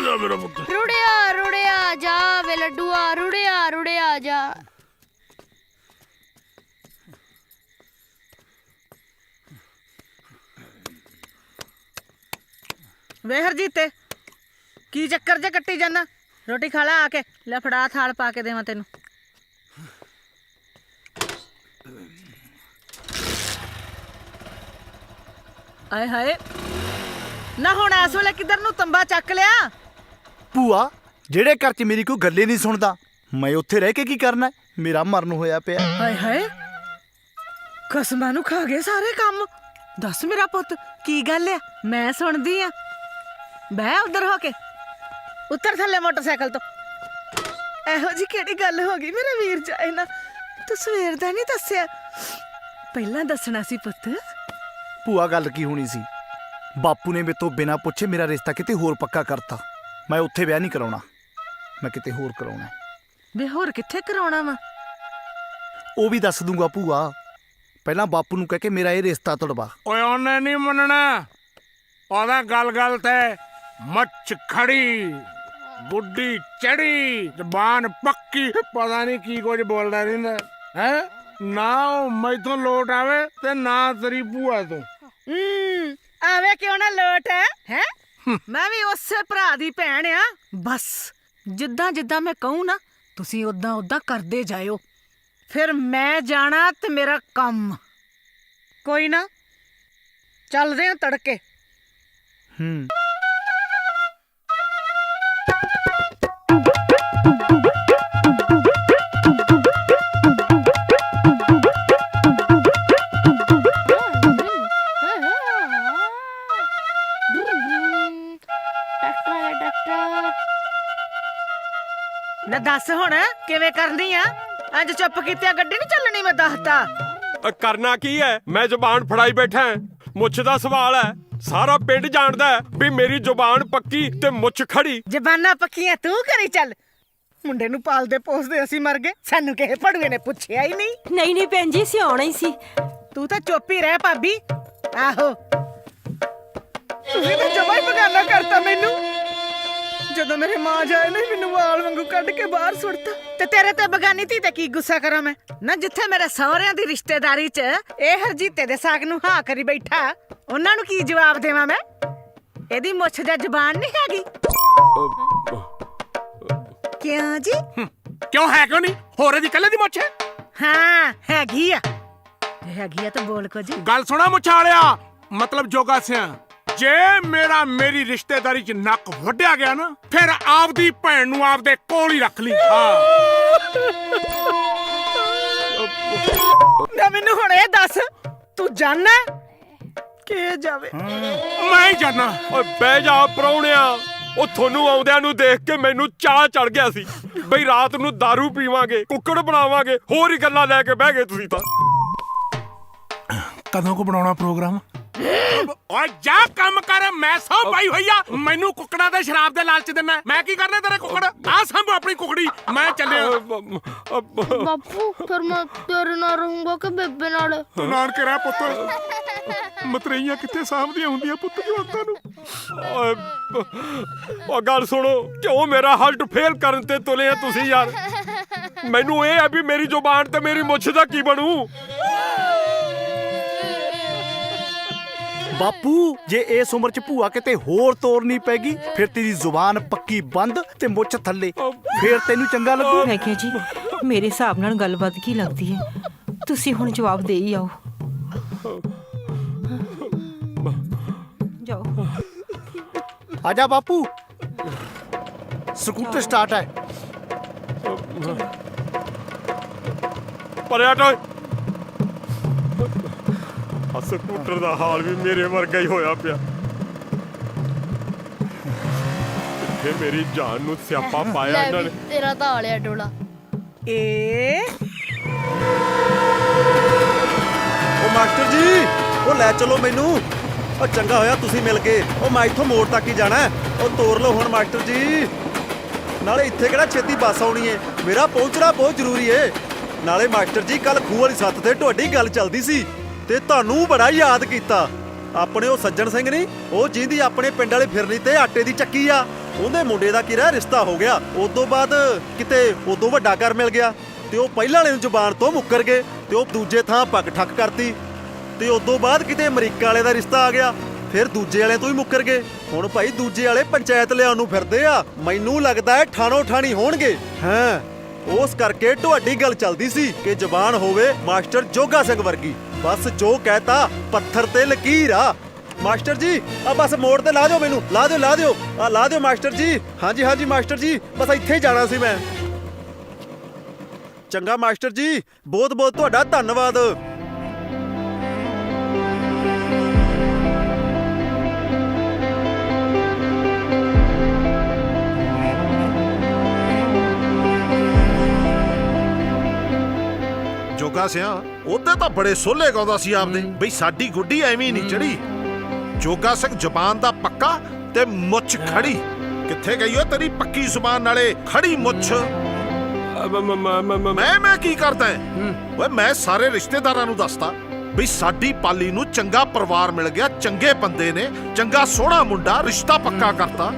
ਜਾ ਮੇਰਾ ਪੁੱਤ। ਰੁੜਿਆ ਜਾ ਵੇ ਲੱਡੂਆ, ਰੁੜਿਆ ਜਾ। ਵੇ ਹਰਜੀਤੇ ਕੀ ਚੱਕਰ ਜੇ ਕੱਟੀ ਜਾਨਾ? ਰੋਟੀ ਖਾ ਲੈ ਆ ਕੇ। ਲੈ ਫੜਾ ਥਾਲ ਪਾ ਕੇ ਦੇਵਾਂ ਤੈਨੂੰ। ਆਏ ਹਾਏ ਨਾ, ਹੁਣ ਇਸ ਵੇਲੇ ਕਿੱਧਰ ਨੂੰ ਤੰਬਾ ਚੱਕ ਲਿਆ? ਭੂਆ, ਜਿਹੜੇ ਘਰ 'ਚ ਮੇਰੀ ਕੋਈ ਗੱਲੇ ਨਹੀਂ ਸੁਣਦਾ, ਮੈਂ ਉੱਥੇ ਰਹਿ ਕੇ ਕੀ ਕਰਨਾ? ਮੇਰਾ ਮਰਨ ਹੋਇਆ ਪਿਆ। ਹਾਏ ਹਾਏ ਖਸਮਾਂ ਨੂੰ ਖਾ ਗਏ ਸਾਰੇ ਕੰਮ। ਦੱਸ ਮੇਰਾ ਪੁੱਤ ਕੀ ਗੱਲ ਆ? ਮੈਂ ਸੁਣਦੀ ਆ। ਬਹਿ ਉਧਰ ਹੋ ਕੇ, ਉੱਤਰ ਥੱਲੇ ਮੋਟਰਸਾਈਕਲ ਤੋਂ। ਇਹੋ ਜੀ ਕਿਹੜੀ ਗੱਲ ਹੋ ਗਈ ਮੇਰਾ ਵੀਰ ਜਾਏ ਨਾ? ਤੂੰ ਸਵੇਰ ਦਾ ਨਹੀਂ ਦੱਸਿਆ, ਪਹਿਲਾਂ ਦੱਸਣਾ ਸੀ ਪੁੱਤ। ਭੂਆ ਗੱਲ ਕੀ ਹੋਣੀ ਸੀ? ਬਾਪੂ ਨੇ ਮੇਰੇ ਤੋਂ ਬਿਨਾਂ ਪੁੱਛੇ ਮੇਰਾ ਰਿਸ਼ਤਾ ਕਿਤੇ ਹੋਰ ਪੱਕਾ ਕਰਤਾ। ਮੈਂ ਉੱਥੇ ਵਿਆਹ ਨਹੀਂ ਕਰਾਉਣਾ, ਮੈਂ ਕਿਤੇ ਹੋਰ ਕਰਾਉਣਾ। ਵੇ ਹੋਰ ਕਿੱਥੇ ਕਰਾਉਣਾ ਵਾ? ਉਹ ਵੀ ਦੱਸ ਦੂੰਗਾ ਭੂਆ, ਪਹਿਲਾਂ ਬਾਪੂ ਨੂੰ ਕਹਿ ਕੇ ਮੇਰਾ ਇਹ ਰਿਸ਼ਤਾ ਤੋੜਵਾ। ਓਏ ਉਹਨੇ ਨਹੀਂ ਮੰਨਣਾ। ਉਹਦਾ ਗੱਲ ਤੇ ਮੱਛ ਖੜੀ, ਬੁੱਢੀ ਚੜੀ, ਜ਼ਬਾਨ ਪੱਕੀ, ਪਤਾ ਨਹੀਂ ਕੀ ਕੁਝ ਬੋਲਦਾ ਰਹਿੰਦਾ ਹੈ। ਨਾ ਉਹ ਮੈਥੋਂ ਲੋਟ ਆਵੇ ਤੇ ਨਾ ਤੇਰੀ ਭੂਆ ਤੋਂ। ਆਵੇ ਕਿਉਂ ਨਾ ਲੋਟ ਹੈ? ਮੈਂ ਵੀ ਉਸੇ ਭਰਾ ਦੀ ਭੈਣ ਆ। ਬਸ ਜਿੱਦਾਂ ਜਿੱਦਾਂ ਮੈਂ ਕਹੂੰ ਨਾ, ਤੁਸੀਂ ਉਦਾਂ ਕਰਦੇ ਜਾਇਓ। ਫਿਰ ਮੈਂ ਜਾਣਾ ਤੇ ਮੇਰਾ ਕੰਮ। ਕੋਈ ਨਾ, ਚੱਲਦੇ ਆ ਤੜਕੇ। ਨਾ ਦੱਸ ਹੁਣ ਕਿਵੇਂ ਕਰਨੀ ਆ? ਅੱਜ ਚੁੱਪ ਕੀਤਿਆਂ ਗੱਡੀ ਨਹੀਂ ਚੱਲਣੀ, ਮੈਂ ਦੱਸਤਾ। ਕਰਨਾ ਕੀ ਹੈ? ਮੈਂ ਜ਼ੁਬਾਨ ਫੜਾਈ ਬੈਠਾ। ਮੁੱਛ ਦਾ ਸਵਾਲ ਹੈ, ਸਾਰਾ ਪਿੰਡ ਜਾਣਦਾ ਹੈ ਵੀ ਮੇਰੀ ਜ਼ੁਬਾਨ ਪੱਕੀ ਤੇ ਮੁੱਛ ਖੜੀ। ਜ਼ਬਾਨਾਂ ਪੱਕੀਆਂ ਤੂੰ ਕਰੀ ਚੱਲ। ਮੁੰਡੇ ਨੂੰ ਪਾਲਦੇ ਪੋਸਦੇ ਅਸੀਂ ਮਰ ਗਏ, ਸਾਨੂੰ ਕਿਸੇ ਭੜੂਏ ਨੇ ਪੁੱਛਿਆ ਹੀ ਨਹੀਂ। ਨਹੀਂ ਭੈਣ ਜੀ, ਅਸੀਂ ਆਉਣਾ ਹੀ ਸੀ। ਤੂੰ ਤਾਂ ਚੁੱਪ ਹੀ ਰਹਿ ਭਾਬੀ। ਆਹੋ ਤੁਸੀਂ ਤਾਂ ਜਮਾ ਹੀ ਬਗਾਨਾ ਕਰਤਾ ਮੈਨੂੰ। ਜਦੋਂ ਮੇਰੇ ਮਾਂ ਜਾਏ ਨੇ ਮੈਨੂੰ ਵਾਲ ਵਾਂਗੂ ਕੱਢ ਕੇ ਬਾਹਰ ਸੁੱਟਤਾ, ਤੇ ਤੇਰੇ ਤੇ ਬਗਾਨੀ ਧੀ ਤੇ ਕੀ ਗੁੱਸਾ ਕਰਾਂ ਮੈਂ? ਨਾ ਜਿੱਥੇ ਮੇਰੇ ਸਹੁਰਿਆਂ ਦੀ ਰਿਸ਼ਤੇਦਾਰੀ 'ਚ ਇਹ ਹਰਜੀਤੇ ਦੇ ਸਾਗ ਨੂੰ ਹਾਂ ਕਰੀ ਬੈਠਾ, ਉਹਨਾਂ ਨੂੰ ਕੀ ਜਵਾਬ ਦੇਵਾਂ ਮੈਂ? ਇਹਦੀ ਮੁੱਛ ਜਾਂ ਜ਼ਬਾਨ ਨਹੀਂ ਹੈਗੀ? ਕਿਉਂ ਜੀ? ਕਿਉਂ ਹੈ ਕਿਉਂ ਨਹੀਂ? ਹੋਰ ਇਹਦੀ ਕੱਲੇ ਦੀ ਮੁੱਛ ਹੈ? ਹਾਂ ਹੈਗੀ ਆ। ਹੈਗੀ ਆ ਤਾਂ ਬੋਲ ਕੁਝ। ਗੱਲ ਸੁਣਾ ਮੁੱਛ ਵਾਲਿਆ, ਮਤਲਬ ਜੋਗਾ ਸਿਆ, ਜੇ ਮੇਰੀ ਰਿਸ਼ਤੇਦਾਰੀ 'ਚ ਨੱਕ ਵੱਢਿਆ ਗਿਆ ਨਾ, ਫਿਰ ਆਪਦੀ ਭੈਣ ਨੂੰ ਆਪਦੇ ਕੋਲ ਹੀ ਰੱਖ ਲਈ। ਨਾ ਮੈਨੂੰ ਹੁਣ ਇਹ ਦੱਸ, ਤੂੰ ਜਾਣਾ ਕਿ ਜਾਵੇ? ਮੈਂ ਹੀ ਜਾਣਾ। ਓਏ ਬਹਿ ਜਾ ਪ੍ਰਾਹੁਣਿਆ। ਉਹ ਤੁਹਾਨੂੰ ਆਉਂਦਿਆਂ ਨੂੰ ਦੇਖ ਕੇ ਮੈਨੂੰ ਚਾਹ ਚੜ ਗਿਆ ਸੀ ਬਈ ਰਾਤ ਨੂੰ दारू ਪੀਵਾਂਗੇ, ਕੁੱਕੜ ਬਣਾਵਾਂਗੇ, ਹੋਰ ਹੀ ਗੱਲਾਂ ਲੈ ਕੇ ਬਹਿ ਗਏ ਤੁਸੀਂ ਤਾਂ। ਕਦੋਂ ਕੋ ਬਣਾਉਣਾ ਪ੍ਰੋਗਰਾਮ? ਓਏ ਜਾ ਕੰਮ ਕਰ, ਮੈਂ ਸੌ ਪਾਈ ਹੋਈ ਆ। ਮੈਨੂੰ ਕੁੱਕੜਾਂ ਦੇ ਸ਼ਰਾਬ ਦੇ ਲਾਲਚ ਦਿੰਦਾ, ਮੈਂ ਕੀ ਕਰਨਾ ਤੇਰੇ ਕੁੱਕੜ? ਆ ਸੰਭੋ ਆਪਣੀ ਕੁਕੜੀ, ਮੈਂ ਚੱਲਿਆ। ਬਾਪੂ ਫਿਰ ਮੈਂ ਤੇਰੇ ਨਾਲ ਰਹੂੰਗਾ ਕਿ ਬੇਬੇ ਨਾਲ? ਤੂੰ ਨਾਨਕੇ ਰਹਿ ਪੁੱਤ, ਮਤਰੇਈਆਂ ਕਿੱਥੇ ਸਾਂਭਦੀਆਂ ਹੁੰਦੀਆਂ ਪੁੱਤ ਜਵਾਕਾਂ ਨੂੰ। ਉਹ ਗੱਲ ਸੁਣੋ, ਕਿਉਂ ਮੇਰਾ ਹਲਟ ਫੇਲ ਕਰਨ ਤੇ ਤੁਲੇ ਆ ਤੁਸੀਂ ਯਾਰ? ਮੈਨੂੰ ਇਹ ਹੈ ਵੀ ਮੇਰੀ ਜ਼ੁਬਾਨ ਤੇ ਮੇਰੀ ਮੁੱਛ ਦਾ ਕੀ ਬਣੂ? ਬਾਪੂ ਜੇ ਇਸ ਉਮਰ 'ਚ ਭੂਆ ਕਿਤੇ ਹੋਰ ਤੋਰਨੀ ਪੈਗੀ ਫਿਰ ਤੇਰੀ ਜ਼ੁਬਾਨ ਪੱਕੀ ਬੰਦ ਤੇ ਮੁੱਛ ਥੱਲੇ, ਫਿਰ ਤੈਨੂੰ ਚੰਗਾ ਲੱਗੂ। ਮੈਂ ਕਿਹਾ ਜੀ ਮੇਰੇ ਹਿਸਾਬ ਨਾਲ ਗੱਲਬਾਤ ਕੀ ਲੱਗਦੀ ਹੈ, ਤੁਸੀਂ ਹੁਣ ਜਵਾਬ ਦੇ ਹੀ ਆਓ। ਜਾਓ। ਆਜਾ ਬਾਪੂ, ਸਕੂਟਰ ਸਟਾਰਟ ਹੈ। ਪਰਿਆ ਟੋਏ, ਆ ਸਕੂਟਰ ਦਾ ਹਾਲ ਵੀ ਮੇਰੇ ਵਰਗਾ ਹੀ ਹੋਇਆ ਪਿਆ। ਕਿੱਥੇ ਮੇਰੀ ਜਾਨ ਨੂੰ ਸਿਆਪਾ ਪਾਇਆ ਇਹਨਾਂ ਨੇ। ਤੇਰਾ ਤਾਂ ਆਲਿਆ ਡੋਲਾ। ਉਹ ਮਾਸਟਰ ਜੀ, ਉਹ ਲੈ ਚਲੋ ਮੈਨੂੰ। ਉਹ ਚੰਗਾ ਹੋਇਆ ਤੁਸੀਂ ਮਿਲ ਗਏ। ਉਹ ਮੈਂ ਇੱਥੋਂ ਮੋੜ ਤੱਕ ਹੀ ਜਾਣਾ। ਉਹ ਤੋਰ ਲਓ ਹੁਣ ਮਾਸਟਰ ਜੀ। ਨਾਲੇ ਇੱਥੇ ਕਿਹੜਾ ਛੇਤੀ ਬੱਸ ਆਉਣੀ ਏ, ਮੇਰਾ ਪਹੁੰਚਣਾ ਬਹੁਤ ਜ਼ਰੂਰੀ ਏ। ਨਾਲੇ ਮਾਸਟਰ ਜੀ ਕੱਲ ਖੂਹ ਵਾਲੀ ਸੱਤ ਤੇ ਤੁਹਾਡੀ ਗੱਲ ਚੱਲਦੀ ਸੀ ਤੇ ਤੁਹਾਨੂੰ ਬੜਾ ਯਾਦ ਕੀਤਾ। ਆਪਣੇ ਉਹ ਸੱਜਣ ਸਿੰਘ ਨਹੀਂ, ਉਹ ਜਿਹਦੀ ਆਪਣੇ ਪਿੰਡ ਵਾਲੇ ਫਿਰਨੀ ਤੇ ਆਟੇ ਦੀ ਚੱਕੀ ਆ, ਉਹਦੇ ਮੁੰਡੇ ਦਾ ਕਿਹੜਾ ਰਿਸ਼ਤਾ ਹੋ ਗਿਆ। ਉਦੋਂ ਬਾਅਦ ਕਿਤੇ ਉਦੋਂ ਵੱਡਾ ਘਰ ਮਿਲ ਗਿਆ ਤੇ ਉਹ ਪਹਿਲਾਂ ਵਾਲੇ ਨੂੰ ਜ਼ੁਬਾਨ ਤੋਂ ਮੁੱਕਰ ਗਏ ਤੇ ਉਹ ਦੂਜੇ ਥਾਂ ਪੱਗ ਠੱਕ ਕਰਤੀ ਤੇ ਉਦੋਂ ਬਾਅਦ ਕਿਤੇ ਅਮਰੀਕਾ ਵਾਲੇ ਦਾ ਰਿਸ਼ਤਾ ਆ ਗਿਆ, ਫਿਰ ਦੂਜੇ ਵਾਲੇ ਤੋਂ ਹੀ ਮੁੱਕਰ ਗਏ। ਹੁਣ ਭਾਈ ਦੂਜੇ ਵਾਲੇ ਪੰਚਾਇਤ ਲਿਆਉਣ ਨੂੰ ਫਿਰਦੇ ਆ। ਮੈਨੂੰ ਲੱਗਦਾ ਹੈ ਠਾਣੋ ਠਾਣੀ ਹੋਣਗੇ। ਹਾਂ, ਉਸ ਕਰਕੇ ਤੁਹਾਡੀ ਗੱਲ ਚੱਲਦੀ ਸੀ ਕਿ ਜ਼ਬਾਨ ਹੋਵੇ ਮਾਸਟਰ ਜੋਗਾ ਸਿੰਘ ਵਰਗੀ। ਬਸ ਜੋ ਕਹਿਤਾ ਪੱਥਰ ਤੇ ਲਕੀਰ ਆ। ਮਾਸਟਰ ਜੀ ਆ ਬਸ ਮੋੜ ਤੇ ਲਾ ਦਿਓ ਮੈਨੂੰ, ਲਾ ਦਿਓ ਆ ਲਾ ਦਿਓ ਮਾਸਟਰ ਜੀ। ਹਾਂਜੀ ਹਾਂਜੀ ਮਾਸਟਰ ਜੀ, ਬਸ ਇੱਥੇ ਹੀ ਜਾਣਾ ਸੀ ਮੈਂ। ਚੰਗਾ ਮਾਸਟਰ ਜੀ, ਬਹੁਤ ਬਹੁਤ ਤੁਹਾਡਾ ਧੰਨਵਾਦ। ਜੋਗਾ ਸਿਆ ਉਹਦੇ ਤਾਂ ਬੜੇ ਸੋਲੇ ਗਾਉਂਦਾ ਸੀ ਆਪਦੇ, ਬਈ ਸਾਡੀ ਗੁੱਡੀ ਐਵੇਂ ਨਹੀਂ ਚੜੀ। ਜੋਗਾ ਸਿੰਘ ਜ਼ੁਬਾਨ ਦਾ ਪੱਕਾ ਤੇ ਮੁੱਛ ਖੜੀ। ਕਿੱਥੇ ਗਈ ਓ ਤੇਰੀ ਪੱਕੀ ਜ਼ੁਬਾਨ ਨਾਲੇ ਖੜੀ ਮੁੱਛ? ਮੈਂ ਕੀ ਕਰਦਾ ਓਏ? ਮੈਂ ਸਾਰੇ ਰਿਸ਼ਤੇਦਾਰਾਂ ਨੂੰ ਦੱਸਦਾ ਬਈ ਸਾਡੀ ਪਾਲੀ ਨੂੰ ਚੰਗਾ ਪਰਿਵਾਰ ਮਿਲ ਗਿਆ, ਚੰਗੇ ਬੰਦੇ ਨੇ, ਚੰਗਾ ਸੋਹਣਾ ਮੁੰਡਾ, ਰਿਸ਼ਤਾ ਪੱਕਾ ਕਰਤਾ।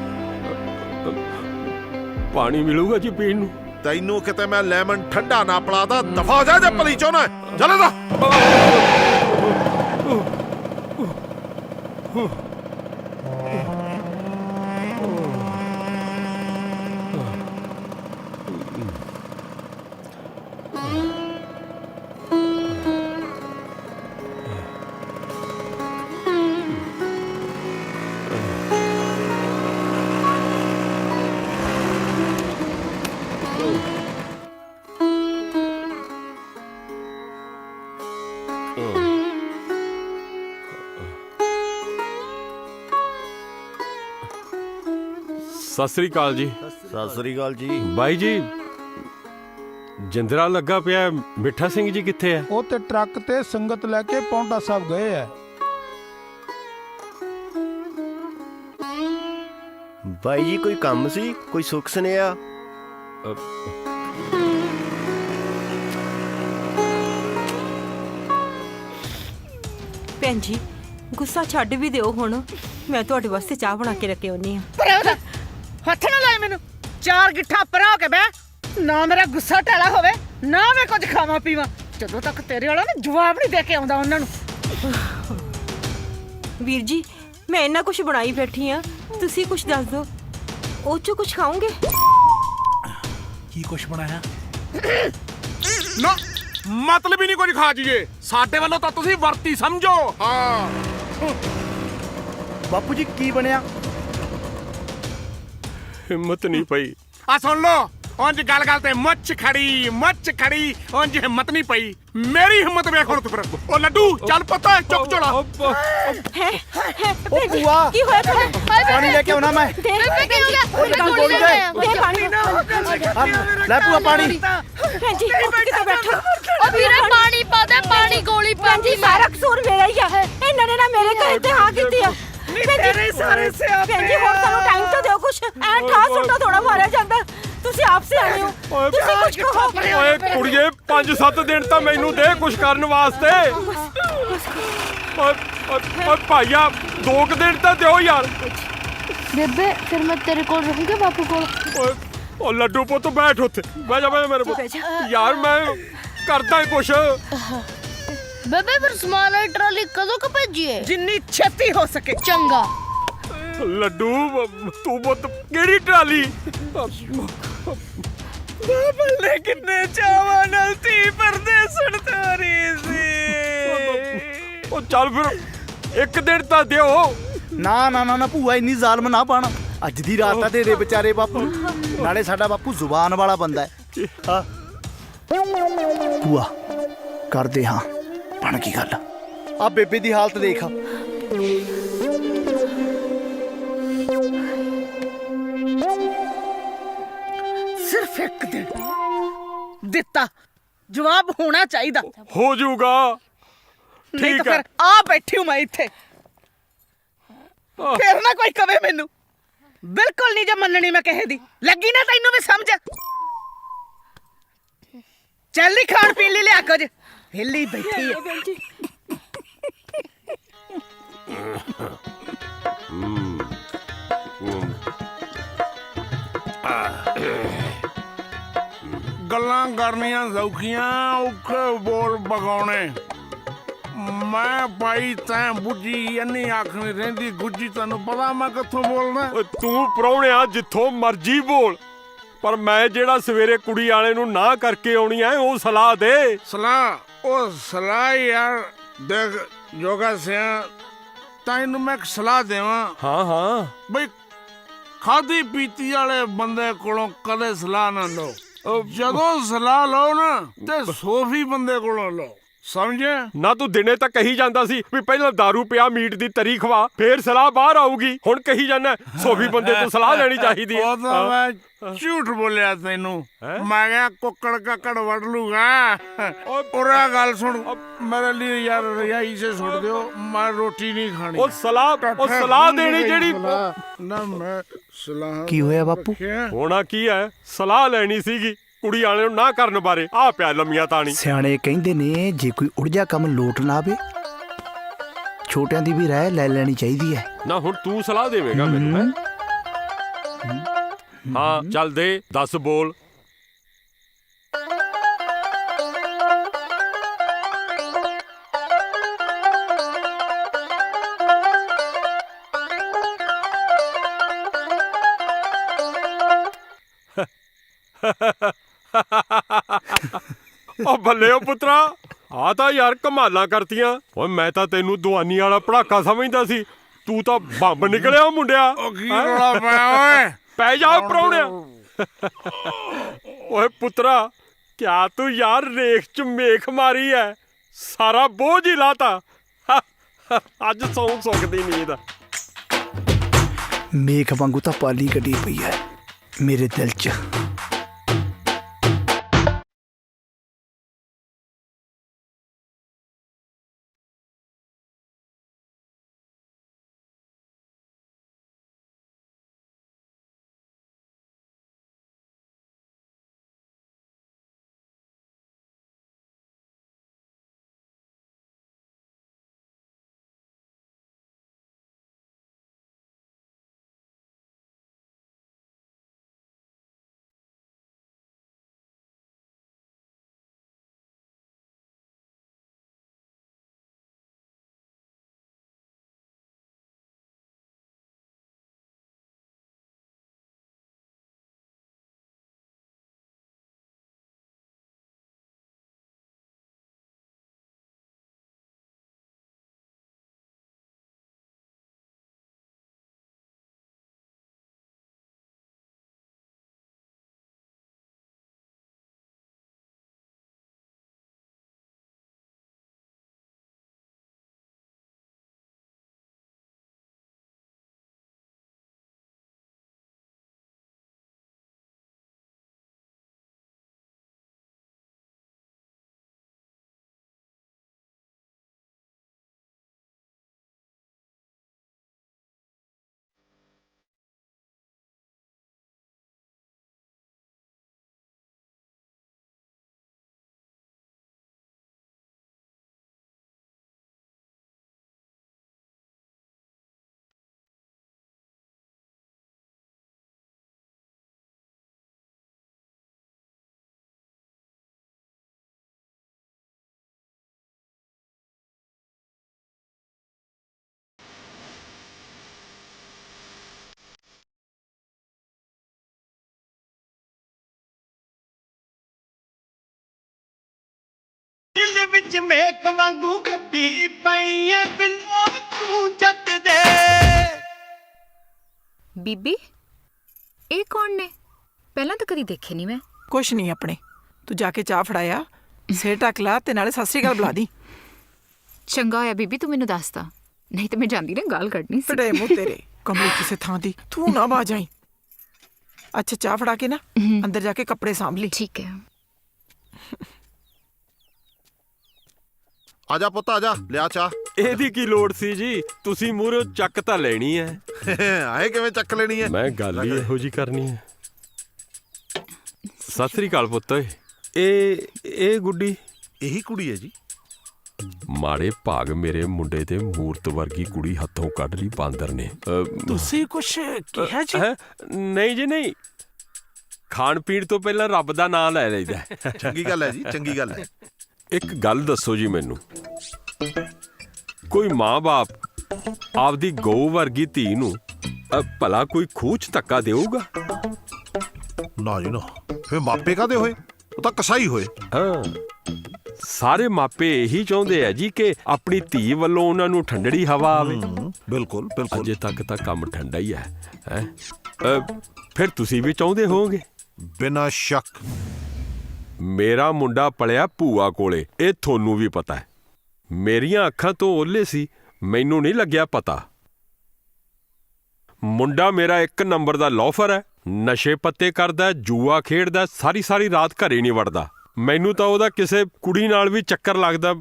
ਪਾਣੀ ਮਿਲੂਗਾ ਜੀ ਪੀਣ ਨੂੰ? ਤੈਨੂੰ ਕਿਤੇ ਮੈਂ ਲੈਮਨ ਠੰਡਾ ਨਾ ਪਲਾਦਾ, ਦਫਾ ਜਾ ਜੇ ਭਲੀ ਚਾਹੁੰਦਾ ਚੱਲ ਦਾ। ਸਤਿ ਸ੍ਰੀ ਅਕਾਲ ਜੀ। ਸਤਿ ਸ੍ਰੀ ਅਕਾਲ ਜੀ। ਬਾਈ ਜੀ, ਜਿੰਦਰਾ ਲੱਗਾ ਪਿਆ, ਮਿੱਠਾ ਸਿੰਘ ਜੀ ਕਿੱਥੇ ਹੈ? ਉਹ ਤੇ ਟਰੱਕ ਤੇ ਸੰਗਤ ਲੈ ਕੇ ਪੌਂਟਾ ਸਾਹਿਬ ਗਏ ਆ। ਬਾਈ ਜੀ ਕੋਈ ਕੰਮ ਸੀ, ਕੋਈ ਸੁੱਖ ਸੁਨੇਹਾ? ਭੈਣ ਜੀ ਗੁੱਸਾ ਛੱਡ ਵੀ ਦਿਓ ਹੁਣ, ਮੈਂ ਤੁਹਾਡੇ ਵਾਸਤੇ ਚਾਹ ਬਣਾ ਕੇ ਰੱਖੇ ਆਉਣੀ ਆ। ਹੱਥ ਨਾ ਲਾਏ ਮੈਨੂੰ, ਚਾਰ ਗਿੱਠਾ ਪਰਾਂ ਹੋ ਕੇ ਬਹਿ। ਨਾ ਮੇਰਾ ਗੁੱਸਾ ਟੈਲਾ ਹੋਵੇ, ਨਾ ਮੈਂ ਕੁਝ ਖਾਵਾਂ ਪੀਵਾਂ, ਜਦੋਂ ਤੱਕ ਤੇਰੇ ਵਾਲਾ ਨਾ ਜਵਾਬ ਨਹੀਂ ਦੇ ਕੇ ਆਉਂਦਾ ਉਹਨਾਂ ਨੂੰ। ਵੀਰ ਜੀ ਮੈਂ ਇੰਨਾ ਕੁਝ ਬਣਾਈ ਬੈਠੀ ਆ, ਤੁਸੀਂ ਕੁਝ ਦੱਸ ਦਿਓ, ਉਹ ਚੋਂ ਕੁਝ ਖਾਓਗੇ? ਕੀ ਕੁਛ ਬਣਾਇਆ? ਨਾ ਮਤਲਬ ਹੀ ਨਹੀਂ ਕੁਝ ਖਾ ਜੀਏ, ਸਾਡੇ ਵੱਲੋਂ ਤਾਂ ਤੁਸੀਂ ਵਰਤੀ ਸਮਝੋ। ਹਾਂ ਬਾਪੂ ਜੀ ਕੀ ਬਣਿਆ? ਹਿੰਮਤ ਨਹੀਂ ਪਈ। ਆ ਸੁਣ ਲੋ, ਉਂਝ ਗੱਲ ਗੱਲ ਤੇ ਮੁੱਛ ਖੜੀ, ਉਂਝ ਹਿੰਮਤ ਨਹੀਂ ਪਈ। ਮੇਰੀ ਹਿੰਮਤ ਵੇਖ ਹੁਣ ਤੂੰ ਫਿਰ। ਉਹ ਲੱਡੂ ਚੱਲ ਪਤਾ ਚੁੱਕ ਝੋਲਾ। ਉਹ ਭੂਆ ਕੀ ਹੋਇਆ ਤੁਹਾਨੂੰ? ਪਾਣੀ ਲੈ ਕੇ ਆਉਣਾ ਮੈਂ। ਬੇਬੇ ਕੀ ਹੋ ਗਿਆ? ਦੇ ਪਾਣੀ। ਲੈ ਭੂਆ ਪਾਣੀ। ਭੈਣ ਜੀ ਕਿੱਥੇ ਬੈਠੋ? ਉਹ ਵੀਰੇ ਪਾਣੀ ਪਾ ਦੇ, ਪਾਣੀ ਗੋਲੀ ਭੈਣ ਜੀ ਸਾਰਾ ਕਸੂਰ ਮੇਰਾ ਹੀ ਆ। ਇਹਨਾਂ ਨੇ ਨਾ ਮੇਰੇ ਘਰੇ ਤੇ ਹਾਂ ਕੀਤੀ ਆ ਤੇਰੇ ਸਾਰੇ ਸਿਆਪੇ ਭੈਣ ਜੀ ਹੁਣ ਸਾਨੂੰ ਟਾਈਮ ਤਾਂ ਦਿਓ ਕੁਛ ਐਂ ਠਾਹ ਸੁੱਟਾ ਥੋੜਾ ਮਾਰਿਆ ਜਾਂਦਾ ਤੁਸੀਂ ਆਪ ਸਿਆਣੇ ਹੋ ਤੁਸੀਂ ਕੁਛ ਕਹੋ ਓਏ ਕੁੜੀਏ 5-7 ਦਿਨ ਤਾਂ ਮੈਨੂੰ ਦੇ ਕੁਛ ਕਰਨ ਵਾਸਤੇ। ਓਏ ਭਾਈਆ 2 ਦਿਨ ਤਾਂ ਦਿਓ ਯਾਰ। ਬੇਬੇ ਫਿਰ ਮੈਂ ਤੇਰੇ ਕੋਲ ਰਹੂੰਗਾ ਬਾਪੂ ਕੋਲ। ਓਏ ਓ ਲੱਡੂ ਪੁੱਤ ਬੈਠ ਉੱਥੇ ਬਹਿ ਜਾ ਮੇਰੇ ਪੁੱਤ ਯਾਰ ਮੈਂ ਕਰਦਾ ਕੁਛ। ਬੇਬੇ ਫਿਰ ਸਮਾਨ ਵਾਲੀ ਟਰਾਲੀ ਕਦੋਂ ਕ ਭੇਜੀਏ? ਜਿੰਨੀ ਛੇਤੀ ਹੋ ਸਕੇ। ਚੰਗਾ। ਲੱਡੂ ਤੂੰ ਪੁੱਤ ਕਿਹੜੀ ਟਰਾਲੀ? ਬੱਲੇ ਕਿੰਨੇ ਚਾਵਾਂ ਨਾਲ ਧੀ ਪਰਦੇਸਣ ਤੋਰੀ ਸੀ। ਉਹ ਚੱਲ ਫਿਰ 1 ਦਿਨ ਤਾਂ ਦਿਓ। ਨਾ ਨਾ ਨਾ ਭੂਆ ਇੰਨੀ ਜ਼ਾਲਮ ਨਾ ਪਾਣ। ਅੱਜ ਦੀ ਰਾਤ ਤਾਂ ਦੇ ਦੇ ਵਿਚਾਰੇ ਬਾਪੂ ਨੂੰ। ਨਾਲੇ ਸਾਡਾ ਬਾਪੂ ਜ਼ੁਬਾਨ ਵਾਲਾ ਬੰਦਾ ਹੈ। ਹਾਂ ਭੂਆ ਕਰਦੇ ਹਾਂ ਬਣ ਕੀ ਗੱਲ। ਆ ਬੇਬੇ ਦੀ ਹਾਲਤ ਦੇਖ। ਸਿਰਫ 1 ਦਿਨ ਦਿੱਤਾ ਜਵਾਬ ਹੋਣਾ ਚਾਹੀਦਾ। ਹੋ ਜਾਊਗਾ ਨਹੀਂ ਤਾਂ ਫਿਰ ਆ ਬੈਠੀ ਹੂੰ ਮੈਂ ਇੱਥੇ। ਫਿਰ ਨਾ ਕੋਈ ਕਵੇ ਮੈਨੂੰ। ਬਿਲਕੁਲ ਨਹੀਂ ਜੇ ਮੰਨਣੀ ਮੈਂ ਕਹੇ ਦੀ। ਲੱਗੀ ਨਾ ਤੈਨੂੰ ਵੀ ਸਮਝ। ਚੱਲ ਨੀ ਖਾਣ ਪੀਣ ਲਈ ਲਿਆ ਕੁਝ। ਹਿੱਲੀ ਬੈਠੀ ਹੈ। ਗੱਲਾਂ ਕਰਨੀਆਂ ਸੌਖੀਆਂ ਔਖੇ ਬੋਲ ਬਗਾਉਣੇ। ਮੈਂ ਭਾਈ ਤੈਂ ਬੁੱਝੀ ਇੰਨੀ ਅੱਖ ਨਹੀਂ ਰਹਿੰਦੀ ਗੁੱਜੀ। ਤੈਨੂੰ ਪਤਾ ਮੈਂ ਕਿੱਥੋਂ ਬੋਲਦਾ? ਤੂੰ ਪ੍ਰਾਹੁਣਿਆ ਜਿੱਥੋਂ ਮਰਜ਼ੀ ਬੋਲ ਪਰ ਮੈਂ ਜਿਹੜਾ ਸਵੇਰੇ ਕੁੜੀ ਵਾਲੇ ਨੂੰ ਨਾ ਕਰਕੇ ਆਉਣੀ ਐ ਉਹ ਸਲਾਹ ਦੇ। ਸਲਾਹ? ਉਹ ਸਲਾਹ ਯਾਰ ਦੇਖ ਜੋਗਾ ਸਿਆ ਤੈਨੂੰ ਮੈਂ ਇੱਕ ਸਲਾਹ ਦੇਵਾਂ। ਹਾਂ ਹਾਂ ਬਈ ਖਾਦੀ ਪੀਤੀ ਵਾਲੇ ਬੰਦੇ ਕੋਲੋਂ ਕਦੇ ਸਲਾਹ ਨਾ ਲਓ। ਜਦੋਂ ਸਲਾਹ ਲਓ ਨਾ ਤੇ ਸੋਫੀ ਬੰਦੇ ਕੋਲੋਂ ਲਓ। ਸਮਝਿਆ ਨਾ? ਤੂੰ ਦਿਨੇ ਤਾਂ ਕਹੀ ਜਾਂਦਾ ਸੀ ਵੀ ਪਹਿਲਾਂ ਦਾਰੂ ਪਿਆ ਮੀਟ ਦੀ ਤਰੀ ਖਵਾ ਫੇਰ ਸਲਾਹ ਬਾਹਰ ਆਊਗੀ। ਹੁਣ ਕਹੀ ਜਾਂਦਾ ਸੋਫੀ ਬੰਦੇ ਤੋਂ ਸਲਾਹ ਲੈਣੀ ਚਾਹੀਦੀ ਹੈ। ਉਹ ਤਾਂ ਮੈਂ ਝੂਠ ਬੋਲਿਆ ਤੈਨੂੰ। ਮੈਂ ਕਿਹਾ ਕੁੱਕੜ ਕੱਕੜ ਵੱਢ ਲੂਗਾ। ਉਰਾ ਗੱਲ ਸੁਣ ਮੇਰੇ ਲਈ ਯਾਰ ਰਜਾਈ ਸੇ ਸੁੱਟ ਦਿਓ ਮੈਂ ਰੋਟੀ ਨਹੀਂ ਖਾਣੀ। ਉਹ ਸਲਾਹ ਦੇਣੀ ਜਿਹੜੀ ਨਾ ਮੈਂ ਸਲਾਹ ਕੀ ਹੋਇਆ ਬਾਪੂ? ਹੋਣਾ ਕੀ ਹੈ ਸਲਾਹ ਲੈਣੀ ਸੀਗੀ ਕੁੜੀ ਵਾਲੇ ਨੂੰ ਨਾ ਕਰਨ ਬਾਰੇ। ਆ ਪਿਆ ਲੰਮੀਆਂ ਤਾਣੀ। ਸਿਆਣੇ ਕਹਿੰਦੇ ਨੇ ਜੇ ਕੋਈ ਉੜਜਾ ਕੰਮ ਲੋਟ ਨਾ ਆਵੇ ਛੋਟਿਆਂ ਦੀ ਵੀ ਰਾਏ ਲੈ ਲੈਣੀ ਚਾਹੀਦੀ ਹੈ। ਨਾ ਹੁਣ ਤੂੰ ਸਲਾਹ ਦੇਵੇਂਗਾ ਮੈਨੂੰ? ਹਾਂ ਚੱਲ ਦੇ ਦੱਸ ਬੋਲ। ਓ ਬੱਲੇ ਓ ਪੁੱਤਰਾ ਆ ਤਾਂ ਯਾਰ ਕਮਾਲਾਂ ਕਰਤੀਆਂ। ਓਏ ਮੈਂ ਤਾਂ ਤੈਨੂੰ ਦਵਾਨੀ ਵਾਲਾ ਪੜਾਕਾ ਸਮਝਦਾ ਸੀ ਤੂੰ ਤਾਂ ਬੰਬ ਨਿਕਲਿਆ ਮੁੰਡਿਆ। ਓਏ ਪੈ ਜਾ ਪ੍ਰਾਹੁਣਿਆ। ਓਏ ਪੁੱਤਰਾ ਕਿਆ ਤੂੰ ਯਾਰ ਰੇਖ ਚ ਮੇਖ ਮਾਰੀ ਐ ਸਾਰਾ ਬੋਝ ਹੀ ਲਾਤਾ। ਅੱਜ ਸੌਂ ਸੁੱਕਦੀ ਨੀਂਦ। ਮੇਖ ਵਾਂਗੂ ਤਾਂ ਪਾਲੀ ਗੱਡੀ ਪਈ ਹੈ ਮੇਰੇ ਦਿਲ 'ਚ। ਵਿੱਚ ਮੇਕ ਵਾਂਗੂ ਗੱਡੀ ਪਈ ਐ ਬਿੱਲੋ ਤੂੰ ਜੱਟ ਦੇ। ਬੀਬੀ ਇਹ ਕੌਣ ਨੇ? ਪਹਿਲਾਂ ਤਾਂ ਕਦੀ ਦੇਖੇ ਨਹੀਂ ਮੈਂ। ਕੁਛ ਨਹੀਂ ਆਪਣੇ, ਤੂੰ ਜਾ ਕੇ ਚਾਹ ਫੜਾਇਆ, ਸਿਰ ਢੱਕ ਲਾ ਤੇ ਨਾਲੇ ਸਤਿ ਸ਼੍ਰੀ ਅਕਾਲ ਬੁਲਾ ਦੀ। ਚੰਗਾ ਹੋਇਆ ਬੀਬੀ ਤੂੰ ਮੈਨੂੰ ਦੱਸਦਾ, ਨਹੀਂ ਤਾਂ ਮੈਂ ਜਾਂਦੀ ਨਾ ਗਾਲ ਕੱਢਣੀ ਸੀ। ਫੜੇ ਮੂੰਹ ਤੇਰੇ, ਕਮਰੇ ਕਿਸੇ ਥਾਂ ਦੀ ਤੂੰ ਨਾ ਬਾਜ ਆਈ। ਅੱਛਾ ਚਾਹ ਫੜਾ ਕੇ ਨਾ ਅੰਦਰ ਜਾ ਕੇ ਕੱਪੜੇ ਸਾਂਭ ਲਈ। ਠੀਕ ਹੈ। ਆਜਾ ਪੁੱਤ ਆਜਾ, ਲਿਆ ਚਾਹ। ਇਹਦੀ ਕੀ ਲੋੜ ਸੀ ਜੀ, ਤੁਸੀਂ ਮੂਹਰੋਂ ਚੱਕ ਤਾਂ ਲੈਣੀ ਹੈ। ਆਏ ਕਿਵੇਂ ਚੱਕ ਲੈਣੀ ਹੈ? ਮੈਂ ਗੱਲ ਹੀ ਇਹੋ ਜੀ ਕਰਨੀ ਹੈ। ਸਤਿ ਸ੍ਰੀ ਅਕਾਲ ਪੁੱਤ। ਇਹ ਗੁੱਡੀ ਇਹੀ ਕੁੜੀ ਹੈ ਜੀ। ਮਾੜੇ ਭਾਗ ਮੇਰੇ ਮੁੰਡੇ ਤੇ ਮੂਰਤ ਵਰਗੀ ਕੁੜੀ ਹੱਥੋਂ ਕੱਢ ਲਈ ਬਾਂਦਰ ਨੇ। ਤੁਸੀਂ ਕੁਛ ਕਿਹਾ ਜੀ? ਨਹੀਂ ਜੀ ਨਹੀਂ, ਖਾਣ ਪੀਣ ਤੋਂ ਪਹਿਲਾਂ ਰੱਬ ਦਾ ਨਾਮ ਲੈ ਲਈਦਾ। ਚੰਗੀ ਗੱਲ ਹੈ ਜੀ, ਚੰਗੀ ਗੱਲ ਹੈ। ਇੱਕ ਗੱਲ ਦੱਸੋ ਜੀ ਮੈਨੂੰ, ਕੋਈ ਮਾਂ-ਬਾਪ ਆਪਦੀ ਗਊ ਵਰਗੀ ਧੀ ਨੂੰ ਭਲਾ ਕੋਈ ਖੂਹ 'ਚ ਧੱਕਾ ਦੇਊਗਾ? ਨਾ ਜੀ ਨਾ, ਫੇ ਮਾਪੇ ਕਾਦੇ ਹੋਏ? ਉਹ ਤਾਂ ਕਸਾਈ ਹੋਏ। ਹਾਂ, ਸਾਰੇ ਮਾਪੇ ਇਹੀ ਚਾਹੁੰਦੇ ਆ ਜੀ ਕਿ ਆਪਣੀ ਧੀ ਵੱਲੋਂ ਉਹਨਾਂ ਨੂੰ ਠੰਡੜੀ ਹਵਾ ਆਵੇ। ਬਿਲਕੁਲ ਬਿਲਕੁਲ। ਅਜੇ ਤੱਕ ਤਾਂ ਕੰਮ ਠੰਡਾ ਹੀ ਹੈ। ਫਿਰ ਤੁਸੀਂ ਵੀ ਚਾਹੁੰਦੇ ਹੋਵੋਗੇ? ਬਿਨਾਂ ਸ਼ੱਕ। ਮੇਰਾ ਮੁੰਡਾ ਪਲਿਆ ਭੂਆ ਕੋਲੇ, ਇਹ ਤੁਹਾਨੂੰ ਵੀ ਪਤਾ ਹੈ। ਮੇਰੀਆਂ ਅੱਖਾਂ ਤੋਂ ਓਹਲੇ ਸੀ, ਮੈਨੂੰ ਨਹੀਂ ਲੱਗਿਆ ਪਤਾ। ਮੁੰਡਾ ਮੇਰਾ ਇੱਕ ਨੰਬਰ ਦਾ ਲੋਫਰ ਹੈ, ਨਸ਼ੇ ਪੱਤੇ ਕਰਦਾ, ਜੂਆ ਖੇਡਦਾ, ਸਾਰੀ ਰਾਤ ਘਰੇ ਨਹੀਂ ਵੜਦਾ। ਮੈਨੂੰ ਤਾਂ ਉਹਦਾ ਕਿਸੇ ਕੁੜੀ ਨਾਲ ਵੀ ਚੱਕਰ ਲੱਗਦਾ।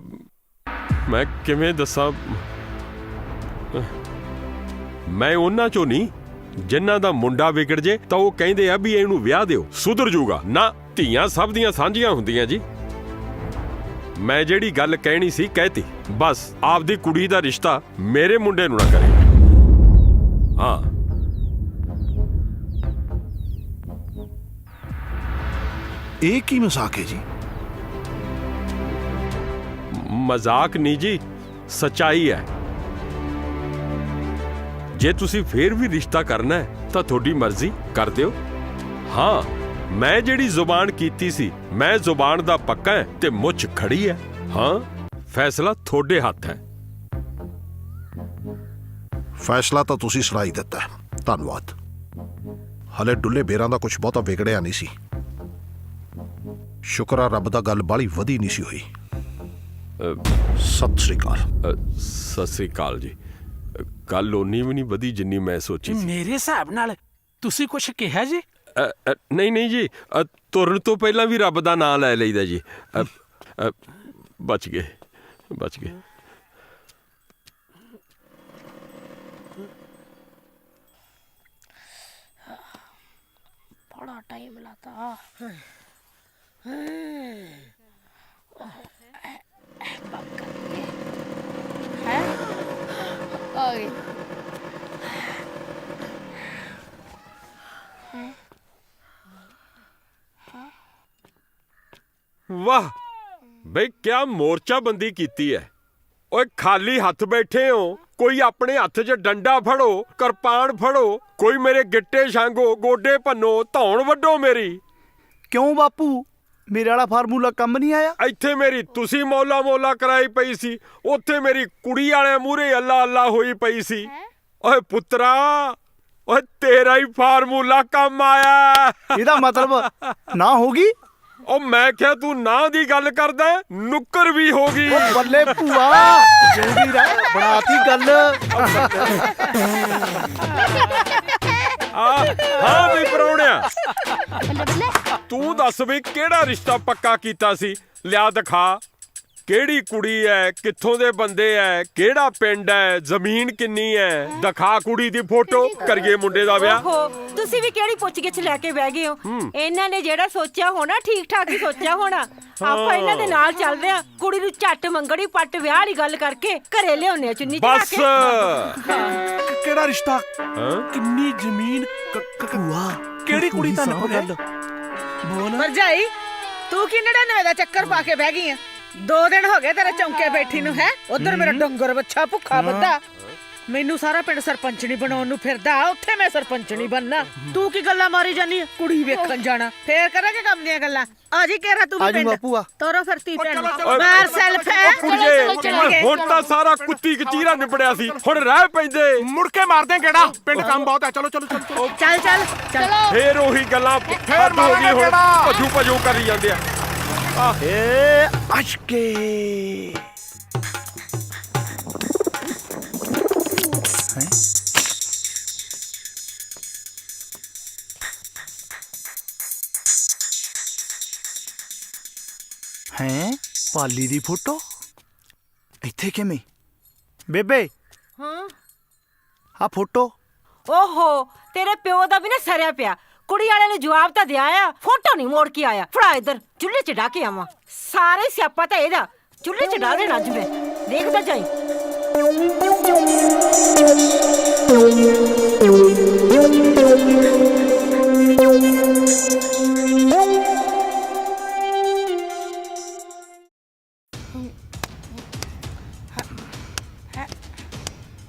ਮੈਂ ਕਿਵੇਂ ਦੱਸਾਂ, ਮੈਂ ਉਹਨਾਂ ਚੋਂ ਨਹੀਂ ਜਿਨ੍ਹਾਂ ਦਾ ਮੁੰਡਾ ਵਿਗੜ ਜੇ ਤਾਂ ਉਹ ਕਹਿੰਦੇ ਆ ਵੀ ਇਹਨੂੰ ਵਿਆਹ ਦਿਓ, ਸੁਧਰ ਜੂਗਾ। ਨਾ, ਧੀਆਂ ਸਭ ਦੀਆਂ ਸਾਂਝੀਆਂ ਹੁੰਦੀਆਂ ਜੀ। ਮੈਂ ਜਿਹੜੀ ਗੱਲ ਕਹਿਣੀ ਸੀ ਕਹਿਤੀ, ਬਸ ਆਪਦੀ ਕੁੜੀ ਦਾ ਰਿਸ਼ਤਾ ਮੇਰੇ ਮੁੰਡੇ ਨੂੰ ਨਾ ਕਰੇ। ਹਾਂ, ਇਹ ਕੀ ਮਜ਼ਾਕ ਹੈ ਜੀ? ਮਜ਼ਾਕ ਨਹੀਂ ਜੀ, ਸੱਚਾਈ ਹੈ। ਜੇ ਤੁਸੀਂ ਫੇਰ ਵੀ ਰਿਸ਼ਤਾ ਕਰਨਾ ਹੈ ਤਾਂ ਤੁਹਾਡੀ ਮਰਜ਼ੀ, ਕਰ ਦਿਓ। ਹਾਂ, ਮੈਂ ਜਿਹੜੀ ਜ਼ੁਬਾਨ ਕੀਤੀ ਸੀ, ਮੈਂ ਜ਼ੁਬਾਨ ਦਾ ਪੱਕਾ ਹੈ ਤੇ ਮੁੱਛ ਖੜੀ ਹੈ। ਹਾਂ, ਫੈਸਲਾ ਤੁਹਾਡੇ ਹੱਥ ਹੈ। ਫੈਸਲਾ ਤਾਂ ਤੁਸੀਂ ਸੁਣਾਈ ਦਿੱਤਾ, ਧੰਨਵਾਦ। ਹਲੇ ਡੁੱਲੇ ਬੇਰਾਂ ਦਾ ਕੁਝ ਬਹੁਤਾ ਵਿਗੜਿਆ ਨਹੀਂ ਸੀ। ਸ਼ੁਕਰ ਆ ਰੱਬ ਦਾ ਗੱਲ ਬਾਹਲੀ ਵਧੀ ਨਹੀਂ ਸੀ ਹੋਈ। ਸਤਿ ਸ੍ਰੀ ਅਕਾਲ। ਸਤਿ ਸ੍ਰੀ ਅਕਾਲ ਜੀ। ਗੱਲ ਓਨੀ ਵੀ ਨਹੀਂ ਵਧੀ ਜਿੰਨੀ ਮੈਂ ਸੋਚੀ ਸੀ। ਮੇਰੇ ਹਿਸਾਬ ਨਾਲ ਤੁਸੀਂ ਕੁਛ ਕਿਹਾ ਜੀ? ਨਹੀਂ ਜੀ, ਤੁਰਨ ਤੋਂ ਪਹਿਲਾਂ ਵੀ ਰੱਬ ਦਾ ਨਾਮ ਲੈ ਲਈਦਾ ਜੀ। ਬਚ ਗਏ। ਬੜਾ ਟਾਈਮ ਲਾਤਾ। ਆ ਗਈ। ਵਾਹ ਬਈ, ਕਿਆ ਮੋਰਚਾਬੰਦੀ ਕੀਤੀ ਹੈ। ਓਏ ਖਾਲੀ ਹੱਥ ਬੈਠੇ ਹੋ, ਕੋਈ ਆਪਣੇ ਹੱਥ 'ਚ ਡੰਡਾ ਫੜੋ, ਕਿਰਪਾਨ ਫੜੋ, ਕੋਈ ਮੇਰੇ ਗਿੱਟੇ ਛਾਂਗੋ, ਗੋਡੇ ਭੰਨੋ, ਧੌਣ ਵੱਢੋ ਮੇਰੀ। ਕਿਉਂ ਬਾਪੂ, ਮੇਰੇ ਵਾਲਾ ਫਾਰਮੂਲਾ ਕੰਮ ਨਹੀਂ ਆਇਆ? ਇੱਥੇ ਮੇਰੀ ਤੁਸੀਂ ਮੌਲਾ ਕਰਾਈ ਪਈ ਸੀ, ਉੱਥੇ ਮੇਰੀ ਕੁੜੀ ਵਾਲਿਆਂ ਮੂਹਰੇ ਅੱਲਾ ਹੋਈ ਪਈ ਸੀ। ਓਏ ਪੁੱਤਰਾ, ਓਏ ਤੇਰਾ ਹੀ ਫਾਰਮੂਲਾ ਕੰਮ ਆਇਆ। ਇਹਦਾ ਮਤਲਬ ਨਾ ਹੋਗੀ? ਉਹ ਮੈਂ ਕਿਹਾ ਤੂੰ ਨਾ ਦੀ ਗੱਲ ਕਰਦਾ, ਨੁੱਕਰ ਵੀ ਹੋ ਗਈ। ਉਹ ਬੱਲੇ ਭੂਆ, ਜਿਉਂਦੀ ਰਹਿ, ਬਣਾਤੀ ਗੱਲ। ਹਾਂ ਵੀ ਪਰੌਣਿਆ, ਤੂੰ ਦੱਸ ਵੀ ਕਿਹੜਾ ਰਿਸ਼ਤਾ ਪੱਕਾ ਕੀਤਾ ਸੀ? ਲਿਆ ਦਿਖਾ, ਕਿਹੜੀ ਕੁੜੀ ਐ, ਕਿੱਥੋਂ ਦੇ ਬੰਦੇ ਐ, ਕਿਹੜਾ ਪਿੰਡ ਐ, ਜ਼ਮੀਨ ਕਿੰਨੀ ਐ, ਦਿਖਾ ਕੁੜੀ ਦੀ ਫੋਟੋ, ਕਰੀਏ ਮੁੰਡੇ ਦਾ ਵਿਆਹ। ਤੁਸੀਂ ਵੀ ਕਿਹੜੀ ਪੁੱਛ-ਗਿੱਛ ਲੈ ਕੇ ਬਹਿ ਗਏ ਹੋ? ਇਹਨਾਂ ਨੇ ਜਿਹੜਾ ਸੋਚਿਆ ਹੋਣਾ ਠੀਕ ਠਾਕ ਹੀ ਸੋਚਿਆ ਹੋਣਾ। ਆਪਾਂ ਇਹਨਾਂ ਦੇ ਨਾਲ ਚੱਲਦੇ ਆ, ਕੁੜੀ ਨੂੰ ਝੱਟ ਮੰਗਣੀ ਪੱਟ ਵਿਆਹ ਵਾਲੀ ਗੱਲ ਕਰਕੇ ਘਰੇ ਲਿਆਉਣੇ ਆ ਚੁੰਨੀ ਚੜਾ ਕੇ। ਬਸ ਕਿਹੜਾ ਰਿਸ਼ਤਾ, ਕਿੰਨੀ ਜ਼ਮੀਨ, ਭੂਆ ਕਿਹੜੀ ਕੁੜੀ ਤੁਹਾਨੂੰ ਗੱਲ ਬੋਲ। ਭਰਜਾਈ, ਤੂੰ ਕੀ 99 ਦਾ ਚੱਕਰ ਪਾ ਕੇ ਬਹਿ ਗਈ ਆ? 2 ਦਿਨ ਹੋ ਗਏ ਤੇਰੇ ਚੌਂਕੇ ਬੈਠੀ ਨੂੰ। ਹੈ ਉਧਰ ਮੇਰਾ ਡੰਗਰ ਬੱਚਾ ਭੁੱਖਾ ਬੱਧਾ, ਮੈਨੂੰ ਸਾਰਾ ਪਿੰਡ ਸਰਪੰਚਣੀ ਬਣਾਉਣ ਨੂੰ ਫਿਰਦਾ, ਉੱਥੇ ਮੈਂ ਸਰਪੰਚਣੀ ਬਣਨਾ। ਤੂੰ ਕੀ ਗੱਲਾਂ ਮਾਰੀ ਜਾਨੀ? ਕੁੜੀ ਵੇਖਣ ਜਾਣਾ, ਫੇਰ ਕਰਾਂਗੇ ਕੰਮ ਦੀਆਂ ਗੱਲਾਂ। ਆ ਜੀ ਕਹਿ ਤੂੰ ਵੀ ਪਿੰਡ ਤੋਰੋ ਫਿਰ ਤੀ ਭੈਣ ਮਾਰ ਸੈਲਫ ਹੈ। ਹੁਣ ਤਾਂ ਸਾਰਾ ਕੁੱਤੀ ਕਚੀਰਾ ਨਿਬੜਿਆ ਸੀ, ਹੁਣ ਰਹਿ ਪੈਂਦੇ ਮੁੜ ਕੇ ਮਾਰਦੇ ਕਿਹੜਾ? ਪਿੰਡ ਕੰਮ ਬਹੁਤ ਹੈ। ਚਲੋ ਚਲੋ ਚਲੋ ਚੱਲ ਚੱਲ ਚੱਲ। ਫੇਰ ਉਹੀ ਗੱਲਾਂ ਫੇਰ ਮਾਰਾਂਗੇ ਕਿਹੜਾ? ਭਜੂ ਭਜੂ ਕਰੀ ਜਾਂਦੇ ਆ। ਏ ਅਸ਼ਕੇ ਹੈ ਪਾਲੀ ਦੀ ਫੋਟੋ ਇੱਥੇ ਕਿਵੇਂ? ਬੇਬੇ ਹਾਂ ਆ ਫੋਟੋ। ਓਹੋ ਤੇਰੇ ਪਿਓ ਦਾ ਵੀ ਨਾ ਸਰਿਆ ਪਿਆ। ਕੁੜੀ ਵਾਲੇ ਨੂੰ ਜਵਾਬ ਤਾਂ ਦਿਆ ਆ, ਫੋਟੋ ਨਹੀਂ ਮੋੜ ਕੇ ਆਇਆ। ਫੜਾ ਇੱਧਰ, ਚੁੱਲ੍ਹੇ 'ਚ ਡਾ ਕੇ ਆਵਾਂ। ਸਾਰੇ ਸਿਆਪਾ ਤਾਂ ਇਹਦਾ, ਚੁੱਲ੍ਹੇ 'ਚ ਡਾ ਦੇਣਾ ਅੱਜ ਮੈਂ। ਦੇਖਦਾ ਜਾਈ।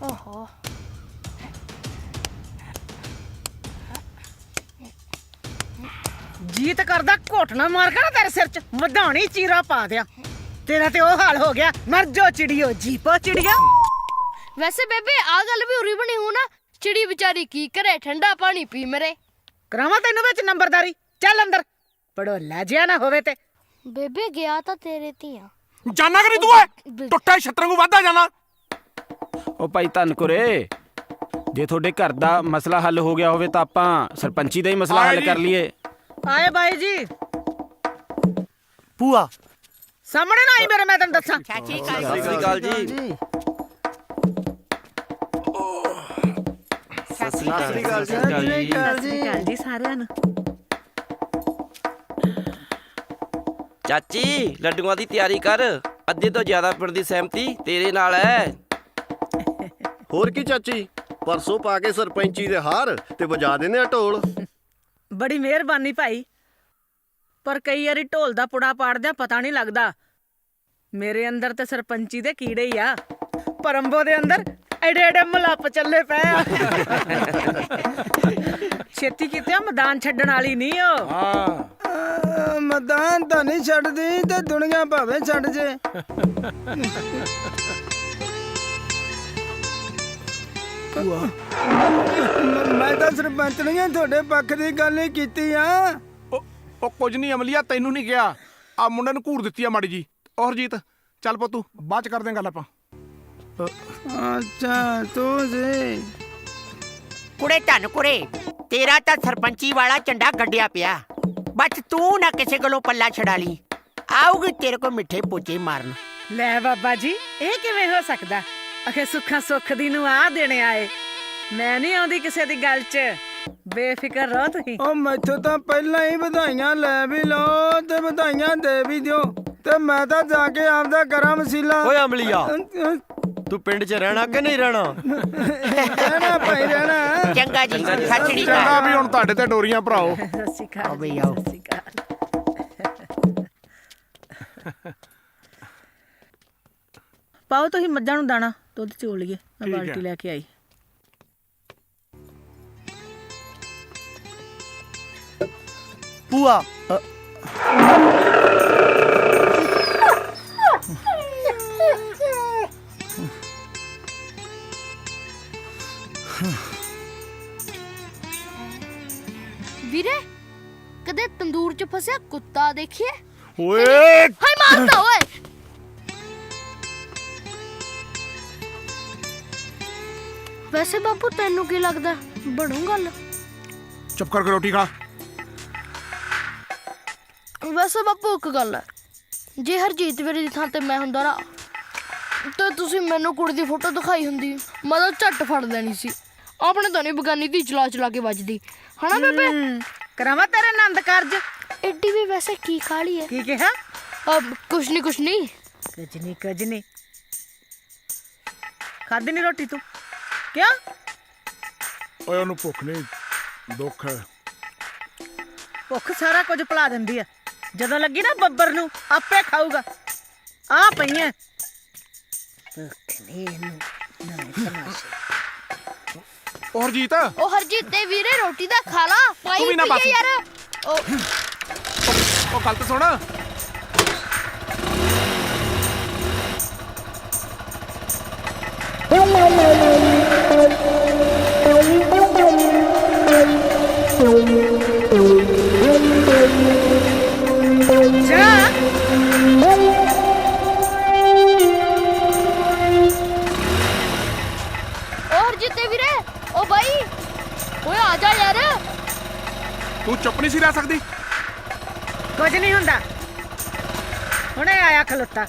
ਓਹੋ ਜੀਤ ਕਰਦਾ ਘੋਟਣਾ ਮਾਰ ਕੇ ਨਾ ਤੇਰੇ ਸਿਰ 'ਚ ਵਧਾਣੀ ਚੀਰਾ ਪਾ ਦਿਆਂ। ਤੇਰਾ ਤੇ ਉਹ ਹਾਲ ਹੋ ਗਿਆ, ਮਰ ਜੋ ਚਿੜੀਓ ਜੀਪੋ ਚਿੜੀਆ। ਵੈਸੇ ਬੇਬੇ ਆ ਗੱਲ ਵੀ ਉਰੀ ਬਣੀ ਹੋ ਨਾ, ਚਿੜੀ ਵਿਚਾਰੀ ਕੀ ਕਰੇ, ਠੰਡਾ ਪਾਣੀ ਪੀ ਮਰੇ। ਕਰਾਵਾਂ ਤੈਨੂੰ ਵਿੱਚ ਨੰਬਰਦਾਰੀ। ਚੱਲ ਅੰਦਰ, ਪੜੋਲਾ ਜਿਆ ਨਾ ਹੋਵੇ ਤੇ। ਬੇਬੇ ਗਿਆ ਤਾਂ ਤੇਰੇ ਧੀਆਂ ਜਾਨਾ ਕਰੀ ਤੂੰ ਏ ਟੁੱਟੇ ਛਤਰੰਗੂ ਵਾਧਾ ਜਾਣਾ। ਉਹ ਭਾਈ ਧੰਨਕੁਰੇ, ਜੇ ਤੁਹਾਡੇ ਘਰ ਦਾ ਮਸਲਾ ਹੱਲ ਹੋ ਗਿਆ ਹੋਵੇ ਤਾਂ ਆਪਾਂ ਸਰਪੰਚੀ ਦਾ ਹੀ ਮਸਲਾ ਹੱਲ ਕਰ ਲਈਏ। ਆਏ ਬਾਈ ਜੀ। ਭੂਆ ਸਾਹਮਣੇ ਨਾ ਆਈ ਮੇਰੇ, ਮੈਂ ਤੈਨੂੰ ਦੱਸਾਂ। ਸਤਿ ਸ੍ਰੀ ਅਕਾਲ ਜੀ। ਸਤਿ ਸ੍ਰੀ ਅਕਾਲ ਜੀ ਸਾਰਿਆਂ ਨੂੰ। ਚਾਚੀ ਲੱਡੂਆਂ ਦੀ ਤਿਆਰੀ ਕਰ, ਅੱਧੇ ਤੋਂ ਜ਼ਿਆਦਾ ਪਿੰਡ ਦੀ ਸਹਿਮਤੀ ਤੇਰੇ ਨਾਲ ਹੈ। ਹੋਰ ਕੀ ਚਾਚੀ, ਪਰਸੋਂ ਪਾ ਕੇ ਸਰਪੰਚੀ ਦੇ ਹਾਰ ਤੇ ਵਜਾ ਦਿੰਦੇ ਆ ਢੋਲ। ਬੜੀ ਮਿਹਰਬਾਨੀ ਭਾਈ, ਪਰ ਕਈ ਵਾਰੀ ਢੋਲ ਦਾ ਪੁੜਾ ਪਾੜਦਿਆਂ ਪਤਾ ਨਹੀਂ ਲੱਗਦਾ। ਮੇਰੇ ਅੰਦਰ ਤੇ ਸਰਪੰਚੀ ਦੇ ਕੀੜੇ ਹੀ ਆ, ਪਰੰਬੋ ਦੇ ਅੰਦਰ ਐਡੇ ਐਡੇ ਮਲੱਪ ਚੱਲੇ ਪਏ ਆ। ਛੇਤੀ ਕੀਤੇ ਮੈਦਾਨ ਛੱਡਣ ਵਾਲੀ ਨਹੀਂ ਉਹ। ਮੈਦਾਨ ਤਾਂ ਨਹੀਂ ਛੱਡਦੀ ਤੇ ਦੁਨੀਆ ਭਾਵੇਂ ਛੱਡ ਜੇ। ਮੈਂ ਤਾਂ ਸਰਪੰਚ ਨਹੀਂ, ਤੁਹਾਡੇ ਪੱਖ ਦੀ ਗੱਲ ਹੀ ਕੀਤੀ ਆ। ਉਹ ਕੁਝ ਨਹੀਂ ਅਮਲੀਆ, ਤੈਨੂੰ ਨਹੀਂ ਕਿਹਾ, ਆ ਮੁੰਡੇ ਨੂੰ ਘੂਰ ਦਿੱਤੀ ਆ ਮਾੜੀ ਜੀ। ਔਰ ਜੀਤ ਚੱਲ ਪੁੱਤੂ, ਬਾਅਦ ਚ ਕਰਦੇ ਗੱਲ ਆਪਾਂ। ਅੱਛਾ ਤੂੰ ਜੀ ਕੁੜੇ ਧੰਨ ਕੁੜੇ, ਤੇਰਾ ਤਾਂ ਸਰਪੰਚੀ ਵਾਲਾ ਝੰਡਾ ਗੱਡਿਆ ਪਿਆ। ਬਸ ਤੂੰ ਨਾ ਕਿਸੇ ਕੋਲੋਂ ਪੱਲਾ ਛਡਾ ਲਈ, ਆਊਗੀ ਤੇਰੇ ਕੋ ਮਿੱਠੇ ਪੋਚੇ ਮਾਰਨ। ਲੈ ਬਾਬਾ ਜੀ, ਇਹ ਕਿਵੇਂ ਹੋ ਸਕਦਾ? ਅਖੇ ਸੁੱਖਾਂ ਸੁੱਖ ਦੀ ਨੂੰ ਆ ਦੇਣੇ ਆਏ। ਮੈਂ ਨਹੀਂ ਆਉਂਦੀ ਕਿਸੇ ਦੀ ਗੱਲ 'ਚ, ਬੇਫਿਕਰ ਰਹੋ ਤੁਸੀਂ। ਉਹ ਮੈਥੋਂ ਤਾਂ ਪਹਿਲਾਂ ਹੀ ਵਧਾਈਆਂ ਲੈ ਵੀ ਲਓ ਤੇ ਵਧਾਈਆਂ ਦੇ ਵੀ ਦਿਓ, ਤੇ ਮੈਂ ਤਾਂ ਜਾ ਕੇ ਆਪਦਾ ਕਰਾਂ ਵਸੀਲਾ। ਓਏ ਅਮਲੀਆ, ਤੂੰ ਪਿੰਡ 'ਚ ਰਹਿਣਾ ਕਿ ਨਹੀਂ ਰਹਿਣਾ? ਰਹਿਣਾ ਭਾਈ ਰਹਿਣਾ। ਚੰਗਾ ਜੀ, ਸਤਿ ਸ਼੍ਰੀ ਚੰਗਾ ਅਕਾਲ। ਵੀ ਹੁਣ ਤੁਹਾਡੇ ਤੇ ਡੋਰੀਆਂ ਭਰਾਓ। ਸਤਿ ਸ਼੍ਰੀ ਅਕਾਲ। ਬਈ ਆਓ। ਸਤਿ ਸ਼੍ਰੀ ਅਕਾਲ। ਪਾਓ ਤੁਸੀਂ ਮੱਝਾਂ ਨੂੰ ਦਾਣਾ, ਦੁੱਧ ਚੋਲ ਲਈਏ। ਮੈਂ ਠੀਕ ਬਾਲਟੀ ਹੈ। ਲੈ ਕੇ ਆਈ। ਭੂਆ ਵੀਰੇ ਕਦੇ ਤੰਦੂਰ 'ਚ ਫਸਿਆ ਕੁੱਤਾ ਦੇਖਿਆ? ਓਏ ਹਾਏ ਮਾਰਦਾ ਓਏ। ਵੈਸੇ ਬਾਪੂ ਤੈਨੂੰ ਕੀ ਲੱਗਦਾ ਬਣੂ ਗੱਲ? ਚੁੱਪ ਕਰਕੇ ਰੋਟੀ ਖਾ। ਵੈਸੇ ਬਾਪੂ ਇੱਕ ਗੱਲ ਹੈ, ਜੇ ਹਰਜੀਤ ਵੀਰੇ ਦੀ ਥਾਂ ਤੇ ਮੈਂ ਹੁੰਦਾ ਨਾ, ਤੇ ਤੁਸੀਂ ਮੈਨੂੰ ਕੁੜੀ ਦੀ ਫੋਟੋ ਦਿਖਾਈ ਹੁੰਦੀ, ਮੈਂ ਤਾਂ ਝੱਟ ਫੜ ਲੈਣੀ ਸੀ। ਆਪਣੇ ਤਾਂ ਨਹੀਂ ਬਗਾਨੀ ਦੀ ਚਲਾ ਚਲਾ ਕੇ ਵੱਜਦੀ, ਹਨਾ ਬੇਬੇ? ਕਰਾਵਾਂ ਤੇਰੇ ਆਨੰਦ ਕਾਰਜ। ਐਡੀ ਵੀ ਵੈਸੇ ਕੀ ਖਾਲੀ ਹੈ? ਕੀ ਕਿਹਾ? ਕੁਛ ਨਹੀਂ ਕੁਛ ਨਹੀਂ। ਕੁਝ ਨਹੀਂ। ਖਾਦੀ ਨਹੀਂ ਰੋਟੀ ਤੂੰ? ਕਿਉਂ? ਓਏ ਉਹਨੂੰ ਭੁੱਖ ਨਹੀਂ, ਦੁੱਖ ਹੈ। ਭੁੱਖ ਸਾਰਾ ਕੁਝ ਭੁਲਾ ਦਿੰਦੀ ਆ। ਜਦੋਂ ਲੱਗੀ ਨਾ ਬੱਬਰ ਨੂੰ, ਆਪੇ ਖਾਊਗਾ। ਆ ਪਈਆਂ ਭੁੱਖ ਨਹੀਂ ਇਹਨੂੰ, ਨਾ ਤਮਾਸ਼ੇ। ਉਹ ਹਰਜੀਤ ਉਹ ਹਰਜੀਤ ਦੇ ਵੀਰੇ ਰੋਟੀ ਦਾ ਖਾ ਲਾ ਤੂੰ ਵੀ ਨਾ ਬਸ। ਯਾਰ ਉਹ ਉਹ ਗੱਲ ਤਾਂ ਸੁਣ। ਉਹ ਹਰਜੀਤ ਦੇ ਵੀਰੇ ਉਹ ਬਾਈ ਓਏ ਆ ਜਾ ਯਾਰ। ਤੂੰ ਚੁੱਪ ਨਹੀਂ ਸੀ ਰਹਿ ਸਕਦੀ? ਕੁਝ ਨਹੀਂ ਹੁੰਦਾ, ਹੁਣੇ ਆਇਆ ਖਲੋਤਾ।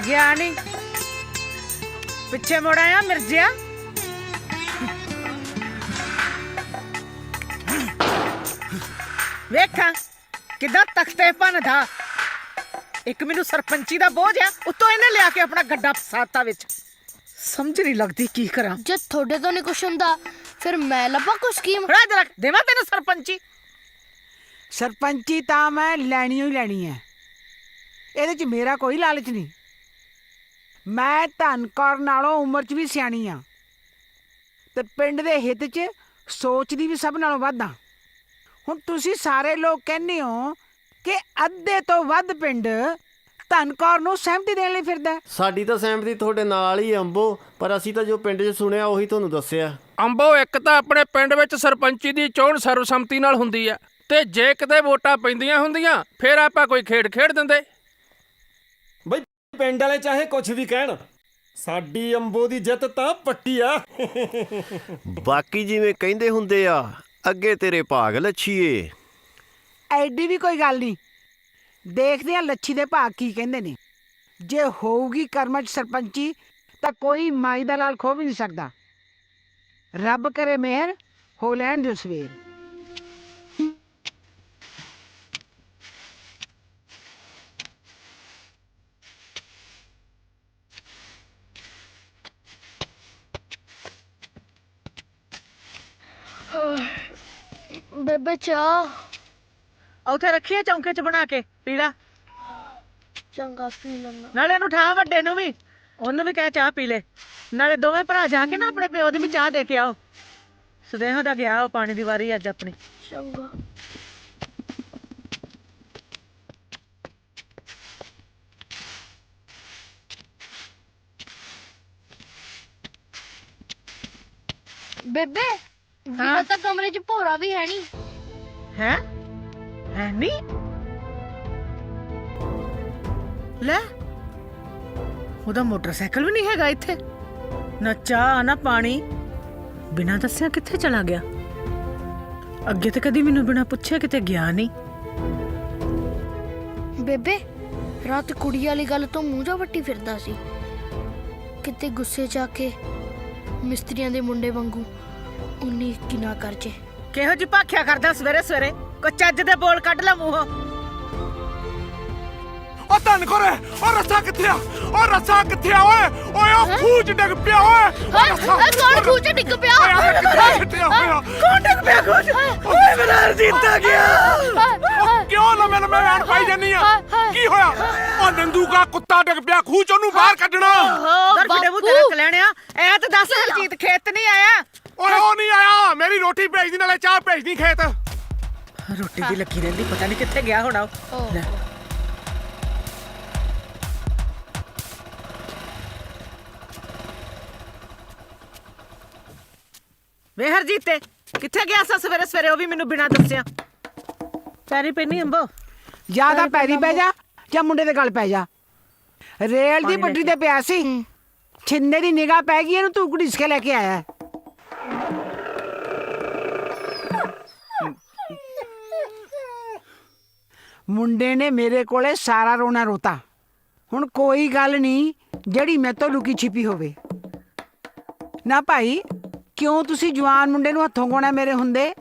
ਗਿਆ ਨਹੀਂ, ਪਿੱਛੇ ਮੁੜ ਆਇਆ ਮਿਰਜ਼ਿਆ। ਵੇਖਾਂ ਕਿੱਦਾਂ ਤਖਤੇ ਭੰਨਦਾ। ਇੱਕ ਮੈਨੂੰ ਸਰਪੰਚੀ ਦਾ ਬੋਝ ਆ, ਉੱਤੋਂ ਇਹਨੇ ਲਿਆ ਕੇ ਆਪਣਾ ਗੱਡਾ ਫਸਾਤਾ ਵਿੱਚ। ਸਮਝ ਨਹੀਂ ਲੱਗਦੀ ਕੀ ਕਰਾਂ। ਜੇ ਤੁਹਾਡੇ ਤੋਂ ਨਹੀਂ ਕੁਛ ਹੁੰਦਾ ਫਿਰ ਮੈਂ ਲੱਭਾਂ ਕੋਈ ਸਕੀਮ। ਦੇਵਾਂ ਤੈਨੂੰ ਸਰਪੰਚੀ? ਸਰਪੰਚੀ ਤਾਂ ਮੈਂ ਲੈਣੀ ਹੀ ਲੈਣੀ ਹੈ, ਇਹਦੇ 'ਚ ਮੇਰਾ ਕੋਈ ਲਾਲਚ ਨਹੀਂ। ਮੈਂ ਧਨ ਕੌਰ ਨਾਲੋਂ ਉਮਰ 'ਚ ਵੀ ਸਿਆਣੀ ਆ ਤੇ ਪਿੰਡ ਦੇ ਹਿੱਤ 'ਚ ਸੋਚਦੀ ਵੀ ਸਭ ਨਾਲੋਂ ਵੱਧ ਆ। ਹੁਣ ਤੁਸੀਂ ਸਾਰੇ ਲੋਕ ਕਹਿੰਦੇ ਹੋ ਕਿ ਅੱਧੇ ਤੋਂ ਵੱਧ ਪਿੰਡ ਧਨ ਕੌਰ ਨੂੰ ਸਹਿਮਤੀ ਦੇਣ ਲਈ ਫਿਰਦਾ। ਸਾਡੀ ਤਾਂ ਸਹਿਮਤੀ ਤੁਹਾਡੇ ਨਾਲ ਹੀ ਅੰਬੋ, ਪਰ ਅਸੀਂ ਤਾਂ ਜੋ ਪਿੰਡ 'ਚ ਸੁਣਿਆ ਉਹੀ ਤੁਹਾਨੂੰ ਦੱਸਿਆ। ਅੰਬੋ, ਇੱਕ ਤਾਂ ਆਪਣੇ ਪਿੰਡ ਵਿੱਚ ਸਰਪੰਚੀ ਦੀ ਚੋਣ ਸਰਵਸੰਮਤੀ ਨਾਲ ਹੁੰਦੀ ਆ, ਤੇ ਜੇ ਕਿਤੇ ਵੋਟਾਂ ਪੈਂਦੀਆਂ ਹੁੰਦੀਆਂ ਫਿਰ ਆਪਾਂ ਕੋਈ ਖੇਡ ਖੇਡ ਦਿੰਦੇ। ਬਈ ਪਿੰਡ ਵਾਲੇ ਚਾਹੇ ਕੁਝ ਵੀ ਕਹਿਣ, ਸਾਡੀ ਅੰਬੋ ਦੀ ਜਿੱਤ ਤਾਂ ਪੱਕੀ ਆ। ਬਾਕੀ ਜਿਵੇਂ ਕਹਿੰਦੇ ਹੁੰਦੇ ਆ, ਅੱਗੇ ਤੇਰੇ ਭਾਗ ਲੱਛੀਏ। ਐਡੀ ਵੀ ਕੋਈ ਗੱਲ ਨਹੀਂ, ਦੇਖਦੇ ਆ ਲੱਛੀ ਦੇ ਭਾਗ ਕੀ ਕਹਿੰਦੇ ਨੇ। ਜੇ ਹੋਊਗੀ ਕਰਮਾਂ 'ਚ ਸਰਪੰਚੀ ਤਾਂ ਕੋਈ ਮਾਈ ਦਾ ਲਾਲ ਖੋ ਵੀ ਨਹੀਂ ਸਕਦਾ। ਰੱਬ ਕਰੇ ਮਿਹਰ ਹੋ ਲੈਣ ਦਿਓ ਸਵੇਰ। ਬੇਬੇ ਚਾਹ ਉੱਥੇ ਰੱਖੀਏ ਚੌਂਕੇ 'ਚ ਬਣਾ ਕੇ ਪੀ ਲੈ। ਚੰਗਾ ਪੀ ਲੈਣਾ। ਨਾਲੇ ਇਹਨੂੰ ਠਾ ਵੱਡੇ ਨੂੰ ਵੀ, ਉਹਨੂੰ ਵੀ ਕਹਿ ਚਾਹ ਪੀ ਲੈ। ਨਾਲੇ ਦੋਵੇਂ ਭਰਾ ਜਾ ਕੇ ਨਾ ਆਪਣੇ ਪਿਓ ਦੀ ਵੀ ਚਾਹ ਦੇ ਕੇ ਆਓ। ਸੁਦੇਹੋਂ ਦਾ ਗਿਆ ਉਹ ਪਾਣੀ ਦੀ ਵਾਰੀ ਅੱਜ ਆਪਣੀ। ਚੰਗਾ। ਬੇਬੇ ਵੀਰਾ ਤਾਂ ਕਮਰੇ 'ਚ ਭੋਰਾ ਵੀ ਹੈ ਨਹੀਂ। ਹੈ ਨਹੀਂ? ਲੈ ਉਹਦਾ ਮੋਟਰਸਾਈਕਲ ਵੀ ਨਹੀਂ ਹੈਗਾ ਇੱਥੇ। ਨਾ ਚਾਹ ਨਾ ਪਾਣੀ, ਬਿਨਾਂ ਦੱਸਿਆ ਕਿੱਥੇ ਚਲਾ ਗਿਆ। ਅੱਗੇ ਤੇ ਕਦੀ ਮੈਨੂੰ ਬਿਨਾਂ ਪੁੱਛੇ ਕਿਤੇ ਗਿਆ ਨਹੀਂ। ਬੇਬੇ ਰਾਤ ਕੁੜੀ ਵਾਲੀ ਗੱਲ ਤੋਂ ਮੂੰਹ ਜਾ ਵੱਟੀ ਫਿਰਦਾ ਸੀ, ਕਿਤੇ ਗੁੱਸੇ 'ਚ ਆ ਕੇ ਮਿਸਤਰੀਆਂ ਦੇ ਮੁੰਡੇ ਵਾਂਗੂ ਉਨੀ ਕੀ ਨਾ ਕਰ ਜੇ। ਕਿਹੋ ਜੀ ਭਾਖਿਆ ਕਰਦਾ ਸਵੇਰੇ ਸਵੇਰੇ? ਕੋ ਚੱਜ ਦੇ ਬੋਲ ਕੱਢ ਲੈ ਮੂੰਹੋਂ। ਉਹ ਧੰਨ ਕੋਰੇ, ਉਹ ਰੱਸਾ ਕਿੱਥੇ ਆ? ਉਹ ਰੱਸਾ ਕਿੱਥੇ ਆ ਓਏ? ਓਏ ਉਹ ਖੂਹ 'ਚ ਡਿੱਗ ਪਿਆ ਓਏ। ਕੌਣ ਖੂਹ 'ਚ ਡਿੱਗ ਪਿਆ? ਕੌਣ ਡਿੱਗ ਪਿਆ ਖੂਹ 'ਚ? ਓਏ ਮੇਰਾ ਹਰਜੀਤ ਆ ਗਿਆ। ਕਿਉਂ ਲੰਮੇ ਲੰਮੇ ਵੈਣ ਪਾਈ ਜਾਨੀ ਆ? ਕੀ ਹੋਇਆ? ਉਹ ਨੰਦੂ ਦਾ ਕੁੱਤਾ ਡਿੱਗ ਪਿਆ ਖੂਹ 'ਚ, ਉਹਨੂੰ ਬਾਹਰ ਕੱਢਣਾ। ਦਰ ਫਿੱਟੇ ਮੂੰਹ ਤੇਰੇ ਕਲਿਆਣਿਆ, ਐ ਤਾਂ ਦੱਸ ਹਰਜੀਤ ਖੇਤ ਨਹੀਂ ਆਇਆ? ਓਏ ਉਹ ਨਹੀਂ ਆਇਆ, ਮੇਰੀ ਰੋਟੀ ਭੇਜਦੀ ਨਾਲੇ ਚਾਹ ਭੇਜਦੀ ਖੇਤ। ਰੋਟੀ ਦੀ ਲੱਗੀ ਰਹਿੰਦੀ, ਪਤਾ ਨਹੀਂ ਕਿੱਥੇ ਗਿਆ ਹੋਣਾ ਉਹ। ਲੈ ਵੇ ਹਰਜੀਤੇ, ਕਿੱਥੇ ਗਿਆ ਸਾ ਸਵੇਰੇ ਸਵੇਰੇ, ਉਹ ਵੀ ਮੈਨੂੰ ਬਿਨਾਂ ਦੱਸਿਆ? ਪੈਰੀ ਪੈਣੀ ਅੰਬੋ। ਜਾਂ ਤਾਂ ਪੈਰੀ ਪੈ ਜਾ ਜਾਂ ਮੁੰਡੇ ਦੇ ਗਲ ਪੈ ਜਾ। ਰੇਲ ਦੀ ਪੱਟਰੀ ਤੇ ਪਿਆ ਸੀ, ਛਿੰਨੇ ਦੀ ਨਿਗਾਹ ਪੈ ਗਈ ਇਹਨੂੰ, ਤੂੰ ਘੜੀਸ ਕੇ ਲੈ ਕੇ ਆਇਆ। ਮੁੰਡੇ ਨੇ ਮੇਰੇ ਕੋਲੇ ਸਾਰਾ ਰੋਣਾ ਰੋਤਾ। ਹੁਣ ਕੋਈ ਗੱਲ ਨਹੀਂ ਜਿਹੜੀ ਮੇਰੇ ਤੋਂ ਲੁਕੀ ਛਿਪੀ ਹੋਵੇ। ਨਾ ਭਾਈ, ਕਿਉਂ ਤੁਸੀਂ ਜਵਾਨ ਮੁੰਡੇ ਨੂੰ ਹੱਥੋਂ ਗਾਉਣਾ ਮੇਰੇ ਹੁੰਦੇ?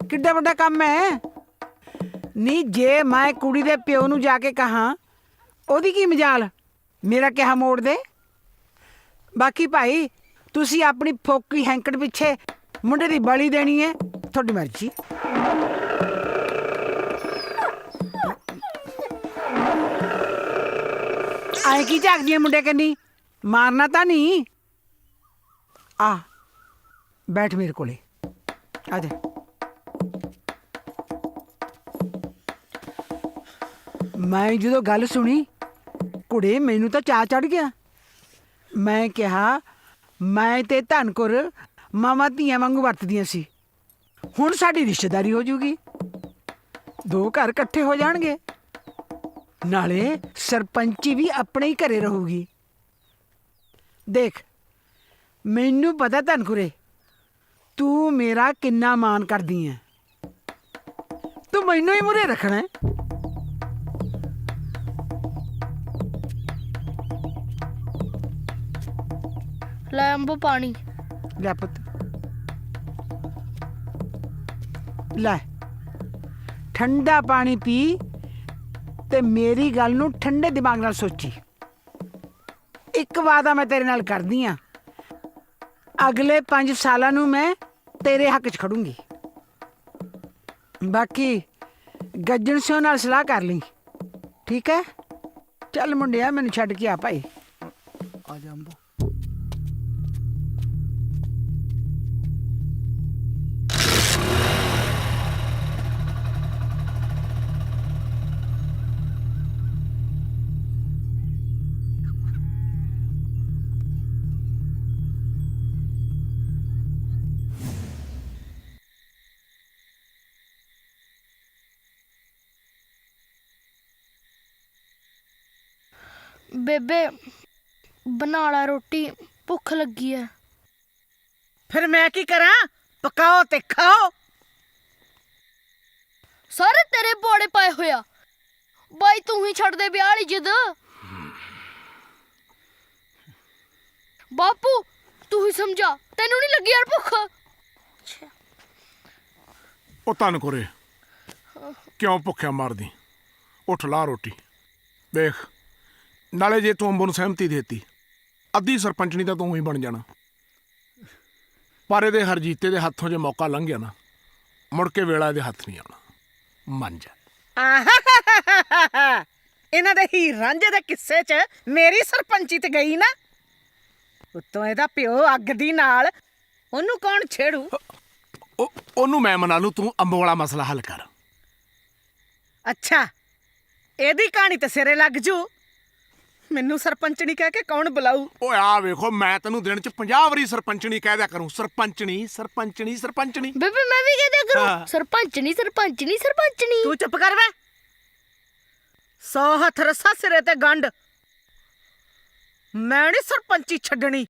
ਕਿੱਡਾ ਵੱਡਾ ਕੰਮ ਹੈ। ਨਹੀਂ ਜੇ ਮੈਂ ਕੁੜੀ ਦੇ ਪਿਓ ਨੂੰ ਜਾ ਕੇ ਕਹਾਂ ਉਹਦੀ ਕੀ ਮਜਾਲ, ਮੇਰਾ ਕਿਹਾ ਮੋੜ ਦੇ। ਬਾਕੀ ਭਾਈ ਤੁਸੀਂ ਆਪਣੀ ਫੋਕੀ ਹੈਂਕੜ ਪਿੱਛੇ ਮੁੰਡੇ ਦੀ ਬਲੀ ਦੇਣੀ ਹੈ, ਤੁਹਾਡੀ ਮਰਜ਼ੀ। ਆਏ ਕੀ ਝਾਕਦੀ ਹੈ ਮੁੰਡੇ ਕੰਨੀ? ਮਾਰਨਾ ਤਾਂ ਨਹੀਂ। ਆ ਬੈਠ ਮੇਰੇ ਕੋਲੇ, ਆ ਜਾ। ਮੈਂ ਜਦੋਂ ਗੱਲ ਸੁਣੀ ਕੁੜੇ ਮੈਨੂੰ ਤਾਂ ਚਾਅ ਚੜ ਗਿਆ। ਮੈਂ ਕਿਹਾ ਮੈਂ ਤੇ ਧਨਕੁਰ ਮਾਮਾ ਧੀਆਂ ਵਾਂਗੂ ਵਰਤਦੀਆਂ ਸੀ, ਹੁਣ ਸਾਡੀ ਰਿਸ਼ਤੇਦਾਰੀ ਹੋ ਜੂਗੀ, 2 ਘਰ ਇਕੱਠੇ ਹੋ ਜਾਣਗੇ, ਨਾਲੇ ਸਰਪੰਚੀ ਵੀ ਆਪਣੇ ਹੀ ਘਰੇ ਰਹੂਗੀ। ਦੇਖ ਮੈਨੂੰ ਪਤਾ ਧਨਕੁਰੇ ਤੂੰ ਮੇਰਾ ਕਿੰਨਾ ਮਾਣ ਕਰਦੀ ਹੈ, ਤੂੰ ਮੈਨੂੰ ਹੀ ਮੂਹਰੇ ਰੱਖਣਾ ਹੈ। ਲੈ ਅੰਬੋ ਪਾਣੀ ਲੈ ਪੁੱਤ, ਲੈ ਠੰਡਾ ਪਾਣੀ ਪੀ ਤੇ ਮੇਰੀ ਗੱਲ ਨੂੰ ਠੰਡੇ ਦਿਮਾਗ ਨਾਲ ਸੋਚੀ। ਇੱਕ ਵਾਅਦਾ ਮੈਂ ਤੇਰੇ ਨਾਲ ਕਰਦੀ ਆ, ਅਗਲੇ 5 ਸਾਲਾਂ ਨੂੰ ਮੈਂ ਤੇਰੇ ਹੱਕ 'ਚ ਖੜੂੰਗੀ। ਬਾਕੀ ਗੱਜਣ ਸਿਓ ਨਾਲ ਸਲਾਹ ਕਰ ਲਈ, ਠੀਕ ਹੈ? ਚੱਲ ਮੁੰਡਿਆ ਮੈਨੂੰ ਛੱਡ ਕੇ ਆ ਭਾਈ। ਆ ਜਾ ਅੰਬੋ। ਬੇਬੇ ਬਣਾ ਲਾ ਰੋਟੀ, ਭੁੱਖ ਲੱਗੀ ਹੈ। ਫਿਰ ਮੈਂ ਕੀ ਕਰਾਂ? ਪਕਾਓ ਤੇ ਖਾਓ। ਸਾਰੇ ਤੇਰੇ ਪੌੜੇ ਪਾਏ ਹੋਇਆ, ਬਾਈ ਤੂੰ ਹੀ ਛੱਡ ਦੇ ਵਿਆਹ ਵਾਲੀ ਜਿੱਦ। ਬਾਪੂ ਤੂੰ ਹੀ ਸਮਝਾ, ਤੈਨੂੰ ਨਹੀਂ ਲੱਗੀ ਯਾਰ ਭੁੱਖ? ਉਹ ਧਨਕੁਰੇ ਕਿਉਂ ਭੁੱਖਿਆ ਮਰਦੀ? ਉੱਠ ਲਾ ਰੋਟੀ। ਦੇਖ ਨਾਲੇ ਜੇ ਤੂੰ ਅੰਬੋ ਨੂੰ ਸਹਿਮਤੀ ਦੇਤੀ, ਅੱਧੀ ਸਰਪੰਚਣੀ ਤਾਂ ਤੂੰ ਹੀ ਬਣ ਜਾਣਾ, ਪਰ ਇਹਦੇ ਹਰਜੀਤੇ ਦੇ ਹੱਥੋਂ ਜੇ ਮੌਕਾ ਲੰਘ ਗਿਆ ਨਾ, ਮੁੜ ਕੇ ਵੇਲਾ ਇਹਦੇ ਹੱਥ ਨਹੀਂ ਆਉਣਾ। ਮੰਨ ਜਾ। ਆਹਾ ਇਹਨਾਂ ਦੇ ਹੀਰ ਰਾਂਝੇ ਦੇ ਕਿੱਸੇ 'ਚ ਮੇਰੀ ਸਰਪੰਚੀ ਤੇ ਗਈ ਨਾ, ਉੱਤੋਂ ਇਹਦਾ ਪਿਓ ਅੱਗ ਦੀ ਨਾਲ, ਉਹਨੂੰ ਕੌਣ ਛੇੜੂ? ਉਹਨੂੰ ਮੈਂ ਮਨਾ ਲੂ, ਤੂੰ ਅੰਬੋ ਵਾਲਾ ਮਸਲਾ ਹੱਲ ਕਰ। ਅੱਛਾ ਇਹਦੀ ਕਹਾਣੀ ਤੇ ਸਿਰੇ ਲੱਗ ਜੂ, ਮੈਨੂੰ ਸਰਪੰਚਣੀ ਕਹਿ ਕੇ ਕੌਣ ਬੁਲਾਊ? ਓਏ ਆ ਵੇਖੋ ਮੈਂ ਤੈਨੂੰ ਦਿਨ 'ਚ 50 ਵਾਰੀ ਸਰਪੰਚਣੀ ਕਹਿ ਦਿਆ ਕਰੂੰ, ਸਰਪੰਚਣੀ ਸਰਪੰਚਣੀ ਸਰਪੰਚਣੀ। ਬੇਬੇ ਮੈਂ ਵੀ ਕਹਿ ਦਿਆ ਕਰੂੰ ਸਰਪੰਚਣੀ ਸਰਪੰਚਣੀ ਸਰਪੰਚਣੀ। ਤੂੰ ਚੁੱਪ ਕਰ ਵੇ, 100 ਹੱਥ ਰੱਸਾ ਸਿਰੇ ਤੇ ਗੰਢ, ਮੈਂ ਨੀ ਸਰਪੰਚੀ ਛੱਡਣੀ।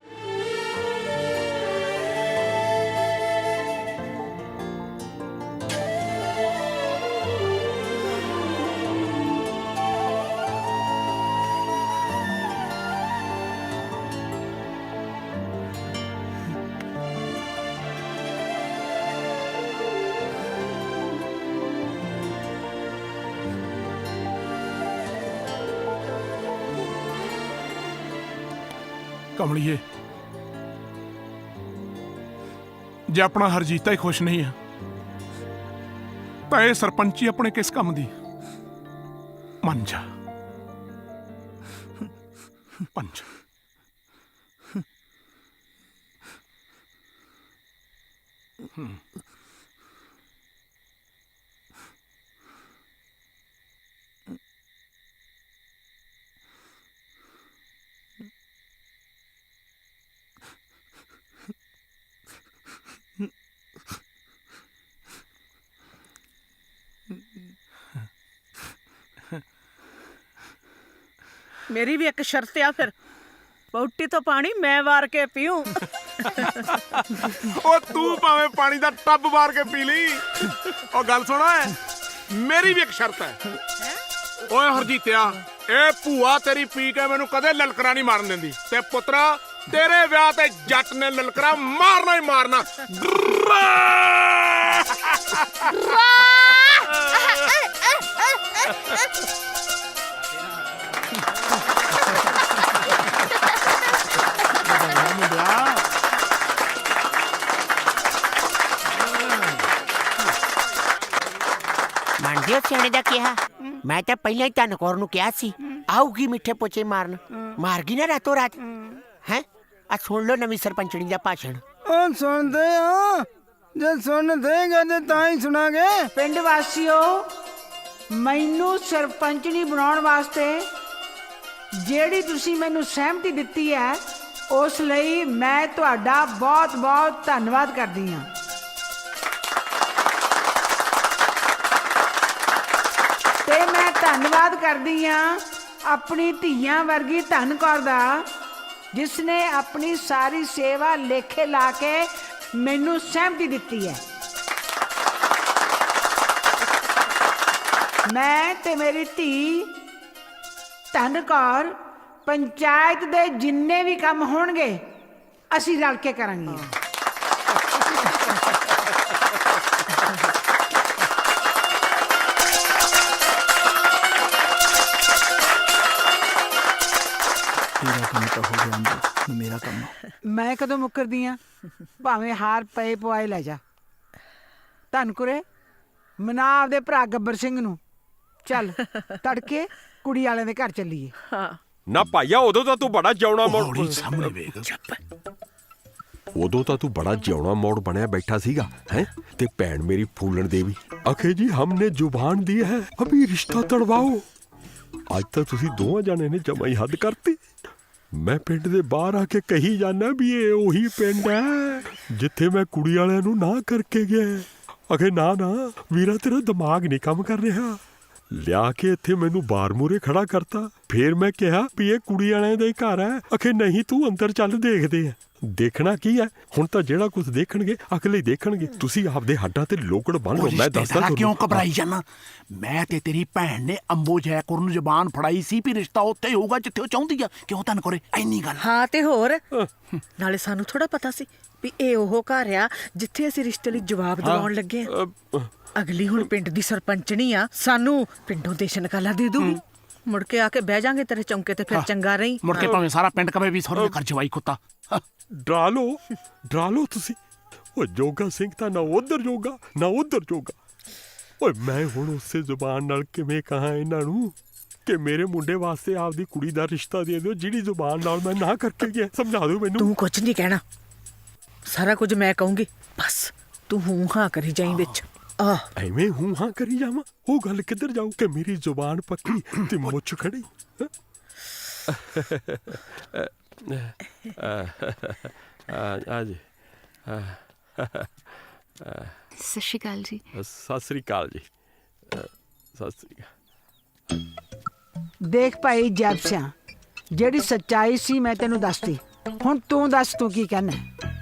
ਕਮਲੀਏ ਜੇ ਆਪਣਾ ਹਰਜੀਤਾ ਹੀ ਖੁਸ਼ ਨਹੀਂ ਆ ਤਾਂ ਇਹ ਸਰਪੰਚੀ ਆਪਣੇ ਕਿਸ ਕੰਮ ਦੀ? ਮੰਨ ਜਾ, ਮੰਨ ਜਾ। ਮੇਰੀ ਵੀ ਇੱਕ ਸ਼ਰਤ ਆ, ਫਿਰ ਪੌਟੀ ਤੋਂ ਪਾਣੀ ਮੈਂ ਵਾਰ ਕੇ ਪੀਊ। ਉਹ ਤੂੰ ਭਾਵੇਂ ਪਾਣੀ ਦਾ ਟੱਬ ਵਾਰ ਕੇ ਪੀ ਲਈ। ਉਹ ਗੱਲ ਸੁਣ ਓਏ, ਮੇਰੀ ਵੀ ਇੱਕ ਸ਼ਰਤ ਹੈ। ਓਏ ਹਰਜੀਤਿਆ, ਇਹ ਭੂਆ ਤੇਰੀ ਪੀ ਕੇ ਮੈਨੂੰ ਕਦੇ ਲਲਕਰਾ ਨਹੀਂ ਮਾਰਨ ਦਿੰਦੀ, ਤੇ ਪੁੱਤਰਾ ਤੇਰੇ ਵਿਆਹ ਤੇ ਜੱਟ ਨੇ ਲਲਕਰਾ ਮਾਰਨਾ ਹੀ ਮਾਰਨਾ। ਮੰਨਦੇ ਹੋ ਸਿਆਣੇ ਦਾ ਕਿਹਾ? ਮੈਂ ਤਾਂ ਪਹਿਲਾਂ ਹੀ ਧਨ ਕੌਰ ਨੂੰ ਕਿਹਾ ਸੀ ਆਊਗੀ ਮਿੱਠੇ ਪੋਚੇ ਮਾਰਨ, ਮਾਰ ਗਈ ਨਾ ਰਾਤੋਂ ਰਾਤ। ਹੈ ਆ ਸੁਣ ਲਓ ਨਵੀਂ ਸਰਪੰਚਣੀ ਦਾ ਭਾਸ਼ਣ। ਉਹ ਸੁਣਦੇ ਆ, ਜੇ ਸੁਣ ਦੇਗਾ ਤੇ ਤਾਂ ਹੀ ਸੁਣਾਂਗੇ। ਪਿੰਡ ਵਾਸੀਓ, ਮੈਨੂੰ ਸਰਪੰਚਣੀ ਬਣਾਉਣ ਵਾਸਤੇ ਜਿਹੜੀ ਤੁਸੀਂ ਮੈਨੂੰ ਸਹਿਮਤੀ ਦਿੱਤੀ ਹੈ ਉਸ ਲਈ ਮੈਂ ਤੁਹਾਡਾ ਬਹੁਤ ਬਹੁਤ ਧੰਨਵਾਦ ਕਰਦੀ ਹਾਂ। ਤੇ ਮੈਂ ਧੰਨਵਾਦ ਕਰਦੀ ਹਾਂ ਆਪਣੀ ਧੀਆਂ ਵਰਗੀ ਧਨ ਕੌਰ ਦਾ, ਜਿਸ ਨੇ ਆਪਣੀ ਸਾਰੀ ਸੇਵਾ ਲੇਖੇ ਲਾ ਕੇ ਮੈਨੂੰ ਸਹਿਮਤੀ ਦਿੱਤੀ ਹੈ। ਮੈਂ ਤੇ ਮੇਰੀ ਧੀ ਧਨ ਕੌਰ ਪੰਚਾਇਤ ਦੇ ਜਿੰਨੇ ਵੀ ਕੰਮ ਹੋਣਗੇ ਅਸੀਂ ਰਲ ਕੇ ਕਰਾਂਗੇ। ਤੇਰਾ ਕੰਮ ਤਾਂ ਹੋ ਗਿਆ ਅੰਦਰ, ਮੇਰਾ ਕੰਮ। ਮੈਂ ਕਦੋਂ ਮੁੱਕਰਦੀ ਆ? ਭਾਵੇਂ ਹਾਰ ਪਏ ਪਵਾਏ ਲੈ ਜਾ। ਧਨਕੁਰੇ ਮਨਾ ਆਪਦੇ ਭਰਾ ਗੱਬਰ ਸਿੰਘ ਨੂੰ। ਚੱਲ ਤੜਕੇ ਕੁੜੀ ਵਾਲਿਆਂ ਦੇ ਘਰ ਚੱਲੀਏ। ਨਾ ਭਾਈਆ, ਉਦੋਂ ਤਾਂ ਤੂੰ ਬੜਾ ਜਿਉਣਾ ਮੋੜ ਸਾਹਮਣੇ ਵੇਖ। ਉਦੋਂ ਤਾਂ ਤੂੰ ਬੜਾ ਜਿਉਣਾ ਮੋੜ ਬਣਿਆ ਬੈਠਾ ਸੀਗਾ ਹੈ। ਤੇ ਭੈਣ ਮੇਰੀ ਫੂਲਣ ਦੇਵੀ ਆਖੇ ਜੀ ਹਮਨੇ ਜ਼ੁਬਾਨ ਦੀ ਹੈ ਅਭੀ ਰਿਸ਼ਤਾ ਤੜਵਾਓ। ਅੱਜ ਤਾਂ ਤੁਸੀਂ ਦੋਵਾਂ ਜਾਣੇ ਨੇ ਜਮਾਈ ਹੱਦ ਕਰਤੀ। ਮੈਂ ਪਿੰਡ ਦੇ ਬਾਹਰ ਆ ਕੇ ਕਹੀ ਜਾਣਾ ਵੀ ਇਹ ਉਹੀ ਪਿੰਡ ਹੈ ਜਿੱਥੇ ਮੈਂ ਕੁੜੀ ਵਾਲਿਆਂ ਨੂੰ ਨਾ ਕਰਕੇ ਗਿਆ। ਅਖੇ ਨਾ ਨਾ ਵੀਰਾ, ਤੇਰਾ ਦਿਮਾਗ ਨਹੀਂ ਕੰਮ ਕਰ ਰਿਹਾ। ਲਿਆ ਕੇ ਇੱਥੇ ਮੈਨੂੰ ਬਾਰ ਮੂਰੇ ਖੜਾ ਕਰਤਾ। ਫੇਰ ਮੈਂ ਕਿਹਾ ਵੀ ਇਹ ਕੁੜੀ ਵਾਲਿਆਂ ਦਾ ਹੀ ਘਰ ਹੈ। ਅਖੇ ਨਹੀਂ, ਤੂੰ ਅੰਦਰ ਚੱਲ, ਦੇਖਦੇ ਆ। ਦੇਖਣਾ ਕੀ ਹੈ? ਹੁਣ ਤਾਂ ਜਿਹੜਾ ਕੁਝ ਦੇਖਣਗੇ ਅਗਲੇ ਹੀ ਦੇਖਣਗੇ। ਤੁਸੀਂ ਆਪਦੇ ਹੱਡਾਂ ਤੇ ਲੋਕੜ ਬੰਨ ਲਓ। ਮੈਂ ਦੱਸਦਾ ਤੁਹਾਨੂੰ। ਕਿਉਂ ਘਬਰਾਈ ਜਾਣਾ? ਮੈਂ ਤੇ ਤੇਰੀ ਭੈਣ ਨੇ ਅੰਬੋ ਜੈਕੁਰ ਨੂੰ ਜ਼ਬਾਨ ਫੜਾਈ ਸੀ ਵੀ ਰਿਸ਼ਤਾ ਉੱਥੇ ਹੋਊਗਾ ਜਿੱਥੇ ਉਹ ਚਾਹੁੰਦੀ ਆ। ਕਿਉਂ ਤਨ ਕਰੇ ਐਨੀ ਗੱਲ? ਹਾਂ ਤੇ ਹੋਰ, ਨਾਲੇ ਸਾਨੂੰ ਥੋੜਾ ਪਤਾ ਸੀ ਵੀ ਇਹ ਉਹ ਘਰ ਆ ਜਿੱਥੇ ਅਸੀਂ ਰਿਸ਼ਤੇ ਲਈ ਜਵਾਬ ਦਿਵਾਉਣ ਲੱਗੇ ਆ। ਅਗਲੀ ਹੁਣ ਪਿੰਡ ਦੀ ਸਰਪੰਚਣੀ ਆ, ਸਾਨੂੰ ਪਿੰਡੋਂ ਦੇਸ਼ ਨਿਕਾਲਾ ਦੇ ਦੂਗੀ। ਮੁੜ ਕੇ ਆ ਕੇ ਬਹਿ ਜਾਾਂਗੇ ਤੇਰੇ ਚੌਂਕੇ ਤੇ, ਫਿਰ ਚੰਗਾ ਰਹੀ। ਮੁੜ ਕੇ ਭਾਵੇਂ ਸਾਰਾ ਪਿੰਡ ਕਵੇ ਵੀ ਸਹੁਰੇ ਘਰ ਜਵਾਈ ਕੁੱਤਾ। ਡਰਾ ਲਓ ਤੁਸੀਂ। ਓ ਜੋਗਾ ਸਿੰਘ ਤਾਂ ਨਾ ਉਧਰ ਜੋਗਾ ਨਾ ਉਧਰ ਜੋਗਾ। ਓਏ ਮੈਂ ਹੁਣ ਉਸੇ ਜ਼ੁਬਾਨ ਨਾਲ ਕਿਵੇਂ ਕਹਾਂ ਇਹਨਾਂ ਨੂੰ ਕਿ ਮੇਰੇ ਮੁੰਡੇ ਵਾਸਤੇ ਆਪਦੀ ਕੁੜੀ ਦਾ ਰਿਸ਼ਤਾ ਦੇ ਦਿਓ ਜਿਹੜੀ ਜ਼ੁਬਾਨ ਨਾਲ ਮੈਂ ਨਾ ਕਰਕੇ ਗਿਆ। ਸਮਝਾ ਦਿਓ ਮੈਨੂੰ। ਤੂੰ ਕੁਝ ਨਹੀਂ ਕਹਿਣਾ, ਸਾਰਾ ਕੁਝ ਮੈਂ ਕਹੂੰਗੀ। ਬਸ ਤੂੰ ਹੂੰ ਹਾਂ ਕਰੀ ਜਾਈਂ ਵਿੱਚ। ਐਵੇਂ ਹੂੰ ਹਾਂ ਕਰੀ ਜਾਵਾਂ? ਉਹ ਗੱਲ ਕਿੱਧਰ ਜਾਊ ਕਿ ਮੇਰੀ ਜ਼ੁਬਾਨ ਪੱਕੀ ਤੇ ਮੁੱਛ ਖੜੀ। ਅੱਜ ਸਤਿ ਸ਼੍ਰੀ ਅਕਾਲ ਜੀ। ਸਤਿ ਸ਼੍ਰੀ ਅਕਾਲ ਜੀ। ਸਤਿ ਸ਼੍ਰੀ ਅਕਾਲ। ਦੇਖ ਭਾਈ ਜੈਬ ਸਿਆ, ਜਿਹੜੀ ਸੱਚਾਈ ਸੀ ਮੈਂ ਤੈਨੂੰ ਦੱਸਤੀ। ਹੁਣ ਤੂੰ ਦੱਸ, ਤੂੰ ਕੀ ਕਹਿਣਾ?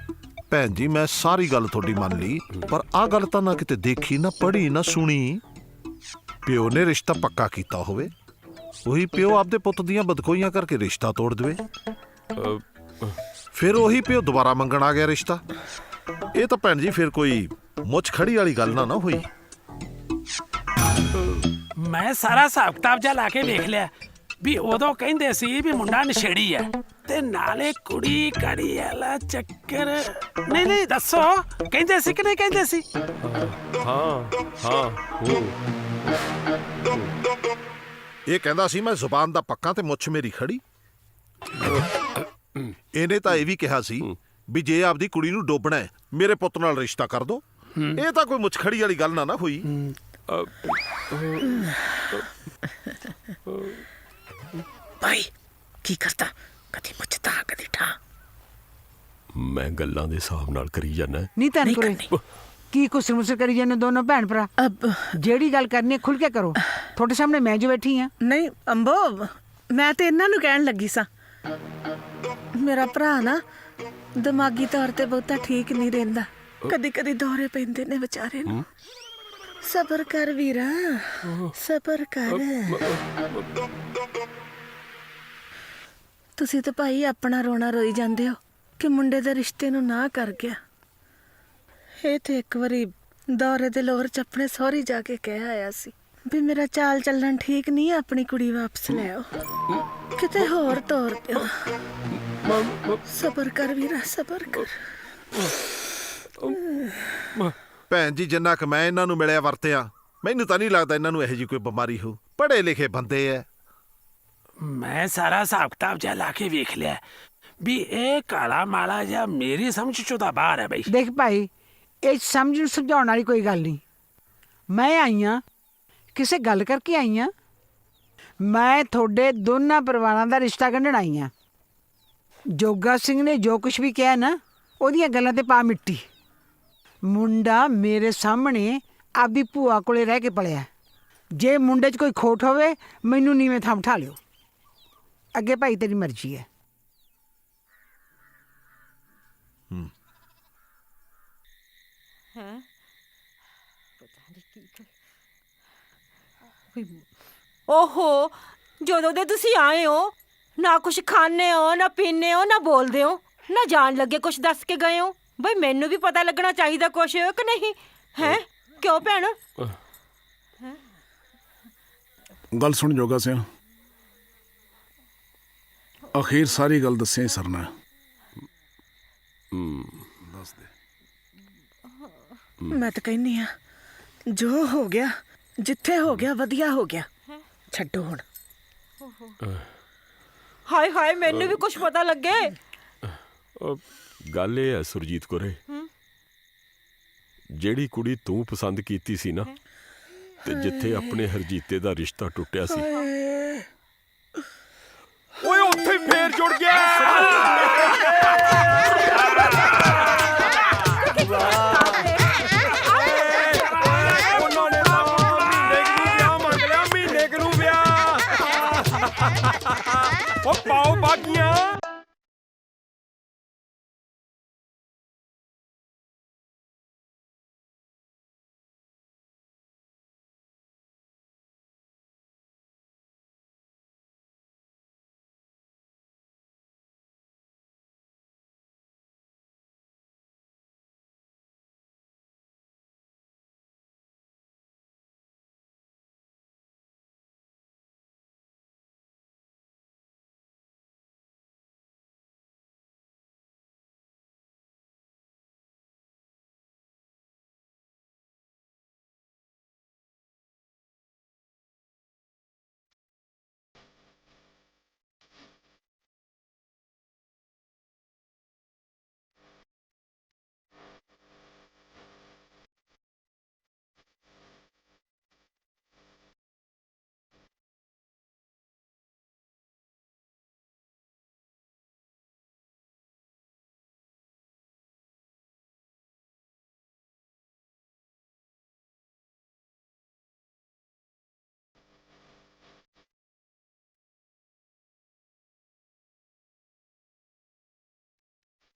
ਭੈਣ ਜੀ, ਮੈਂ ਸਾਰੀ ਗੱਲ ਤੁਹਾਡੀ ਮੰਨ ਲਈ, ਪਰ ਆਹ ਗੱਲ ਤਾਂ ਨਾ ਕਿਤੇ ਦੇਖੀ, ਨਾ ਪੜ੍ਹੀ, ਨਾ ਸੁਣੀ। ਪਿਓ ਨੇ ਰਿਸ਼ਤਾ ਪੱਕਾ ਕੀਤਾ ਹੋਵੇ, ਉਹੀ ਪਿਓ ਆਪਦੇ ਪੁੱਤ ਦੀਆਂ ਬਦਖੋਈਆਂ ਕਰਕੇ ਰਿਸ਼ਤਾ ਤੋੜ ਦੇਵੇ। ਫਿਰ ਉਹੀ ਪਿਓ ਦੁਬਾਰਾ ਮੰਗਣ ਆ ਗਿਆ ਰਿਸ਼ਤਾ। ਇਹ ਤਾਂ ਭੈਣ ਜੀ ਫਿਰ ਕੋਈ ਮੁੱਛ ਖੜੀ ਵਾਲੀ ਗੱਲ ਨਾ ਹੋਈ। ਮੈਂ ਸਾਰਾ ਹਿਸਾਬ ਕਿਤਾਬ ਜਿਹਾ ਲਾ ਕੇ ਵੇਖ ਲਿਆ ਵੀ ਉਦੋਂ ਕਹਿੰਦੇ ਸੀ ਵੀ ਮੁੰਡਾ ਨਸ਼ੇੜੀ ਹੈ ਤੇ ਨਾਲੇ ਕੁੜੀ ਕੜੀ ਵਾਲਾ ਚੱਕਰ। ਨਹੀਂ ਦੱਸੋ, ਕਹਿੰਦੇ ਸੀ ਕਿ ਨਹੀਂ ਕਹਿੰਦੇ ਸੀ? ਹਾਂ ਇਹ ਕਹਿੰਦਾ ਸੀ ਮੈਂ ਜ਼ੁਬਾਨ ਦਾ ਪੱਕਾ ਤੇ ਮੁੱਛ ਮੇਰੀ ਖੜੀ। ਇਹਨੇ ਤਾਂ ਇਹ ਵੀ ਕਿਹਾ ਸੀ ਵੀ ਜੇ ਆਪਦੀ ਕੁੜੀ ਨੂੰ ਡੋਬਣਾ ਹੈ ਮੇਰੇ ਪੁੱਤ ਨਾਲ ਰਿਸ਼ਤਾ ਕਰ ਦੋ। ਇਹ ਤਾਂ ਕੋਈ ਮੁੱਛ ਖੜੀ ਵਾਲੀ ਗੱਲ ਨਾ ਹੋਈ। ਭਾਈ ਕੀ ਕਰਤਾ? ਕਦੀ ਮੁੱਛਤਾ ਕਦੀ ਠਾ। ਮੈਂ ਗੱਲਾਂ ਦੇ ਹਿਸਾਬ ਨਾਲ ਕਰੀ ਜਾਣਾ। ਨਹੀਂ ਤਾਂ ਕੀ ਕੁਸਰ ਮੁਸਰ ਕਰੀ ਜਾਂਦੇ ਦੋਨੋਂ ਭੈਣ ਭਰਾ? ਜਿਹੜੀ ਗੱਲ ਕਰਨੀ ਖੁੱਲ ਕੇ ਕਰੋ। ਤੁਹਾਡੇ ਸਾਹਮਣੇ ਮੈਂ ਜੋ ਬੈਠੀ ਆ। ਨਹੀਂ ਅੰਬੋ, ਮੈਂ ਤੇ ਇਹਨਾਂ ਨੂੰ ਕਹਿਣ ਲੱਗੀ ਸਾਂ, ਮੇਰਾ ਭਰਾ ਨਾ ਦਿਮਾਗੀ ਤੌਰ ਤੇ ਬਹੁਤਾ ਠੀਕ ਨਹੀਂ ਰਹਿੰਦਾ। ਕਦੀ ਕਦੀ ਦੌਰੇ ਪੈਂਦੇ ਨੇ ਵਿਚਾਰੇ ਨੂੰ। ਸਬਰ ਕਰ ਵੀਰਾ, ਸਬਰ ਕਰ। ਤੁਸੀਂ ਤਾਂ ਭਾਈ ਆਪਣਾ ਰੋਣਾ ਰੋਈ ਜਾਂਦੇ ਹੋ ਕਿ ਮੁੰਡੇ ਦੇ ਰਿਸ਼ਤੇ ਨੂੰ ਨਾ ਕਰ ਗਿਆ। ਇਹ ਤੇ ਇੱਕ ਵਾਰੀ ਦੌਰੇ ਦੇ ਲੋਰ ਚ ਆਪਣੇ ਸਹੁਰੀ ਜਾ ਕੇ ਕਹਿ ਆਇਆ ਸੀ ਵੀ ਮੇਰਾ ਚਾਲ ਚੱਲਣ ਠੀਕ ਨਹੀਂ, ਆਪਣੀ ਕੁੜੀ ਵਾਪਸ ਲੈ ਆਓ, ਕਿਤੇ ਹੋਰ ਤੋਰ ਦਿਓ। ਸਬਰ ਕਰ ਵੀਰਾ, ਸਬਰ ਕਰ। ਭੈਣ ਜੀ, ਜਿੰਨਾ ਕੁ ਮੈਂ ਇਹਨਾਂ ਨੂੰ ਮਿਲਿਆ ਵਰਤਿਆ, ਮੈਨੂੰ ਤਾਂ ਨਹੀਂ ਲੱਗਦਾ ਇਹਨਾਂ ਨੂੰ ਇਹੋ ਜਿਹੀ ਕੋਈ ਬਿਮਾਰੀ ਹੋ। ਪੜ੍ਹੇ ਲਿਖੇ ਬੰਦੇ ਐ। ਮੈਂ ਸਾਰਾ ਹਿਸਾਬ ਕਿਤਾਬ ਜਿਹਾ ਲਾ ਕੇ ਵੇਖ ਲਿਆ ਵੀ ਇਹ ਕਾਲਾ ਮਾਲਾ ਜਿਹਾ ਮੇਰੀ ਸਮਝ ਚੋਂ ਤਾਂ ਬਾਹਰ ਹੈ ਬਈ। ਦੇਖ ਭਾਈ, ਇਹ ਸਮਝ ਨੂੰ ਸਮਝਾਉਣ ਵਾਲੀ ਕੋਈ ਗੱਲ ਨਹੀਂ। ਮੈਂ ਆਈ ਹਾਂ ਕਿਸੇ ਗੱਲ ਕਰਕੇ ਆਈ ਹਾਂ। ਮੈਂ ਤੁਹਾਡੇ ਦੋਨਾਂ ਪਰਿਵਾਰਾਂ ਦਾ ਰਿਸ਼ਤਾ ਕੱਢਣ ਆਈ ਹਾਂ। ਜੋਗਾ ਸਿੰਘ ਨੇ ਜੋ ਕੁਝ ਵੀ ਕਿਹਾ ਨਾ, ਉਹਦੀਆਂ ਗੱਲਾਂ ਤੇ ਪਾ ਮਿੱਟੀ। ਮੁੰਡਾ ਮੇਰੇ ਸਾਹਮਣੇ ਆਪਦੀ ਭੂਆ ਕੋਲੇ ਰਹਿ ਕੇ ਪਲਿਆ। ਜੇ ਮੁੰਡੇ 'ਚ ਕੋਈ ਖੋਟ ਹੋਵੇ ਮੈਨੂੰ ਨੀਵੇਂ ਥਾਂ ਬਿਠਾ ਲਿਓ। ਅੱਗੇ ਭਾਈ ਤੇਰੀ ਮਰਜ਼ੀ ਹੈ। ਹੈ ਓਹੋ, ਜਦੋਂ ਦੇ ਤੁਸੀਂ ਆਏ ਹੋ ਨਾ ਕੁਛ ਖਾਣੇ ਹੋ, ਨਾ ਪੀਣੇ ਹੋ, ਨਾ ਬੋਲਦੇ ਹੋ, ਨਾ ਜਾਣ ਲੱਗੇ ਕੁਛ ਦੱਸ ਕੇ ਗਏ ਹੋ। ਬਈ ਮੈਨੂੰ ਵੀ ਪਤਾ ਲੱਗਣਾ ਚਾਹੀਦਾ ਕੁਛ ਕਿ ਨਹੀਂ ਹੈ? ਕਿਉਂ ਭੈਣ? ਗੱਲ ਸੁਣ ਜੋਗਾ ਸਿੰਘ, ਅਖੀਰ ਸਾਰੀ ਗੱਲ ਦੱਸਿਆ ਹੀ ਸਰਨਾ। ਦੱਸ ਦੇ। ਮੈਂ ਤਾਂ ਕਹਿੰਨੀ ਆ ਜੋ ਹੋ ਗਿਆ, ਜਿੱਥੇ ਹੋ ਗਿਆ ਵਧੀਆ ਹੋ ਗਿਆ, ਛੱਡੋ ਹੁਣ। ਹਾਏ ਹਾਏ, ਮੈਨੂੰ ਵੀ ਕੁਛ ਪਤਾ ਲੱਗੇ। ਗੱਲ ਇਹ ਹੈ ਸੁਰਜੀਤ ਕੋਰੇ, ਜਿਹੜੀ ਕੁੜੀ ਤੂੰ ਪਸੰਦ ਕੀਤੀ ਸੀ ਨਾ, ਤੇ ਜਿੱਥੇ ਆਪਣੇ ਹਰਜੀਤੇ ਦਾ ਰਿਸ਼ਤਾ ਟੁੱਟਿਆ ਸੀ, ਓਏ ਉੱਥੇ ਫੇਰ ਜੁੜ ਗਿਆ। ਉਹਨਾਂ ਨੇ ਤਾਂ ਮਹੀਨੇ ਕੁ ਨੂੰ ਵਿਆਹ। ਉਹ ਪਾਓ ਬਾਗੀਆਂ।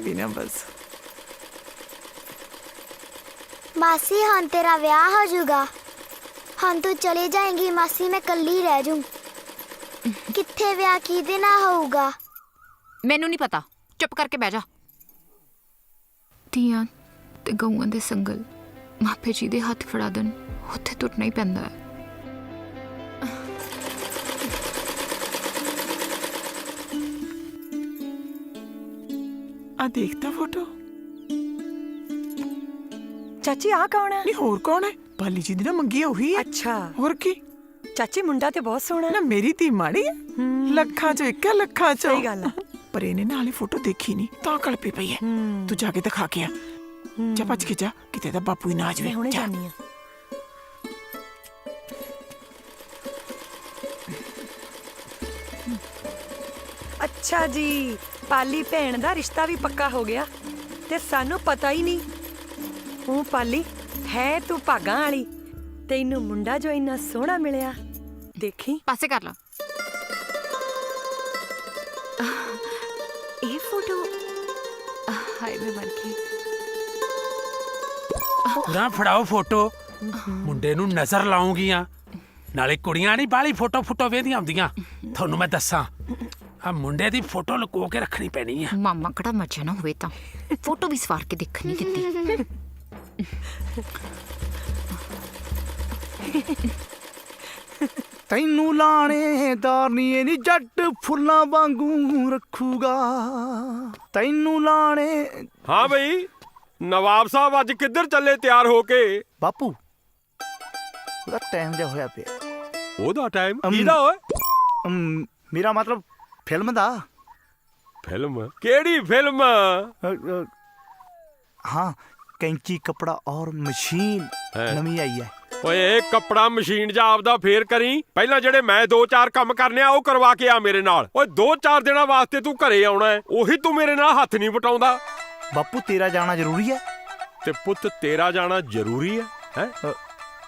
ਵੀ ਨਾ ਬਸ। मासी हम तेरा ब्याह हो जाऊगा। हम तू चले जाएंगी मासी, मैं कल ही रह जाऊं। किथे ब्याह की दिन होऊगा? ਮੈਨੂੰ ਨਹੀਂ ਪਤਾ, ਚੁੱਪ ਕਰਕੇ ਬਹਿ ਜਾ। ਧੀਆਂ ਤੇ ਗਊਆਂ ਦੇ ਸੰਗਲ ਮਾਪੇ ਜੀ ਦੇ ਹੱਥ ਫੜਾ ਦੇਣ, ਉੱਥੇ ਟੁੱਟਣਾ ਹੀ ਪੈਂਦਾ ਹੈ। ਆ ਦੇਖਦਾ ਫੋਟੋ। ਚਾਚੀ ਆ ਕੌਣ ਹੈ? ਨਹੀਂ ਹੋਰ ਕੌਣ ਹੈ? ਪਾਲੀ ਜੀ ਦੀ ਨਾ ਮੰਗੀ ਉਹੀ ਹੈ। ਅੱਛਾ ਹੋਰ ਕੀ? ਚਾਚੀ ਮੁੰਡਾ ਤੇ ਬਹੁਤ ਸੋਹਣਾ ਨਾ ਮੇਰੀ ਧੀ ਮਾੜੀ ਹੈ, ਲੱਖਾਂ ਚੋਂ ਇੱਕ ਹੈ, ਲੱਖਾਂ ਚੋਂ। ਸਹੀ ਗੱਲ ਹੈ। ਪਰ ਇਹਨੇ ਨਾ ਹਾਲੇ ਫੋਟੋ ਦੇਖੀ ਨਹੀਂ, ਤਾਂ ਕਲਪੀ ਪਈ ਹੈ। ਤੂੰ ਜਾ ਕੇ ਦਿਖਾ ਕੇ ਆ। ਜਾ ਭੱਜ ਕੇ ਜਾ, ਕਿਤੇ ਤਾਂ ਬਾਪੂ ਹੀ ਨਾ ਆ ਜਾਵੇ। ਹੁਣੇ ਜਾਨੀ ਆ। ਅੱਛਾ ਜੀ, ਪਾਲੀ ਭੈਣ ਦਾ ਰਿਸ਼ਤਾ ਵੀ ਪੱਕਾ ਹੋ ਗਿਆ ਤੇ ਸਾਨੂੰ ਪਤਾ ਹੀ ਨਹੀਂ। ਉਹ ਪਾਲੀ ਹੈ ਤੂੰ ਭਾਗਾਂ ਵਾਲੀ, ਤੈਨੂੰ ਮੁੰਡਾ ਜੋ ਇੰਨਾ ਸੋਹਣਾ ਮਿਲਿਆ। ਦੇਖੀ ਪਾਸੇ ਕਰ ਲਾ। ਇਹ ਫੋਟੋ ਹਾਏ ਮੈਂ ਮਰ ਗਈ। ਨਾ ਫੜਾਓ ਫੋਟੋ, ਮੁੰਡੇ ਨੂੰ ਨਜ਼ਰ ਲਾਉਂਗੀਆਂ। ਨਾਲੇ ਕੁੜੀਆਂ ਨਹੀਂ ਬਾਹਲੀ ਫੋਟੋ ਵੇਖਦੀਆਂ ਹੁੰਦੀਆਂ। ਤੁਹਾਨੂੰ ਮੈਂ ਦੱਸਾਂ, ਆ ਮੁੰਡੇ ਦੀ ਫੋਟੋ ਲੁਕੋ ਕੇ ਰੱਖਣੀ ਪੈਣੀ ਆ। ਮਾਮਾ ਕਿਹੜਾ ਮੱਝਾ ਨਾ ਹੋਵੇ ਤਾਂ ਫੋਟੋ ਵੀ ਸਵਾਰ ਕੇ ਦੇਖਣੀ ਦਿੱਤੀ। ਤੈਨੂੰ ਲਾਣੇਦਾਰ ਨੀ ਜੱਟ ਫੁੱਲਾਂ ਵਾਂਗੂ ਰੱਖੂਗਾ। ਤੈਨੂੰ ਲਾਣੇ। ਹਾਂ ਬਈ, ਨਵਾਬ ਸਾਹਿਬ ਅੱਜ ਕਿੱਧਰ ਚੱਲੇ ਤਿਆਰ ਹੋ ਕੇ? ਬਾਪੂ ਉਹਦਾ ਟਾਈਮ ਜਿਹਾ ਹੋਇਆ ਪਿਆ। ਉਹਦਾ ਟਾਈਮ ਕਿਹਦਾ ਓਏ? ਮੇਰਾ ਮਤਲਬ ਫਿਲਮ ਦਾ। ਫਿਲਮ? ਕਿਹੜੀ ਫਿਲਮ? ਹਾਂ, ਕੈਂਚੀ ਕਪੜਾ ਔਰ ਮਸ਼ੀਨ ਨਵੀਂ ਆਈ ਹੈ। ਓਏ ਇਹ ਕੱਪੜਾ ਮਸ਼ੀਨ ਜਾਂ ਆਪਦਾ ਫੇਰ ਕਰੀ। ਪਹਿਲਾਂ ਜਿਹੜੇ ਮੈਂ 2-4 ਕੰਮ ਕਰਨੇ ਆ ਉਹ ਕਰਵਾ ਕੇ ਆ ਮੇਰੇ ਨਾਲ। ਓਏ 2-4 ਦਿਨਾਂ ਵਾਸਤੇ ਤੂੰ ਘਰੇ ਆਉਣਾ ਹੈ, ਉਹੀ ਤੂੰ ਮੇਰੇ ਨਾਲ ਹੱਥ ਨਹੀਂ ਵਟਾਉਂਦਾ। ਬਾਪੂ ਤੇਰਾ ਜਾਣਾ ਜ਼ਰੂਰੀ ਹੈ। ਤੇ ਪੁੱਤ ਤੇਰਾ ਜਾਣਾ ਜ਼ਰੂਰੀ ਹੈ।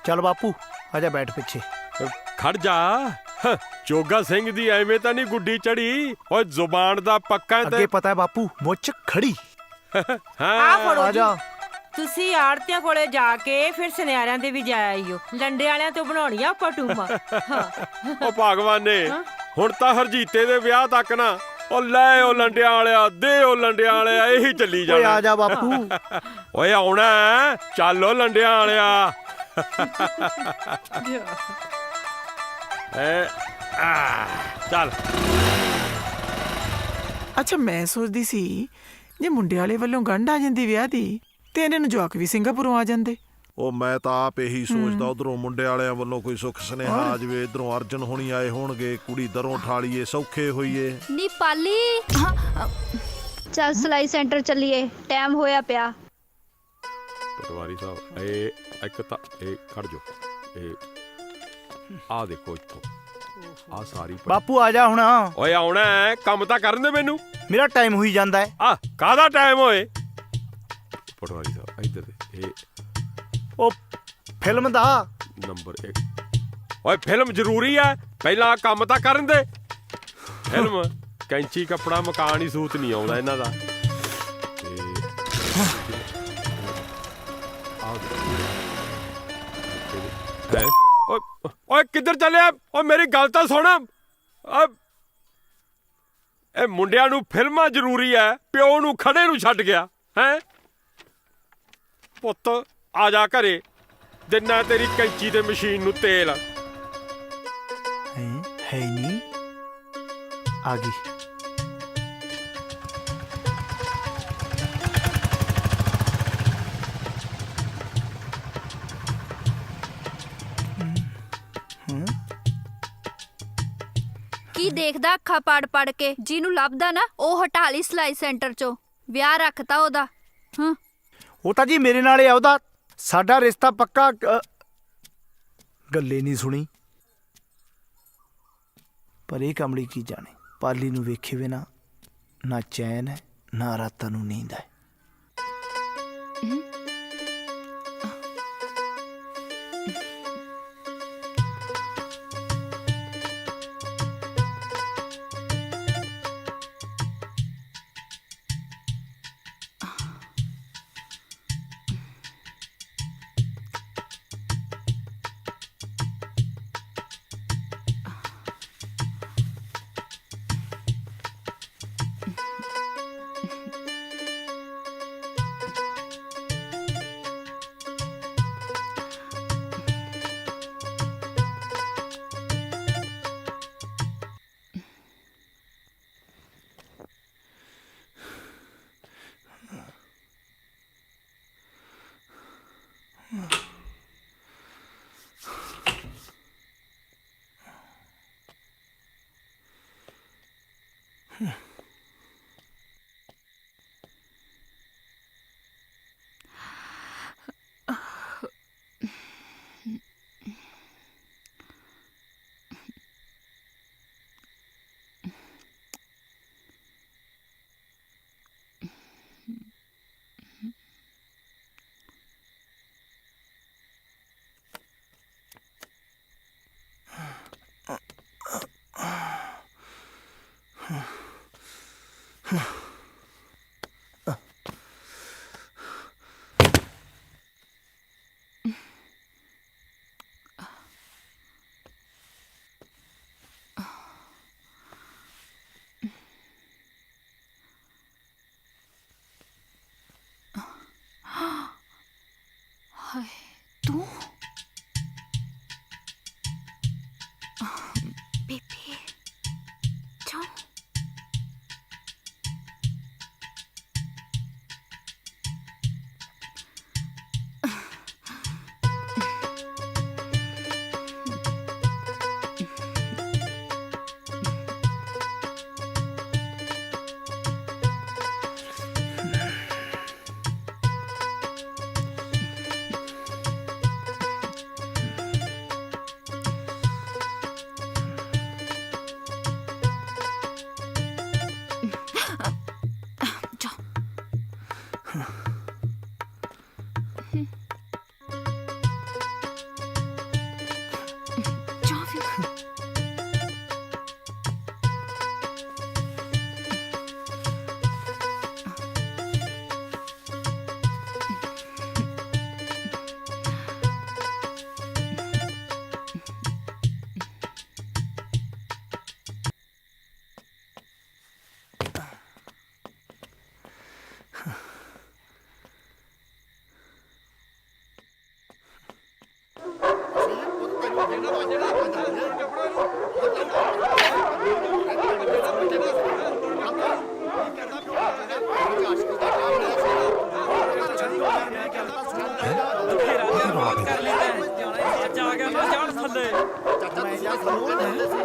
ਚੱਲ ਬਾਪੂ ਆਜਾ ਬੈਠ ਪਿੱਛੇ। ਖੜ ਜਾ। ਚੋਗਾ ਸਿੰਘ ਦੀ ਐਵੇਂ ਤਾਂ ਨਹੀਂ ਗੁੱਡੀ ਚੜੀ। ਓਏ ਜ਼ੁਬਾਨ ਦਾ ਪੱਕਾ ਅੱਗੇ ਪਤਾ ਹੈ ਬਾਪੂ, ਮੁੱਛ ਖੜੀ। ਹਾਂ ਆਜਾ। ਤੁਸੀਂ ਆੜਤਿਆਂ ਕੋਲੇ ਜਾ ਕੇ ਫਿਰ ਸੁਨਿਆਰਿਆਂ ਦੇ ਵੀ ਜਾ ਆਈਓ। ਲੰਡੇ ਵਾਲਿਆਂ ਤੋਂ ਬਣਾਉਣੀਆਂ ਪਟੂਮਾ। ਉਹ ਭਗਵਾਨ ਨੇ ਹੁਣ ਤਾਂ ਹਰਜੀਤੇ ਦੇ ਵਿਆਹ ਤੱਕ ਨਾ ਉਹ ਲੈ ਉਹ ਲੰਡਿਆਂ ਵਾਲਿਆ, ਦੇ ਉਹ ਲੰਡਿਆਂ ਵਾਲਿਆ, ਇਹੀ ਚੱਲੀ ਜਾਣਾ। ਓਏ ਆ ਜਾ ਬਾਪੂ। ਓਏ ਆਉਣਾ ਚੱਲੋ ਲੰਡਿਆਂ ਵਾਲਿਆ। ਚੱਲ। ਅੱਛਾ ਮੈਂ ਸੋਚਦੀ ਸੀ ਜੇ ਮੁੰਡੇ ਵਾਲੇ ਵੱਲੋਂ ਗੰਢ ਆ ਜਾਂਦੀ ਵਿਆਹ ਦੀ ਤੇ ਇਹਨਾਂ ਨੂੰ ਜਵਾਕ ਵੀ ਸਿੰਗਾਪੁਰੋਂ ਆ ਜਾਂਦੇ। ਉਹ ਮੈਂ ਤਾਂ ਆਪ ਇਹੀ ਸੋਚਦਾ, ਉਧਰੋਂ ਮੁੰਡੇ ਵਾਲਿਆਂ ਵੱਲੋਂ ਕੋਈ ਸੁੱਖ ਸੁਨੇਹਾ ਆ ਜਾਵੇ, ਇਧਰੋਂ ਅਰਜਨ ਹੋਣੀ ਆਏ ਹੋਣਗੇ, ਕੁੜੀ ਦਰੋਂ ਠਾਲੀਏ, ਸੌਖੇ ਹੋਈਏ। ਨੀ ਪਾਲੀ ਚੱਲ ਸਿਲਾਈ ਸੈਂਟਰ ਚੱਲੀਏ, ਟਾਈਮ ਹੋਇਆ ਪਿਆ। ਪਟਵਾਰੀ ਸਾਹਿਬ ਇਹ ਇੱਕ ਤਾਂ ਇਹ ਖੜ ਜੋ। ਇਹ ਆ ਦੇਖੋ ਇੱਥੋਂ ਆ ਸਾਰੀ ਬਾਪੂ ਆ ਜਾ ਹੁਣ। ਓਏ ਆਉਣਾ ਕੰਮ ਤਾਂ ਕਰਨ ਦੇ ਮੈਨੂੰ। ਮੇਰਾ ਟਾਈਮ ਹੋਈ ਜਾਂਦਾ ਹੈ। ਆ ਕਾਹਦਾ ਟਾਈਮ ਹੋਏ? ਪਟਵਾਰੀ ਸਾਹਿਬ ਇੱਧਰ ਦੇ। ਇਹ ਉਹ ਫਿਲਮ ਦਾ ਨੰਬਰ 1। ਓਏ ਫਿਲਮ ਜ਼ਰੂਰੀ ਹੈ, ਪਹਿਲਾਂ ਕੰਮ ਤਾਂ ਕਰਨ ਦੇ। ਫਿਲਮ ਕੈਂਚੀ ਕੱਪੜਾ ਮਕਾਨ ਹੀ ਸੂਤ ਨਹੀਂ ਆਉਂਦਾ ਇਹਨਾਂ ਦਾ। ਓਏ ਕਿੱਧਰ ਚੱਲਿਆ? ਓਏ ਮੇਰੀ ਗੱਲ ਤਾਂ ਸੁਣ। ਇਹ ਮੁੰਡਿਆਂ ਨੂੰ ਫਿਲਮਾਂ ਜ਼ਰੂਰੀ ਐ, ਪਿਓ ਨੂੰ ਖੜੇ ਨੂੰ ਛੱਡ ਗਿਆ ਹੈ। ਪੁੱਤ ਆ ਜਾ ਘਰੇ, ਦਿਨਾ ਤੇਰੀ ਕੈਂਚੀ ਤੇ ਮਸ਼ੀਨ ਨੂੰ ਤੇਲ। ਹੈ ਨਹੀਂ ਆ ਗਈ। ਕੀ ਦੇਖਦਾ ਅੱਖਾਂ ਪੜ ਕੇ? ਜਿਹਨੂੰ ਲੱਭਦਾ ਨਾ ਉਹ ਹਟਾ ਲਈ ਸਿਲਾਈ ਸੈਂਟਰ ਚੋਂ। ਵਿਆਹ ਰੱਖਤਾ ਉਹਦਾ। ਉਹ ਤਾਂ ਜੀ ਮੇਰੇ ਨਾਲ ਹੀ ਆ, ਉਹਦਾ ਸਾਡਾ ਰਿਸ਼ਤਾ ਪੱਕਾ। ਗੱਲੇ ਨਹੀਂ ਸੁਣੀ, ਪਰ ਇਹ ਕਮਲੀ ਕੀ ਜਾਣੇ। ਪਾਲੀ ਨੂੰ ਵੇਖੇ ਬਿਨਾ ਨਾ ਚੈਨ ਹੈ ਨਾ ਰਾਤਾਂ ਨੂੰ ਨੀਂਦ ਹੈ। ਹਾਏ ਤੂੰ ਬੇਬੀ ਚੋ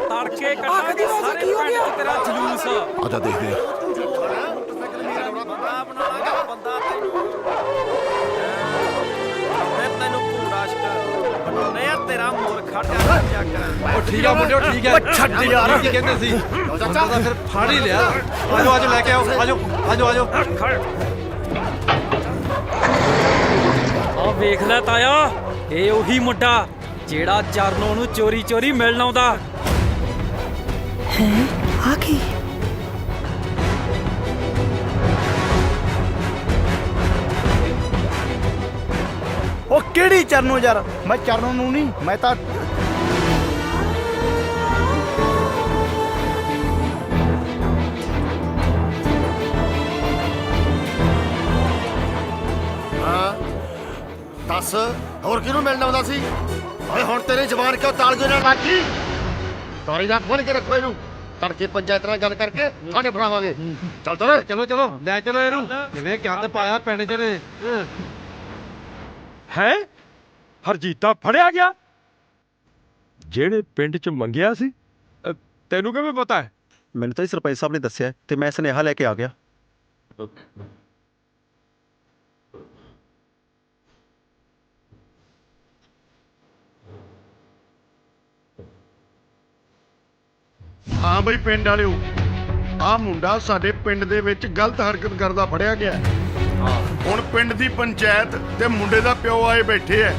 ਤੜਕੇ ਕੱਟਾਂਗੇ ਸਾਰੇ ਪਿੰਡ 'ਚ ਤੇਰਾ ਜਲੂਸ। ਆਜਾ ਦੇਖਦੇ ਆ। ਤੈਨੂੰ ਪੂਰਾਸ਼ਕ ਬਣਾਉਣੇ ਆ ਤੇਰਾ ਮੋਰ ਖੜਿਆ ਚੱਕ। ਉਹ ਠੀਕ ਆ ਮੁੰਡਿਓ ਠੀਕ ਆ। ਉਹ ਛੱਡ ਯਾਰ। ਕੀ ਕਹਿੰਦੇ ਸੀ ਬੰਦਾ ਤਾਂ ਫਿਰ ਫੜ ਹੀ ਲਿਆ। ਆਜੋ ਆਜੋ ਲੈ ਕੇ ਆਓ। ਆਜੋ ਆਜੋ ਆਜੋ। ਆ ਵੇਖ ਲੈ ਤਾਇਆ, ਇਹ ਉਹੀ ਮੁੰਡਾ ਜਿਹੜਾ ਚਰਨੋਂ ਨੂੰ ਚੋਰੀ ਚੋਰੀ ਮਿਲਣ ਆਉਂਦਾ ਹੈ। ਆ ਕੀ ਉਹ ਕਿਹੜੀ ਚਰਨੋਂ ਯਾਰ? ਮੈਂ ਚਰਨੋਂ ਨੂੰ ਨਹੀਂ, ਮੈਂ ਤਾਂ ਦੱਸ ਹੋਰ ਕਿਹਨੂੰ ਮਿਲਣ ਆਉਂਦਾ ਸੀ? ਓਏ ਹੁਣ ਤੇਰੀ ਜ਼ਬਾਨ ਕਿਉਂ ਤਾਲਗੇ ਨਾਲ ਲੱਗੀ? ਤਾਰੀ ਦਾ ਖੋਲ ਕੇ ਰੱਖੋ ਇਹਨੂੰ। ਤੜਕੇ ਪੰਚਾਇਤ ਨਾਲ ਗੱਲ ਕਰਕੇ ਸਾਡੇ ਬਣਾਵਾਂਗੇ। ਚੱਲ ਚਲੋ ਚਲੋ ਚਲੋ ਲੈ ਚਲੋ ਇਹਨੂੰ। ਜਿਵੇਂ ਗੰਦ ਪਾਇਆ ਪਿੰਡ 'ਚ ਨੇ। ਹੈ ਹਰਜੀਤਾ ਫੜਿਆ ਗਿਆ ਜਿਹੜੇ ਪਿੰਡ 'ਚ ਮੰਗਿਆ ਸੀ? ਤੈਨੂੰ ਕਿਵੇਂ ਪਤਾ ਹੈ? ਮੈਨੂੰ ਤਾਂ ਸਰਪੰਚ ਸਾਹਿਬ ਨੇ ਦੱਸਿਆ ਤੇ ਮੈਂ ਸੁਨੇਹਾ ਲੈ ਕੇ ਆ ਗਿਆ। ਹਾਂ ਬਈ ਪਿੰਡ ਵਾਲਿਓ, ਆਹ ਮੁੰਡਾ ਸਾਡੇ ਪਿੰਡ ਦੇ ਵਿੱਚ ਗਲਤ ਹਰਕਤ ਕਰਦਾ ਫੜਿਆ ਗਿਆ। ਹੁਣ ਪਿੰਡ ਦੀ ਪੰਚਾਇਤ ਤੇ ਮੁੰਡੇ ਦਾ ਪਿਓ ਆਏ ਬੈਠੇ ਐ।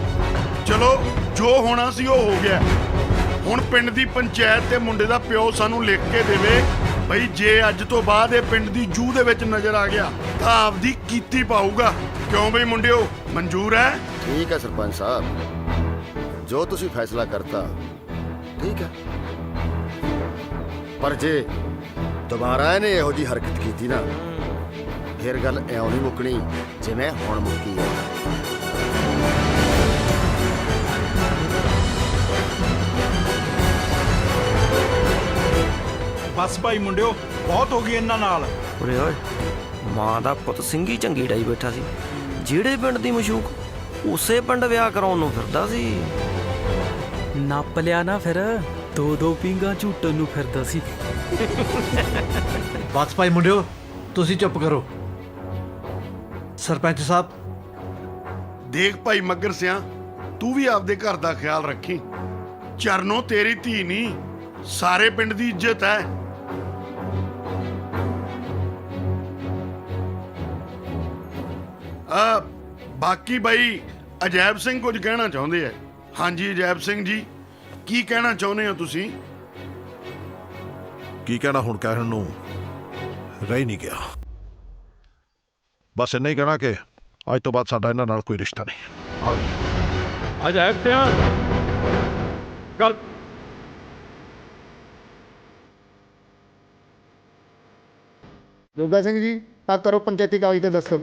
ਚਲੋ ਜੋ ਹੋਣਾ ਸੀ ਉਹ ਹੋ ਗਿਆ। ਹੁਣ ਪਿੰਡ ਦੀ ਪੰਚਾਇਤ ਤੇ ਮੁੰਡੇ ਦਾ ਪਿਓ ਸਾਨੂੰ ਲਿਖ ਕੇ ਦੇਵੇ ਬਈ ਜੇ ਅੱਜ ਤੋਂ ਬਾਅਦ ਇਹ ਪਿੰਡ ਦੀ ਜੂਹ ਦੇ ਵਿੱਚ ਨਜ਼ਰ ਆ ਗਿਆ ਤਾਂ ਆਪਦੀ ਕੀਤੀ ਪਾਊਗਾ। ਕਿਉਂ ਬਈ ਮੁੰਡਿਓ, ਮਨਜ਼ੂਰ ਹੈ? ਠੀਕ ਹੈ ਸਰਪੰਚ ਸਾਹਿਬ, ਜੋ ਤੁਸੀਂ ਫੈਸਲਾ ਕਰਤਾ ਠੀਕ ਹੈ, ਪਰ ਜੇ ਦੁਬਾਰਾ ਇਹਨੇ ਇਹੋ ਜਿਹੀ ਹਰਕਤ ਕੀਤੀ ਨਾ ਫਿਰ ਗੱਲ ਇਉਂ ਨਹੀਂ ਮੁੱਕਣੀ ਜਿਵੇਂ ਹੁਣ ਮੁੱਕੀ ਹੈ। ਬਸ ਭਾਈ ਮੁੰਡਿਓ, ਬਹੁਤ ਹੋ ਗਈ ਇਹਨਾਂ ਨਾਲ। ਓਏ ਓਏ, ਮਾਂ ਦਾ ਪੁੱਤ ਸਿੰਘੀ ਚੰਗੀ ਡਾਈ ਬੈਠਾ ਸੀ। ਜਿਹੜੇ ਪਿੰਡ ਦੀ ਮਸ਼ੂਕ ਉਸੇ ਪਿੰਡ ਵਿਆਹ ਕਰਾਉਣ ਨੂੰ ਫਿਰਦਾ ਸੀ। ਨੱਪ ਲਿਆ ਨਾ ਫਿਰ, ਦੋ ਪਿੰਗਾ ਝੂਟਣ ਨੂੰ ਫਿਰਦਾ ਸੀ। ਬਸ ਭਾਈ ਮੁੰਡਿਓ, ਤੁਸੀਂ ਚੁੱਪ ਕਰੋ। ਸਰਪੰਚ ਸਾਹਿਬ, ਦੇਖ ਭਾਈ ਮੱਗਰ ਸਿਆਂ, ਤੂੰ ਵੀ ਆਪਦੇ ਘਰ ਦਾ ਖਿਆਲ ਰੱਖੀ। ਚਰਨੋਂ ਤੇਰੀ ਧੀ ਨਹੀਂ, ਸਾਰੇ ਪਿੰਡ ਦੀ ਇੱਜ਼ਤ ਹੈ। ਬਾਕੀ ਬਾਈ ਅਜੈਬ ਸਿੰਘ ਕੁਝ ਕਹਿਣਾ ਚਾਹੁੰਦੇ ਆ। ਹਾਂਜੀ ਅਜੈਬ ਸਿੰਘ ਜੀ, ਕੀ ਕਹਿਣਾ ਚਾਹੁੰਦੇ ਹੋ ਤੁਸੀਂ? ਕੀ ਕਹਿਣਾ, ਹੁਣ ਕਹਿਣ ਨੂੰ ਰਹਿ ਨਹੀਂ ਗਿਆ। ਬਸ ਇੰਨਾ ਹੀ ਕਹਿਣਾ ਕਿ ਅੱਜ ਤੋਂ ਬਾਅਦ ਸਾਡਾ ਇਹਨਾਂ ਨਾਲ ਕੋਈ ਰਿਸ਼ਤਾ ਨਹੀਂ। ਅਜੈਬ ਸਿਆਂ ਗੱਲ ਜੋਗਾ ਸਿੰਘ ਜੀ, ਆ ਕਰੋ ਪੰਚਾਇਤੀ ਕਾਗਜ਼ ਤੇ ਦੱਸੋ।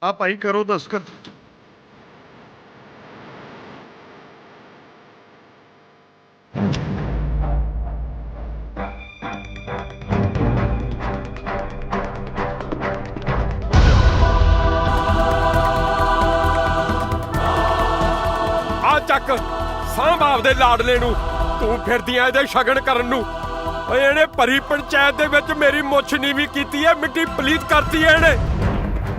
ਆ ਭਾਈ ਕਰੋ ਦਸਤਖਤ। ਆ ਚੱਕ ਸਾਂਭ ਆਪਦੇ ਲਾਡਲੇ ਨੂੰ, ਤੂੰ ਫਿਰਦੀਆਂ ਇਹਦੇ ਸ਼ਗਨ ਕਰਨ ਨੂੰ। ਓਏ ਇਹਨੇ ਭਰੀ ਪੰਚਾਇਤ ਦੇ ਵਿੱਚ ਮੇਰੀ ਮੁੱਛ ਨੀਵੀਂ ਕੀਤੀ ਐ, ਮਿੱਟੀ ਪਲੀਤ ਕਰਤੀ ਐ ਇਹਨੇ।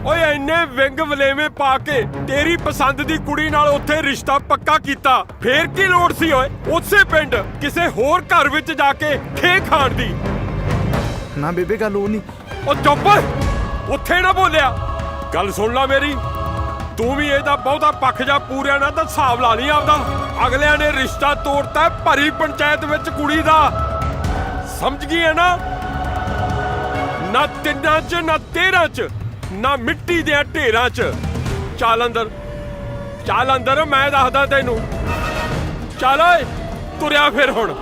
ਓਏ ਇੰਨੇ ਵਿੰਗ ਵਲੇਵੇਂ ਪਾ ਕੇ ਤੇਰੀ ਪਸੰਦ ਦੀ ਕੁੜੀ ਨਾਲ ਉੱਥੇ ਰਿਸ਼ਤਾ ਪੱਕਾ ਕੀਤਾ, ਫੇਰ ਕੀ ਲੋੜ ਸੀ ਓਏ ਉਸੇ ਪਿੰਡ ਕਿਸੇ ਹੋਰ ਘਰ ਵਿੱਚ ਜਾ ਕੇ ਖੇ ਖਾਣ ਦੀ? ਨਾ ਬੇਬੇ, ਗੱਲ ਉਹ ਨਹੀਂ। ਉਹ ਚੁੱਪ, ਉੱਥੇ ਨਾ ਬੋਲਿਆ। ਗੱਲ ਸੁਣ ਲੈ ਮੇਰੀ, ਤੂੰ ਵੀ ਇਹਦਾ ਬਹੁਤਾ ਪੱਖ ਜਾ ਪੂਰਿਆ ਨਾ ਤਾਂ ਹਿਸਾਬ ਲਾ ਲਈ ਆਪਦਾ। ਅਗਲਿਆਂ ਨੇ ਰਿਸ਼ਤਾ ਤੋੜਤਾ ਭਰੀ ਪੰਚਾਇਤ ਵਿੱਚ ਕੁੜੀ ਦਾ, ਸਮਝ ਗਈ ਹੈ ਨਾ? ਨਾ ਤਿੰਨਾਂ 'ਚ ਨਾ 13 'ਚ ਨਾ ਮਿੱਟੀ ਦੇ ਢੇਰਾਂ 'ਚ। ਚੱਲ ਅੰਦਰ, ਚੱਲ ਅੰਦਰ, ਮੈਂ ਦੱਸਦਾ ਤੈਨੂੰ। ਚੱਲ ਓਏ, ਤੁਰਿਆ ਫਿਰ ਹੁਣ।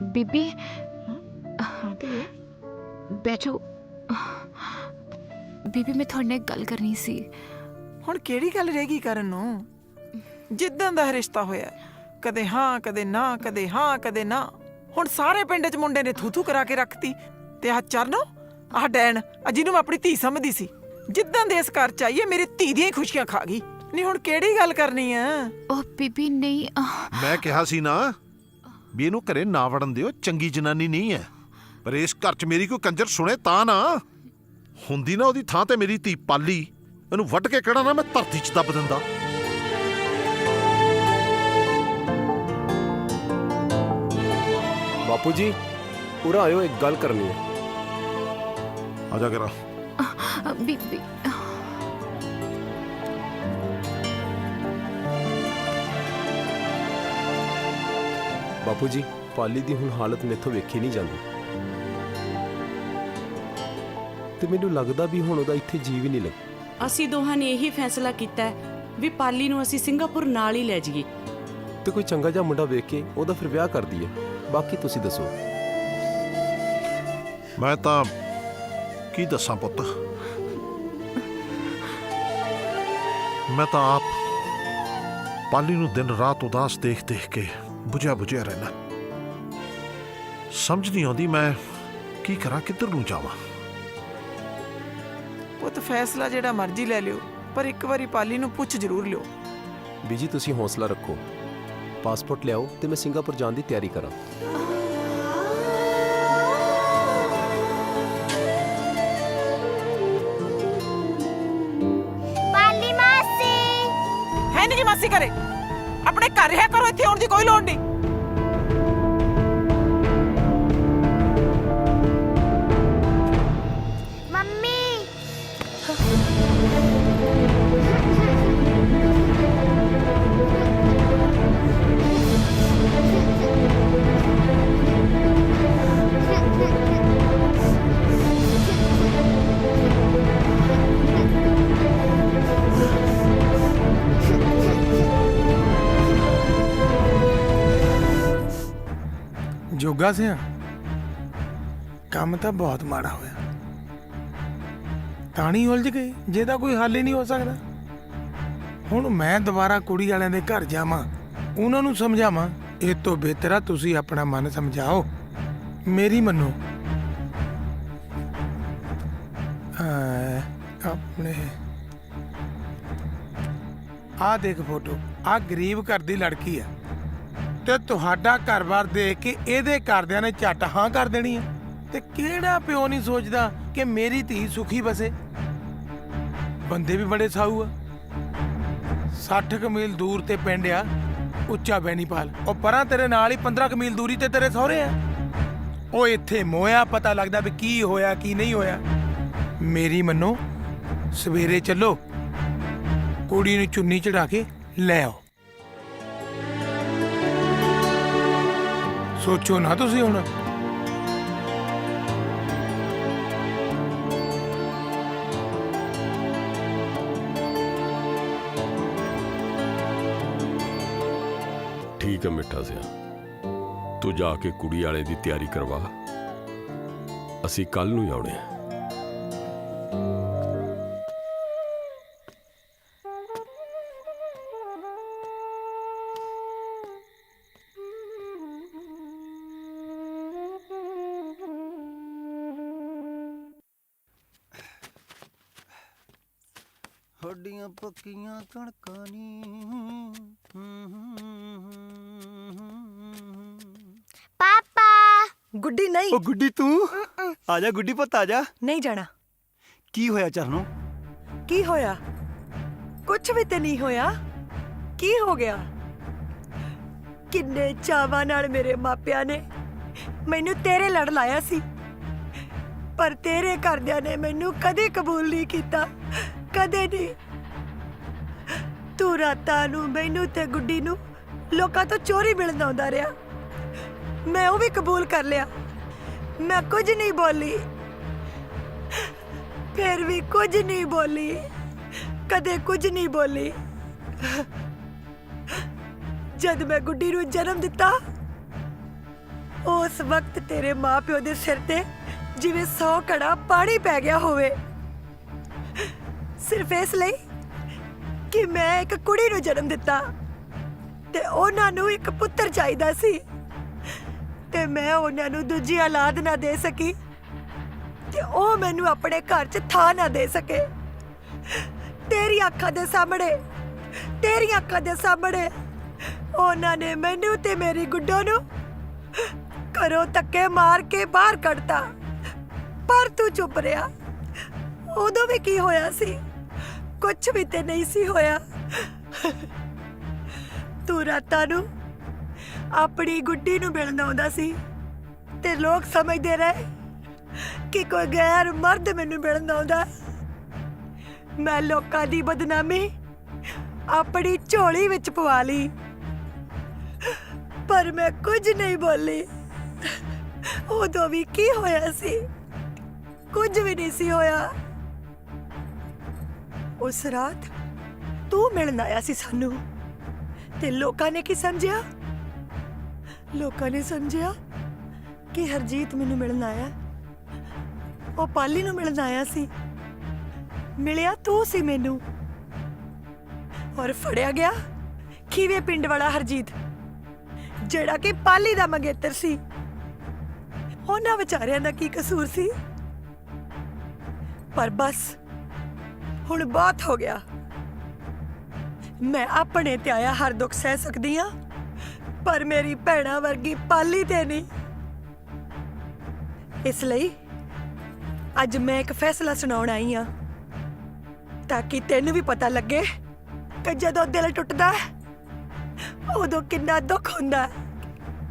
ਬੀਬੀ ਬੈਠੋ। ਬੀਬੀ ਮੈਂ ਤੁਹਾਡੇ ਨਾਲ ਇੱਕ ਗੱਲ ਕਰਨੀ ਸੀ। ਹੁਣ ਕਿਹੜੀ ਗੱਲ ਰਹਿ ਗਈ ਕਰਨ ਨੂੰ? ਜਿੱਦਾਂ ਦਾ ਰਿਸ਼ਤਾ ਹੋਇਆ, ਕਦੇ ਹਾਂ ਕਦੇ ਨਾ, ਕਦੇ ਹਾਂ ਕਦੇ ਨਾ। ਹੁਣ ਸਾਰੇ ਪਿੰਡ 'ਚ ਮੁੰਡੇ ਨੇ ਥੂ ਕਰਾ ਕੇ ਰੱਖਤੀ। ਤੇ ਆਹ ਚਰਨੋ, ਆਹ ਡੈਣ, ਜਿਹਨੂੰ ਮੈਂ ਆਪਣੀ ਧੀ ਸਮਝਦੀ ਸੀ, ਜਿੱਦਾਂ ਦੇ ਇਸ ਘਰ 'ਚ ਆਈਏ ਮੇਰੀ ਧੀ ਦੀਆਂ ਹੀ ਖੁਸ਼ੀਆਂ ਖਾ ਗਈ। ਨਹੀਂ ਹੁਣ ਕਿਹੜੀ ਗੱਲ ਕਰਨੀ ਆ? ਉਹ ਬੀਬੀ ਨਹੀਂ, ਮੈਂ ਕਿਹਾ ਸੀ ਨਾ ਵੀ ਇਹਨੂੰ ਘਰੇ ਨਾ ਵੜਨ ਦਿਓ, ਚੰਗੀ ਜਨਾਨੀ ਨਹੀਂ ਹੈ। ਪਰ ਇਸ ਘਰ 'ਚ ਮੇਰੀ ਕੋਈ ਕੰਜਰ ਸੁਣੇ ਤਾਂ ਨਾ। ਹੁੰਦੀ ਨਾ ਉਹਦੀ ਥਾਂ ਤੇ ਮੇਰੀ ਧੀ ਪਾਲੀ, ਇਹਨੂੰ ਵੱਢ ਕੇ ਕਿਹੜਾ ਨਾ ਮੈਂ ਧਰਤੀ 'ਚ ਦੱਬ ਦਿੰਦਾ। ਬਾਪੂ ਜੀ ਉਰਾ ਆਇਓ, ਇੱਕ ਗੱਲ ਕਰਨੀ ਹੈ। ਆ ਜਾ ਕਰਾਂ। ਬੀਬੀ ਬਾਪੂ ਜੀ ਪਾਲੀ ਦੀ ਹੁਣ ਹਾਲਤ ਮੈਥੋਂ ਵੇਖੀ ਨਹੀਂ ਜਾਂਦੀ, ਤੇ ਮੈਨੂੰ ਲੱਗਦਾ ਵੀ ਹੁਣ ਉਹਦਾ ਇੱਥੇ ਜੀਅ ਵੀ ਨਹੀਂ ਲੱਗ। ਅਸੀਂ ਦੋਹਾਂ ਨੇ ਇਹੀ ਫੈਸਲਾ ਕੀਤਾ ਹੈ ਵੀ ਪਾਲੀ ਨੂੰ ਅਸੀਂ ਸਿੰਗਾਪੁਰ ਨਾਲ ਹੀ ਲੈ ਜਾਈਏ। ਤੇ ਕੋਈ ਚੰਗਾ ਜਿਹਾ ਮੁੰਡਾ ਵੇਖ ਕੇ ਉਹਦਾ ਫਿਰ ਵਿਆਹ ਕਰ ਦਈਏ। ਬਾਕੀ ਤੁਸੀਂ ਦੱਸੋ। ਮੈਂ ਤਾਂ ਕੀ ਦੱਸਾਂ ਪੁੱਤ, ਮੈਂ ਤਾਂ ਆਪ ਪਾਲੀ ਨੂੰ ਦਿਨ ਰਾਤ ਉਦਾਸ ਦੇਖ ਦੇਖ ਕੇ ਬੁਝਿਆ ਰਹਿਣਾ। ਸਮਝ ਨਹੀਂ ਆਉਂਦੀ ਮੈਂ ਕੀ ਕਰਾਂ, ਕਿੱਧਰ ਨੂੰ ਜਾਵਾਂ। ਪੁੱਤ ਫੈਸਲਾ ਜਿਹੜਾ ਮਰਜ਼ੀ ਲੈ ਲਿਓ, ਪਰ ਇੱਕ ਵਾਰੀ ਪਾਲੀ ਨੂੰ ਪੁੱਛ ਜ਼ਰੂਰ ਲਿਓ। ਬੀਜੀ ਤੁਸੀਂ ਹੌਸਲਾ ਰੱਖੋ, ਪਾਸਪੋਰਟ ਲਿਆਓ ਤੇ ਮੈਂ ਸਿੰਗਾਪੁਰ ਜਾਣ ਦੀ ਤਿਆਰੀ ਕਰਾਂ। ਪਾਲੀ ਮਾਸੀ ਹੈ ਨਹੀਂ ਜੀ ਮਾਸੀ ਘਰੇ, ਆਪਣੇ ਘਰ ਰਿਹਾ ਕਰੋ, ਇੱਥੇ ਆਉਣ ਦੀ ਕੋਈ ਲੋੜ ਨਹੀਂ। ਮੰਮੀ ਜੋਗਾ ਸਿਆ, ਕੰਮ ਤਾਂ ਬਹੁਤ ਮਾੜਾ ਹੋਇਆ। ਤਾਣੀ ਉਲਝ ਗਈ ਜਿਹਦਾ ਕੋਈ ਹੱਲ ਹੀ ਨਹੀਂ ਹੋ ਸਕਦਾ। ਹੁਣ ਮੈਂ ਦੁਬਾਰਾ ਕੁੜੀ ਵਾਲਿਆਂ ਦੇ ਘਰ ਜਾਵਾਂ, ਉਹਨਾਂ ਨੂੰ ਸਮਝਾਵਾਂ? ਇਹ ਤੋਂ ਬਿਹਤਰ ਆ ਤੁਸੀਂ ਆਪਣਾ ਮਨ ਸਮਝਾਓ, ਮੇਰੀ ਮੰਨੋ। ਆਪਣੇ ਆਹ ਦੇਖ ਫੋਟੋ, ਆਹ ਗਰੀਬ ਘਰ ਦੀ ਲੜਕੀ ਆ, ਤੇ ਤੁਹਾਡਾ ਘਰ-ਬਾਰ ਦੇਖ ਕੇ ਇਹਦੇ ਘਰਦਿਆਂ ਨੇ ਝੱਟ ਹਾਂ ਕਰ ਦੇਣੀ ਆ। ਤੇ ਕਿਹੜਾ ਪਿਓ ਨਹੀਂ ਸੋਚਦਾ ਕਿ ਮੇਰੀ ਧੀ ਸੁਖੀ ਵਸੇ। ਬੰਦੇ ਵੀ ਬੜੇ ਸਾਊ ਆ। 60 ਕੁ ਮੀਲ ਦੂਰ ਤੇ ਪਿੰਡ ਆ ਉੱਚਾ ਬੈਣੀਪਾਲ, ਉਹ ਪਰਾਂ ਤੇਰੇ ਨਾਲ ਹੀ 15 ਕੁ ਮੀਲ ਦੂਰੀ ਤੇ ਤੇਰੇ ਸਹੁਰੇ ਆ। ਉਹ ਇੱਥੇ ਮੋਇਆ ਪਤਾ ਲੱਗਦਾ ਵੀ ਕੀ ਹੋਇਆ ਕੀ ਨਹੀਂ ਹੋਇਆ। ਮੇਰੀ ਮੰਨੋ, ਸਵੇਰੇ ਚੱਲੋ, ਕੁੜੀ ਨੂੰ ਚੁੰਨੀ ਚੜਾ ਕੇ ਲੈ ਆਓ। ਸੋਚੋ ਨਾ ਤੁਸੀਂ ਹੁਣ। ਠੀਕ ਹੈ ਮਿੱਠਾ ਸਿਆ, ਤੂੰ ਜਾ ਕੇ ਕੁੜੀ ਵਾਲੇ ਦੀ ਤਿਆਰੀ ਕਰਵਾ, ਅਸੀਂ ਕੱਲ ਨੂੰ ਹੀ ਆਉਣੇ ਆ। ਹੱਡੀਆਂ ਪੱਕੀਆਂ ਕਣਕਾਂ ਨੀ। ਪਾਪਾ ਗੁੱਡੀ ਨਹੀਂ। ਉਹ ਗੁੱਡੀ ਤੂੰ ਆ ਜਾ ਗੁੱਡੀ ਪੁੱਤ ਆ ਜਾ। ਨਹੀਂ ਜਾਣਾ। ਕੀ ਹੋਇਆ ਚਰਨੋਂ? ਕੀ ਹੋਇਆ? ਕੁਝ ਵੀ ਤੇ ਨਹੀਂ ਹੋਇਆ। ਕੀ ਹੋ ਗਿਆ? ਕਿੰਨੇ ਚਾਵਾਂ ਨਾਲ ਮੇਰੇ ਮਾਪਿਆਂ ਨੇ ਮੈਨੂੰ ਤੇਰੇ ਲੜ ਲਾਇਆ ਸੀ, ਪਰ ਤੇਰੇ ਘਰਦਿਆਂ ਨੇ ਮੈਨੂੰ ਕਦੇ ਕਬੂਲ ਨਹੀਂ ਕੀਤਾ, ਕਦੇ ਨਹੀਂ। ਤੂੰ ਰਾਤਾਂ ਨੂੰ ਮੈਨੂੰ ਤੇ ਗੁੱਡੀ ਨੂੰ ਲੋਕਾਂ ਤੋਂ ਚੋਰੀ ਮਿਲਣ ਆਉਂਦਾ ਰਿਹਾ, ਮੈਂ ਉਹ ਵੀ ਕਬੂਲ ਕਰ ਲਿਆ। ਮੈਂ ਕੁਝ ਨਹੀਂ ਬੋਲੀ, ਫਿਰ ਵੀ ਕੁਝ ਨਹੀਂ ਬੋਲੀ, ਕਦੇ ਕੁਝ ਨਹੀਂ ਬੋਲੀ। ਜਦ ਮੈਂ ਗੁੱਡੀ ਨੂੰ ਜਨਮ ਦਿੱਤਾ ਉਸ ਵਕਤ ਤੇਰੇ ਮਾਪਿਓ ਦੇ ਸਿਰ ਤੇ ਜਿਵੇਂ 100 ਘੜਾ ਪਾਣੀ ਪੈ ਗਿਆ ਹੋਵੇ, ਸਿਰਫ ਇਸ ਲਈ ਕਿ ਮੈਂ ਇੱਕ ਕੁੜੀ ਨੂੰ ਜਨਮ ਦਿੱਤਾ ਤੇ ਉਹਨਾਂ ਨੂੰ ਇੱਕ ਪੁੱਤਰ ਚਾਹੀਦਾ ਸੀ ਤੇ ਮੈਂ ਉਹਨਾਂ ਨੂੰ ਦੂਜੀ ਔਲਾਦ ਨਾ ਦੇ ਸਕੀ ਤੇ ਉਹ ਮੈਨੂੰ ਆਪਣੇ ਘਰ 'ਚ ਥਾਂ ਨਾ ਦੇ ਸਕੇ। ਤੇਰੀ ਅੱਖਾਂ ਦੇ ਸਾਹਮਣੇ ਉਹਨਾਂ ਨੇ ਮੈਨੂੰ ਤੇ ਮੇਰੀ ਗੁੱਡੋ ਨੂੰ ਘਰੋਂ ਧੱਕੇ ਮਾਰ ਕੇ ਬਾਹਰ ਕੱਢਤਾ, ਪਰ ਤੂੰ ਚੁੱਪ ਰਿਹਾ। ਉਦੋਂ ਵੀ ਕੀ ਹੋਇਆ ਸੀ? ਕੁਝ ਵੀ ਤੇ ਨਹੀਂ ਸੀ ਹੋਇਆ। ਤੂੰ ਰਾਤਾਂ ਨੂੰ ਆਪਣੀ ਗੁੱਡੀ ਨੂੰ ਮਿਲਣ ਆਉਂਦਾ ਸੀ ਤੇ ਲੋਕ ਸਮਝਦੇ ਰਹੇ ਕਿ ਕੋਈ ਗੈਰ ਮਰਦ ਮੈਨੂੰ ਮਿਲਣ ਆਉਂਦਾ। ਮੈਂ ਲੋਕਾਂ ਦੀ ਬਦਨਾਮੀ ਆਪਣੀ ਝੋਲੀ ਵਿੱਚ ਪਵਾ ਲਈ, ਪਰ ਮੈਂ ਕੁਝ ਨਹੀਂ ਬੋਲੀ। ਉਦੋਂ ਵੀ ਕੀ ਹੋਇਆ ਸੀ? ਕੁਝ ਵੀ ਨਹੀਂ ਸੀ ਹੋਇਆ। ਉਸ ਰਾਤ ਤੂੰ ਮਿਲਣ ਆਇਆ ਸੀ ਸਾਨੂੰ ਤੇ ਲੋਕਾਂ ਨੇ ਕੀ ਸਮਝਿਆ? ਲੋਕਾਂ ਨੇ ਸਮਝਿਆ ਕਿ ਹਰਜੀਤ ਮੈਨੂੰ ਮਿਲਣ ਆਇਆ, ਉਹ ਪਾਲੀ ਨੂੰ ਮਿਲਣ ਆਇਆ ਸੀ। ਮਿਲਿਆ ਤੂੰ ਸੀ ਮੈਨੂੰ, ਔਰ ਫੜਿਆ ਗਿਆ ਖੀਵੇ ਪਿੰਡ ਵਾਲਾ ਹਰਜੀਤ, ਜਿਹੜਾ ਕਿ ਪਾਲੀ ਦਾ ਮੰਗੇਤਰ ਸੀ। ਉਹਨਾਂ ਵਿਚਾਰਿਆਂ ਦਾ ਕੀ ਕਸੂਰ ਸੀ? ਪਰ ਬਸ ਹੁਣ ਬਹੁਤ ਹੋ ਗਿਆ। ਮੈਂ ਆਪਣੇ ਤੇ ਆਇਆ ਹਰ ਦੁੱਖ ਸਹਿ ਸਕਦੀ ਆ, ਪਰ ਮੇਰੀ ਭੈਣਾ ਵਰਗੀ ਪਾਲੀ ਤੇ ਨਹੀਂ। ਇਸ ਲਈ ਅੱਜ ਮੈਂ ਇੱਕ ਫੈਸਲਾ ਸੁਣਾਉਣ ਆਈ ਆ, ਤਾਂ ਕਿ ਤੈਨੂੰ ਵੀ ਪਤਾ ਲੱਗੇ ਕਿ ਜਦੋਂ ਦਿਲ ਟੁੱਟਦਾ ਉਦੋਂ ਕਿੰਨਾ ਦੁੱਖ ਹੁੰਦਾ,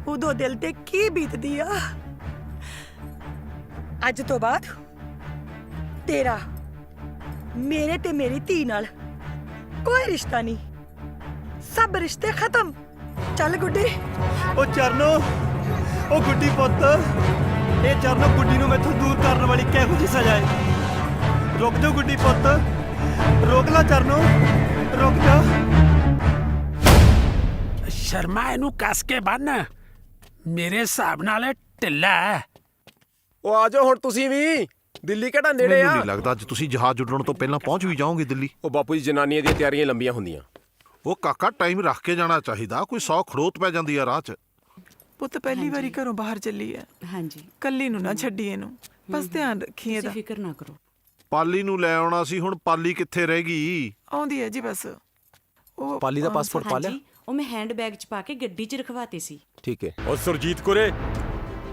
ਉਦੋਂ ਦਿਲ ਤੇ ਕੀ ਬੀਤਦੀ ਆ। ਅੱਜ ਤੋਂ ਬਾਅਦ ਤੇਰਾ ਮੇਰੇ ਤੇ ਮੇਰੀ ਧੀ ਨਾਲ ਕੋਈ ਰਿਸ਼ਤਾ ਨਹੀਂ, ਸਭ ਰਿਸ਼ਤੇ ਖਤਮ। ਚੱਲ ਗੁੱਡੀ। ਉਹ ਚਰਨੋ, ਉਹ ਗੁੱਡੀ ਪੁੱਤ, ਇਹ ਚਰਨੋ ਗੁੱਡੀ ਨੂੰ ਮੈਥੋਂ ਦੂਰ ਕਰਨ ਵਾਲੀ ਕਿਹੋ ਜਿਹੀ ਸਜ਼ਾ ਹੈ? ਰੁਕ ਜਾ ਗੁੱਡੀ ਪੁੱਤ, ਰੋਕ ਲੈ ਚਰਨੋ, ਰੁਕ ਜਾ। ਸ਼ਰਮਾ ਇਹਨੂੰ ਕੱਸ ਕੇ ਬੰਨ, ਮੇਰੇ ਹਿਸਾਬ ਨਾਲ ਇਹ ਢਿੱਲਾ ਹੈ। ਉਹ ਆ ਜਾਓ ਹੁਣ ਤੁਸੀਂ ਵੀ, ਦਿੱਲੀ ਕਿਹੜਾ ਨੇੜੇ ਮੈਨੂੰ ਆ? ਨਹੀਂ ਲੱਗਦਾ ਅੱਜ ਤੁਸੀਂ ਜਹਾਜ਼ ਉੱਡਣ ਤੋਂ ਪਹਿਲਾਂ ਪਹੁੰਚ ਵੀ ਜਾਓਗੇ ਦਿੱਲੀ। ਉਹ ਬਾਪੂ ਜੀ, ਜਨਾਨੀਆਂ ਦੀਆਂ ਤਿਆਰੀਆਂ ਲੰਬੀਆਂ ਹੁੰਦੀਆਂ। ਉਹ ਕਾਕਾ ਟਾਈਮ ਰੱਖ ਕੇ ਜਾਣਾ ਚਾਹੀਦਾ, ਕੋਈ 100 ਖੜੋਤ ਪੈ ਜਾਂਦੀ ਆ ਰਾਹ 'ਚ। ਪੁੱਤ ਪਹਿਲੀ ਵਾਰੀ ਘਰੋਂ ਬਾਹਰ ਚੱਲੀ ਐ। ਹਾਂਜੀ, ਕੱਲੀ ਨੂੰ ਨਾ ਛੱਡੀ ਇਹਨੂੰ, ਬਸ ਧਿਆਨ ਰੱਖੀ ਇਹਦਾ। ਤੁਸੀਂ ਫਿਕਰ ਨਾ ਕਰੋ। ਪਾਲੀ ਨੂੰ ਲੈ ਆਉਣਾ ਸੀ, ਹੁਣ ਪਾਲੀ ਕਿੱਥੇ ਰਹਿ ਗਈ? ਆਉਂਦੀ ਹੈ ਜੀ ਬਸ। ਉਹ ਪਾਲੀ ਦਾ ਪਾਸਪੋਰਟ ਪਾ ਲਿਆ? ਹਾਂਜੀ, ਉਹ ਮੈਂ ਹੈਂਡ ਬੈਗ 'ਚ ਪਾ ਕੇ ਗੱਡੀ 'ਚ ਰਖਵਾਤੇ ਸੀ। ਠੀਕ ਹੈ। ਉਹ ਸੁਰਜੀਤ ਕੁਰੇ,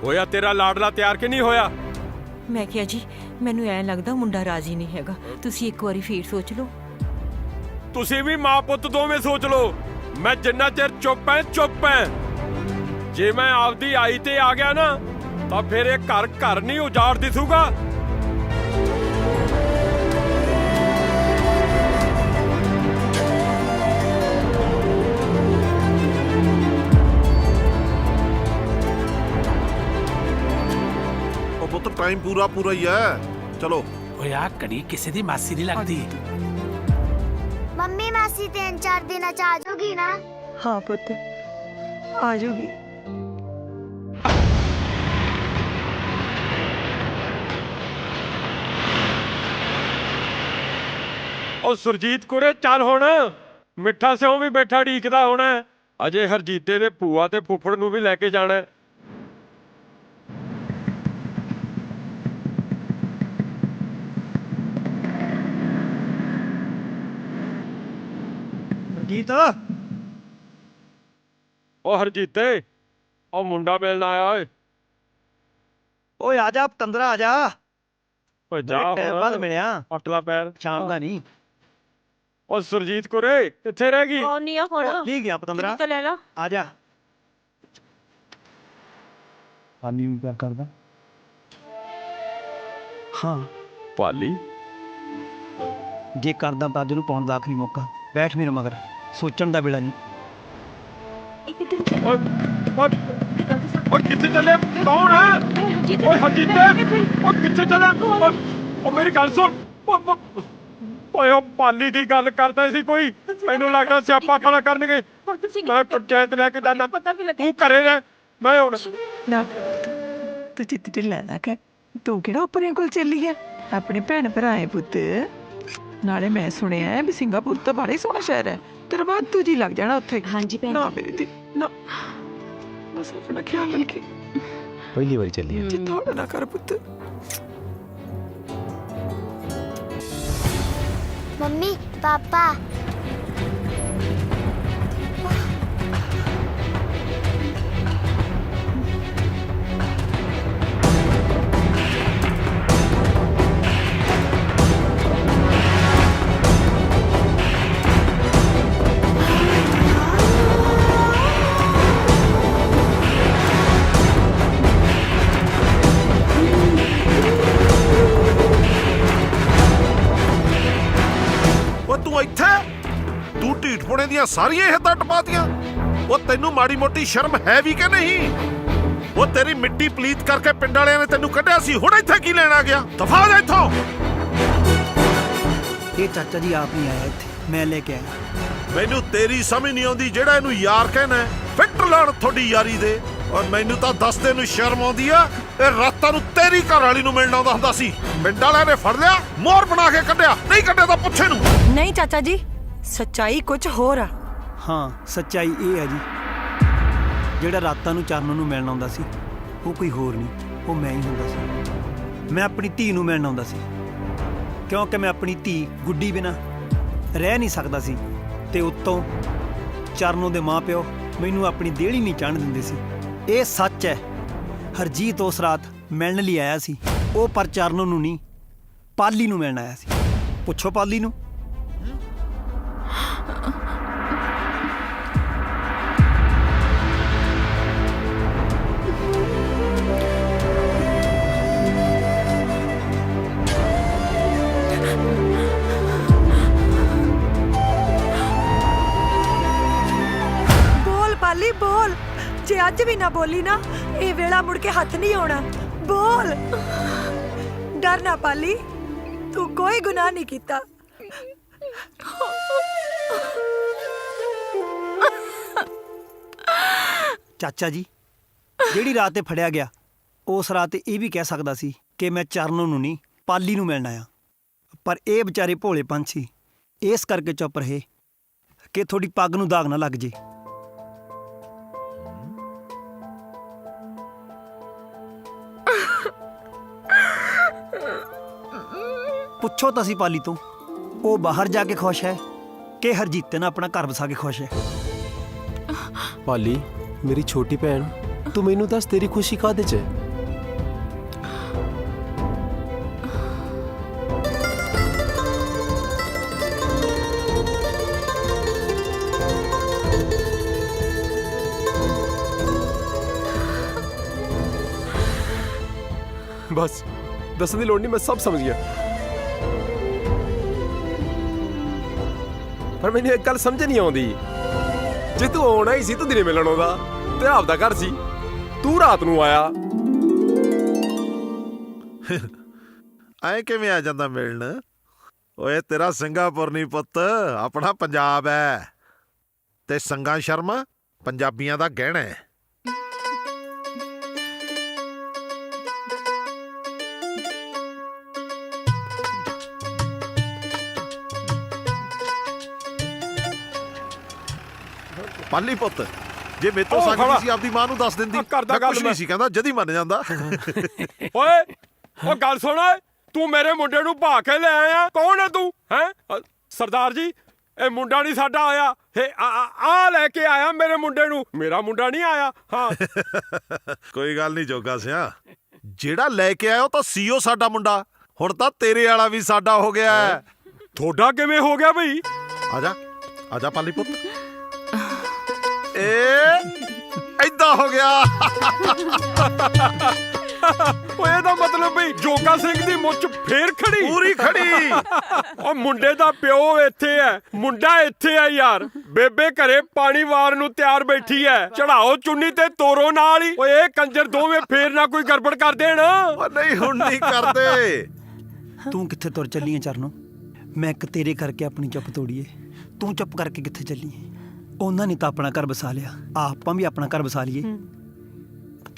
ਹੋਇਆ ਤੇਰਾ ਲਾਡਲਾ ਤਿਆਰ ਕਿ ਨਹੀਂ ਹੋਇਆ? ਮੈਂ ਕਿਹਾ ਜੀ, ਮੈਨੂੰ ਐਂ ਲੱਗਦਾ ਮੁੰਡਾ ਰਾਜ਼ੀ ਨਹੀਂ ਹੈਗਾ, ਤੁਸੀਂ ਇੱਕ ਵਾਰੀ ਫੇਰ ਸੋਚ ਲਓ। ਤੁਸੀਂ ਵੀ ਮਾਂ ਪੁੱਤ ਦੋਵੇਂ ਸੋਚ ਲਓ। ਮੈਂ ਜਿੰਨਾ ਚਿਰ ਚੁੱਪ ਐ। ਜੇ ਮੈਂ ਆਪਦੀ ਆਈ ਤੇ ਆ ਗਿਆ ਨਾ, ਤਾਂ ਫਿਰ ਇਹ ਘਰ ਨਹੀਂ ਉਜਾੜ ਦਿਸੂਗਾ। ਉਹ ਪੁੱਤ ਟਾਈਮ ਪੂਰਾ ਹੀ ਹੈ, ਚਲੋ। ਓਏ ਆ ਘੜੀ ਕਿਸੇ ਦੀ ਮਾਸੀ ਨਹੀਂ ਲੱਗਦੀ। ਮੰਮੀ ਮਾਸੀ 3-4 ਦਿਨਾਂ ਚ ਆ ਜਾਊਗੀ ਨਾ? ਹਾਂ ਪੁੱਤ, ਆ ਜਾਊਗੀ। ਉਹ ਸੁਰਜੀਤ ਕੁਰੇ ਚੱਲ ਹੁਣ, ਮਿੱਠਾ ਸਿਉਂ ਵੀ ਬੈਠਾ ਢੀਕਦਾ ਹੋਣਾ। ਅਜੇ ਹਰਜੀਤੇ ਦੇ ਭੂਆ ਤੇ ਫੁੱਫੜ ਨੂੰ ਵੀ ਲੈ ਕੇ ਜਾਣਾ। ਹਰਜੀਤ, ਉਹ ਹਰਜੀਤੇ, ਉਹ ਮੁੰਡਾ ਮਿਲਣ ਆਇਆ ਓਏ। ਓਏ ਆ ਜਾ ਪਤੰਦਰਾ, ਆ ਜਾ। ਓਏ ਜਾ ਟਾਈਮ ਬਾਅਦ ਮਿਲਿਆ, ਅਕਲਾ ਪੈਰ ਸ਼ਾਮ ਦਾ ਨਹੀਂ। ਉਹ ਸੁਰਜੀਤ ਕੁਰੇ ਕਿੱਥੇ ਰਹਿ ਗਈ? ਆਉਣੀ ਆ ਹੁਣ। ਠੀਕ ਗਿਆ ਪਤੰਦਰਾ, ਲੈ ਲਾ। ਆ ਜਾ। ਪਾਲੀ ਨੂੰ ਪਿਆਰ ਕਰਦਾ? ਹਾਂ। ਪਾਲੀ? ਜੇ ਕਰਦਾ ਤਾਂ ਅੱਜ ਨੂੰ ਪਾਉਣ ਦਾ ਆਖਰੀ ਮੌਕਾ। ਬੈਠ ਮੇਰੇ ਮਗਰ, ਸੋਚਣ ਦਾ ਵੇਲਾ ਨਹੀਂ। ਓਏ ਕਿੱਥੇ ਚੱਲੇ? ਕੌਣ ਹੈ? ਓਏ ਹਰਜੀਤੇ, ਓ ਕਿੱਥੇ ਚੱਲਿਆ? ਓ ਮੇਰੀ ਗੱਲ ਸੁਣ। ਓਏ ਉਹ ਪਾਲੀ ਦੀ ਗੱਲ ਕਰਦਾ ਸੀ ਕੋਈ, ਮੈਨੂੰ ਲੱਗਦਾ ਸਿਆਪਾ ਖਾਣਾ ਕਰਨਗੇ। ਮੈਂ ਪੰਚਾਇਤ ਲੈ ਕੇ ਜਾਣਾ, ਤੂੰ ਘਰੇ ਰਹਿ, ਮੈਂ ਆਉਣਾ। ਨਾ ਤੂੰ ਚਿੱਤ ਢਿੱਲਾ ਨਾ ਕਰ, ਤੂੰ ਕਿਹੜਾ ਉੱਪਰਿਆਂ ਕੋਲ ਚੱਲੀ ਆ? ਆਪਣੇ ਭੈਣ ਭਰਾ ਹੈ ਪੁੱਤ। ਨਾਲੇ ਮੈਂ ਸੁਣਿਆ ਹੈ ਵੀ ਸਿੰਗਾਪੁਰ ਤਾਂ ਬੜਾ ਹੀ ਸੋਹਣਾ ਸ਼ਹਿਰ ਹੈ, ਤੇਰਾ ਵਾਧੂ ਜੀ ਲੱਗ ਜਾਣਾ ਉੱਥੇ। ਹਾਂਜੀ ਭੈਣ ਨਾ ਮੇਰੀ ਧੀ ਨਾ, ਬਸ ਆਪਣਾ ਖਿਆਲ ਰੱਖੀ, ਪਹਿਲੀ ਵਾਰੀ ਚੱਲੀ ਆ। ਚਿੱਤਾ ਨਾ ਕਰ ਪੁੱਤ। मम्मी पापा ਉਹ ਤੂੰ ਇੱਥੇ ਤੂੰ ਢੀਠਪੁਣੇ ਦੀਆਂ ਸਾਰੀਆਂ ਹਿੱਦਾਂ ਟਪਾਤੀਆਂ। ਉਹ ਤੈਨੂੰ ਮਾੜੀ ਮੋਟੀ ਸ਼ਰਮ ਹੈ ਵੀ ਕਿ ਨਹੀਂ? ਉਹ ਤੇਰੀ ਮਿੱਟੀ ਪਲੀਤ ਕਰਕੇ ਪਿੰਡ ਵਾਲਿਆਂ ਨੇ ਤੈਨੂੰ ਕੱਢਿਆ ਸੀ, ਹੁਣ ਇੱਥੇ ਕੀ ਲੈਣਾ ਗਿਆ? ਦਫਾ ਹੋ ਜਾ ਇੱਥੋਂ। ਇਹ ਚਾਚਾ ਜੀ ਆਪ ਨਹੀਂ ਆਇਆ ਇੱਥੇ, ਮੈਂ ਲੈ ਕੇ ਆਇਆ। ਮੈਨੂੰ ਤੇਰੀ ਸਮਝ ਨਹੀਂ ਆਉਂਦੀ, ਜਿਹੜਾ ਇਹਨੂੰ ਯਾਰ ਕਹਿਣਾ ਫਿੱਟ ਲਾਣ ਤੁਹਾਡੀ ਯਾਰੀ ਦੇ। ਔਰ ਮੈਨੂੰ ਤਾਂ ਦੱਸਦੇ ਨੂੰ ਸ਼ਰਮ ਆਉਂਦੀ ਆ, ਇਹ ਰਾਤਾਂ ਨੂੰ ਤੇਰੀ ਘਰ ਵਾਲੀ ਨੂੰ ਮਿਲਣ ਆਉਂਦਾ ਹੁੰਦਾ ਸੀ, ਪਿੰਡ ਵਾਲਿਆਂ ਨੇ ਫੜ ਲਿਆ, ਮੋਹਰ ਬਣਾ ਕੇ ਕੱਢਿਆ, ਨਹੀਂ ਕੱਢਿਆ ਤਾਂ ਪੁੱਛੇ ਨੂੰ। ਨਹੀਂ ਚਾਚਾ ਜੀ, ਸੱਚਾਈ ਕੁਝ ਹੋਰ ਆ। ਹਾਂ ਸੱਚਾਈ ਇਹ ਹੈ ਜੀ, ਜਿਹੜਾ ਰਾਤਾਂ ਨੂੰ ਚਰਨੋਂ ਨੂੰ ਮਿਲਣ ਆਉਂਦਾ ਸੀ ਉਹ ਕੋਈ ਹੋਰ ਨਹੀਂ, ਉਹ ਮੈਂ ਹੀ ਹੁੰਦਾ ਸੀ। ਮੈਂ ਆਪਣੀ ਧੀ ਨੂੰ ਮਿਲਣ ਆਉਂਦਾ ਸੀ, ਕਿਉਂਕਿ ਮੈਂ ਆਪਣੀ ਧੀ ਗੁੱਡੀ ਬਿਨਾਂ ਰਹਿ ਨਹੀਂ ਸਕਦਾ ਸੀ। ਤੇ ਉੱਤੋਂ ਚਰਨੋਂ ਦੇ ਮਾਂ-ਪਿਓ ਮੈਨੂੰ ਆਪਣੀ ਦੇਹਲੀ ਨਹੀਂ ਚਾਹਣ ਦਿੰਦੇ ਸੀ। ਇਹ ਸੱਚ ਹੈ, ਹਰਜੀਤ ਉਸ ਰਾਤ ਮਿਲਣ ਲਈ ਆਇਆ ਸੀ, ਉਹ ਪਰ ਚਰਨੋਂ ਨੂੰ ਨਹੀਂ, ਪਾਲੀ ਨੂੰ ਮਿਲਣ ਆਇਆ ਸੀ। ਪੁੱਛੋ ਪਾਲੀ ਨੂੰ। ਬੋਲ ਪਾਲੀ ਬੋਲ, ਜੇ ਅੱਜ ਵੀ ਨਾ ਬੋਲੀ ਨਾ, ਇਹ ਵੇਲਾ ਮੁੜ ਕੇ ਹੱਥ ਨਹੀਂ ਆਉਣਾ। ਬੋਲ, ਡਰ ਨਾ ਪਾਲੀ, ਤੂੰ ਕੋਈ ਗੁਨਾਹ ਨਹੀਂ ਕੀਤਾ। ਚਾਚਾ ਜੀ, ਜਿਹੜੀ ਰਾਤ ਤੇ ਫੜਿਆ ਗਿਆ, ਉਸ ਰਾਤ ਤੇ ਇਹ ਵੀ ਕਹਿ ਸਕਦਾ ਸੀ ਕਿ ਮੈਂ ਚਰਨੋਂ ਨੂੰ ਨਹੀਂ, ਪਾਲੀ ਨੂੰ ਮਿਲਣ ਆਇਆ, ਪਰ ਇਹ ਵਿਚਾਰੇ ਭੋਲੇ ਪੰਛੀ ਇਸ ਕਰਕੇ ਚੁੱਪ ਰਹੇ ਕਿ ਤੁਹਾਡੀ ਪੱਗ ਨੂੰ ਦਾਗ ਨਾ ਲੱਗ ਜੇ। ਪੁੱਛੋ ਤਾਂ ਸੀ ਪਾਲੀ ਤੋਂ, ਉਹ ਬਾਹਰ ਜਾ ਕੇ ਖੁਸ਼ ਹੈ ਕਿ ਹਰਜੀਤ ਨਾਲ ਆਪਣਾ ਘਰ ਵਸਾ ਕੇ ਖੁਸ਼ ਹੈ? ਪਾਲੀ ਮੇਰੀ ਛੋਟੀ ਭੈਣ, ਤੂੰ ਮੈਨੂੰ ਦੱਸ ਤੇਰੀ ਖੁਸ਼ੀ ਕਾਹਦੇ 'ਚ ਹੈ? ਬਸ ਦੱਸਣ ਦੀ ਲੋੜ ਨਹੀਂ, ਮੈਂ ਸਭ ਸਮਝ ਗਿਆ। ਪਰ ਮੈਨੂੰ ਇੱਕ ਗੱਲ ਸਮਝ ਨਹੀਂ ਆਉਂਦੀ, ਜੇ ਤੂੰ ਆਉਣਾ ਹੀ ਸੀ ਤੂੰ ਦਿਨੇ ਮਿਲਣ ਆਉਂਦਾ, ਤੇ ਆਪਦਾ ਘਰ ਸੀ, ਤੂੰ ਰਾਤ ਨੂੰ ਆਇਆ। ਐ ਕਿਵੇਂ ਆ ਜਾਂਦਾ ਮਿਲਣ? ਓਏ ਤੇਰਾ ਸਿੰਗਾਪੁਰ ਨਹੀਂ ਪੁੱਤ, ਆਪਣਾ ਪੰਜਾਬ ਹੈ, ਤੇ ਸੰਗਾ ਸ਼ਰਮਾ ਪੰਜਾਬੀਆਂ ਦਾ ਗਹਿਣਾ ਹੈ। ਪਾਲੀ ਪੁੱਤ, ਜੇ ਮੇਰੇ ਤੋਂ ਸੰਗਦੀ ਸੀ ਆਪਦੀ ਮਾਂ ਨੂੰ ਦੱਸ ਦਿੰਦੀ, ਮੈਂ ਕੁਛ ਨਹੀਂ ਸੀ ਕਹਿੰਦਾ, ਜਦੀ ਮੰਨ ਜਾਂਦਾ। ਓਏ ਉਹ ਗੱਲ ਸੁਣ, ਤੂੰ ਮੇਰੇ ਮੁੰਡੇ ਨੂੰ ਭਾ ਕੇ ਲੈ ਆਇਆ, ਕੌਣ ਹੈ ਤੂੰ? ਹੈ ਸਰਦਾਰ ਜੀ, ਇਹ ਮੁੰਡਾ ਨਹੀਂ ਸਾਡਾ ਆਇਆ, ਆ ਲੈ ਕੇ ਆਇਆ ਮੇਰੇ ਮੁੰਡੇ ਨੂੰ, ਮੇਰਾ ਮੁੰਡਾ ਨਹੀਂ ਆਇਆ। ਹਾਂ ਕੋਈ ਗੱਲ ਨਹੀਂ ਜੋਗਾ ਸਿਆ, ਜਿਹੜਾ ਲੈ ਕੇ ਆਇਆ ਉਹ ਤਾਂ ਸੀਓ ਸਾਡਾ ਮੁੰਡਾ, ਹੁਣ ਤਾਂ ਤੇਰੇ ਵਾਲਾ ਵੀ ਸਾਡਾ ਹੋ ਗਿਆ। ਤੁਹਾਡਾ ਕਿਵੇਂ ਹੋ ਗਿਆ ਬਈ? ਆਜਾ ਆਜਾ ਪਾਲੀ ਪੁੱਤ, ਏਦਾਂ ਹੋ ਗਿਆ। ਓਏ ਇਹਦਾ ਮਤਲਬ ਬਈ ਜੋਗਾ ਸਿੰਘ ਦੀ ਮੁੱਛ ਫੇਰ ਖੜੀ, ਪੂਰੀ ਖੜੀ। ਉਹ ਮੁੰਡੇ ਦਾ ਪਿਓ ਇੱਥੇ ਹੈ, ਮੁੰਡਾ ਇੱਥੇ ਹੈ ਯਾਰ, ਬੇਬੇ ਘਰੇ ਪਾਣੀ ਵਾਰ ਨੂੰ ਤਿਆਰ ਬੈਠੀ ਹੈ, ਚੜਾਓ ਚੁੰਨੀ ਤੇ ਤੋਰੋ ਨਾਲ ਹੀ। ਓਏ ਇਹ ਕੰਜਰ ਦੋਵੇਂ ਫੇਰ ਨਾ ਕੋਈ ਗੜਬੜ ਕਰ ਦੇਣ। ਨਹੀਂ ਹੁਣ ਨਹੀਂ ਕਰਦੇ। ਤੂੰ ਕਿੱਥੇ ਤੁਰ ਚੱਲੀ ਏ ਚਰਨੋਂ? ਮੈਂ ਇੱਕ ਤੇਰੇ ਕਰਕੇ ਆਪਣੀ ਚੁੱਪ ਤੋੜੀਏ, ਤੂੰ ਚੁੱਪ ਕਰਕੇ ਕਿੱਥੇ ਚੱਲੀ ਏ? ਉਹਨਾਂ ਨੇ ਤਾਂ ਆਪਣਾ ਘਰ ਵਸਾ ਲਿਆ, ਆਪਾਂ ਵੀ ਆਪਣਾ ਘਰ ਵਸਾ ਲਈਏ।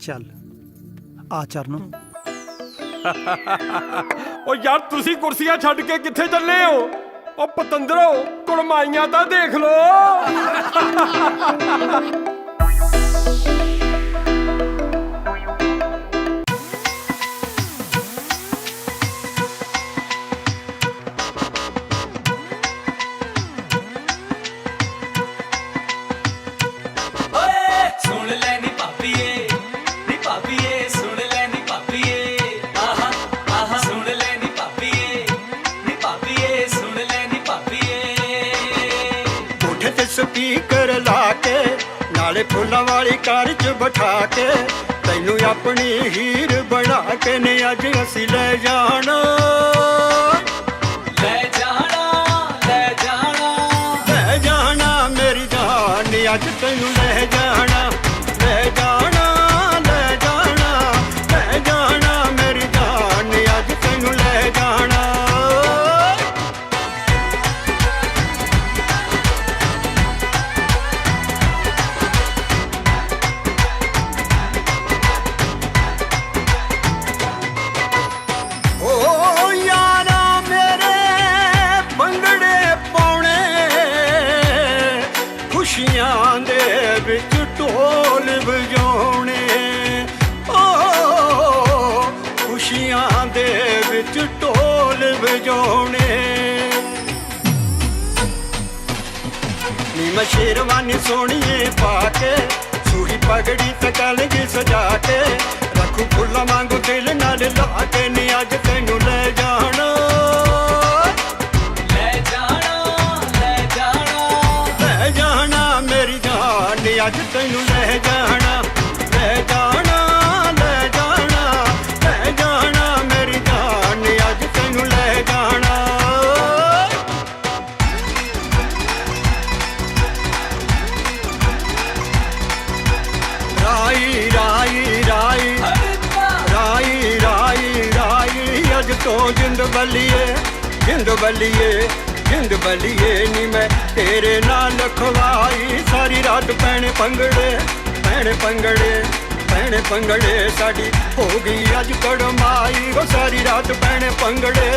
ਚੱਲ ਆ ਚਰਨੋ। ਓ ਯਾਰ ਤੁਸੀਂ ਕੁਰਸੀਆਂ ਛੱਡ ਕੇ ਕਿੱਥੇ ਚੱਲੇ ਹੋ? ਓ ਪਤੰਦਰੋ ਕੁੜਮਾਈਆਂ ਤਾਂ ਦੇਖ ਲੋ। ਸੁਣ ਲੈ ਨੀ ਭਾਬੀਏ, ਨੀ ਭਾਬੀਏ ਸੁਣ ਲੈ ਨੀ ਭਾਬੀਏ, ਆਹਾ ਆਹਾ ਸੁਣ ਲੈ ਨੀ ਭਾਬੀਏ, ਨੀ ਭਾਬੀਏ ਸੁਣ ਲੈ ਨੀ ਭਾਬੀਏ। ਕੋਠੇ ਤੇ ਸਪੀਕਰ ਲਾ ਕੇ ਨਾਲੇ ਫੁੱਲਾਂ ਵਾਲੀ ਕਾਰ 'ਚ ਬਿਠਾ ਕੇ ਤੈਨੂੰ ਆਪਣੀ ਹੀਰ ਬਣਾ ਕੇ ਨੇ ਅੱਜ ਅਸੀਂ ਲੈ ਜਾਣਾ। ਲੈ ਜਾਣਾ ਲੈ ਜਾਣਾ ਲੈ ਜਾਣਾ ਮੇਰੀ ਜਾਨ ਨੀ ਅੱਜ ਤੈਨੂੰ ਲੈ ਜਾਣਾ। ਲੈ ਜਾਣਾ ਲੈ ਜਾਣਾ ਲੈ ਜਾਣਾ ਮੇਰੀ ਜਾਨ ਨੀ ਅੱਜ ਤੈਨੂੰ ਲੈ ਜਾਣਾ। ਓ ਯਾਰਾ ਮੇਰੇ ਭੰਗੜੇ ਪਾਉਣੇ ਖੁਸ਼ੀਆਂ ਦੇ ਵਿੱਚ ਢੋਲ ਵਜਾਉਣੇ। ਓ ਖੁਸ਼ੀਆਂ ਦੇ ਵਿੱਚ ਢੋਲ ਵਜਾਉਣੇ। ਨੀ ਮੈਂ ਸ਼ੇਰਵਾਨੀ ਸੋਹਣੀਏ ਪਾ ਕੇ ਸੂਈ ਪਗੜੀ ਤੇ ਕਲਗੀ ਸਜਾ ਕੇ ਰੱਖੂ ਫੁੱਲਾਂ ਵਾਂਗੂ ਦਿਲ ਨਾਲ ਲਾ ਕੇ ਨੀ ਅੱਜ ਤੈਨੂੰ ਲੈ ਜਾਣਾ। ਲੈ ਜਾਣਾ ਲੈ ਜਾਣਾ ਲੈ ਜਾਣਾ ਮੇਰੀ ਜਾਨ ਨੀ ਅੱਜ ਤੈਨੂੰ ਲੈ ਜਾਣਾ। ਲੈ ਜਾਣਾ ਲੈ ਜਾਣਾ ਲੈ ਜਾਣਾ ਮੇਰੀ ਜਾਨ ਨੀ ਅੱਜ ਤੈਨੂੰ ਲੈ ਜਾਣਾ। ਰਾਈ ਰਾਈ ਰਾਈ ਰਾਈ ਰਾਈ ਰਾਈ ਅੱਜ ਤੋਂ ਜਿੰਦ ਬੱਲੀਏ ਜਿੰਦ ਬੱਲੀਏ ਜਿੰਦ ਬੱਲੀਏ ਨੀ ਮੈਂ ਤੇਰੇ ਨਾਲ ਖਵਾਈ ਸਾਰੀ ਰਾਤ ਪੈਣੇ ਪੰਗੜੇ ਪੈਣੇ ਪੰਗੜੇ ਪੈਣੇ ਪੰਗੜੇ ਸਾਡੀ ਹੋ ਗਈ ਅੱਜ ਕੜਮਾਈ ਉਹ ਸਾਰੀ ਰਾਤ ਪੈਣੇ ਪੰਗੜੇ।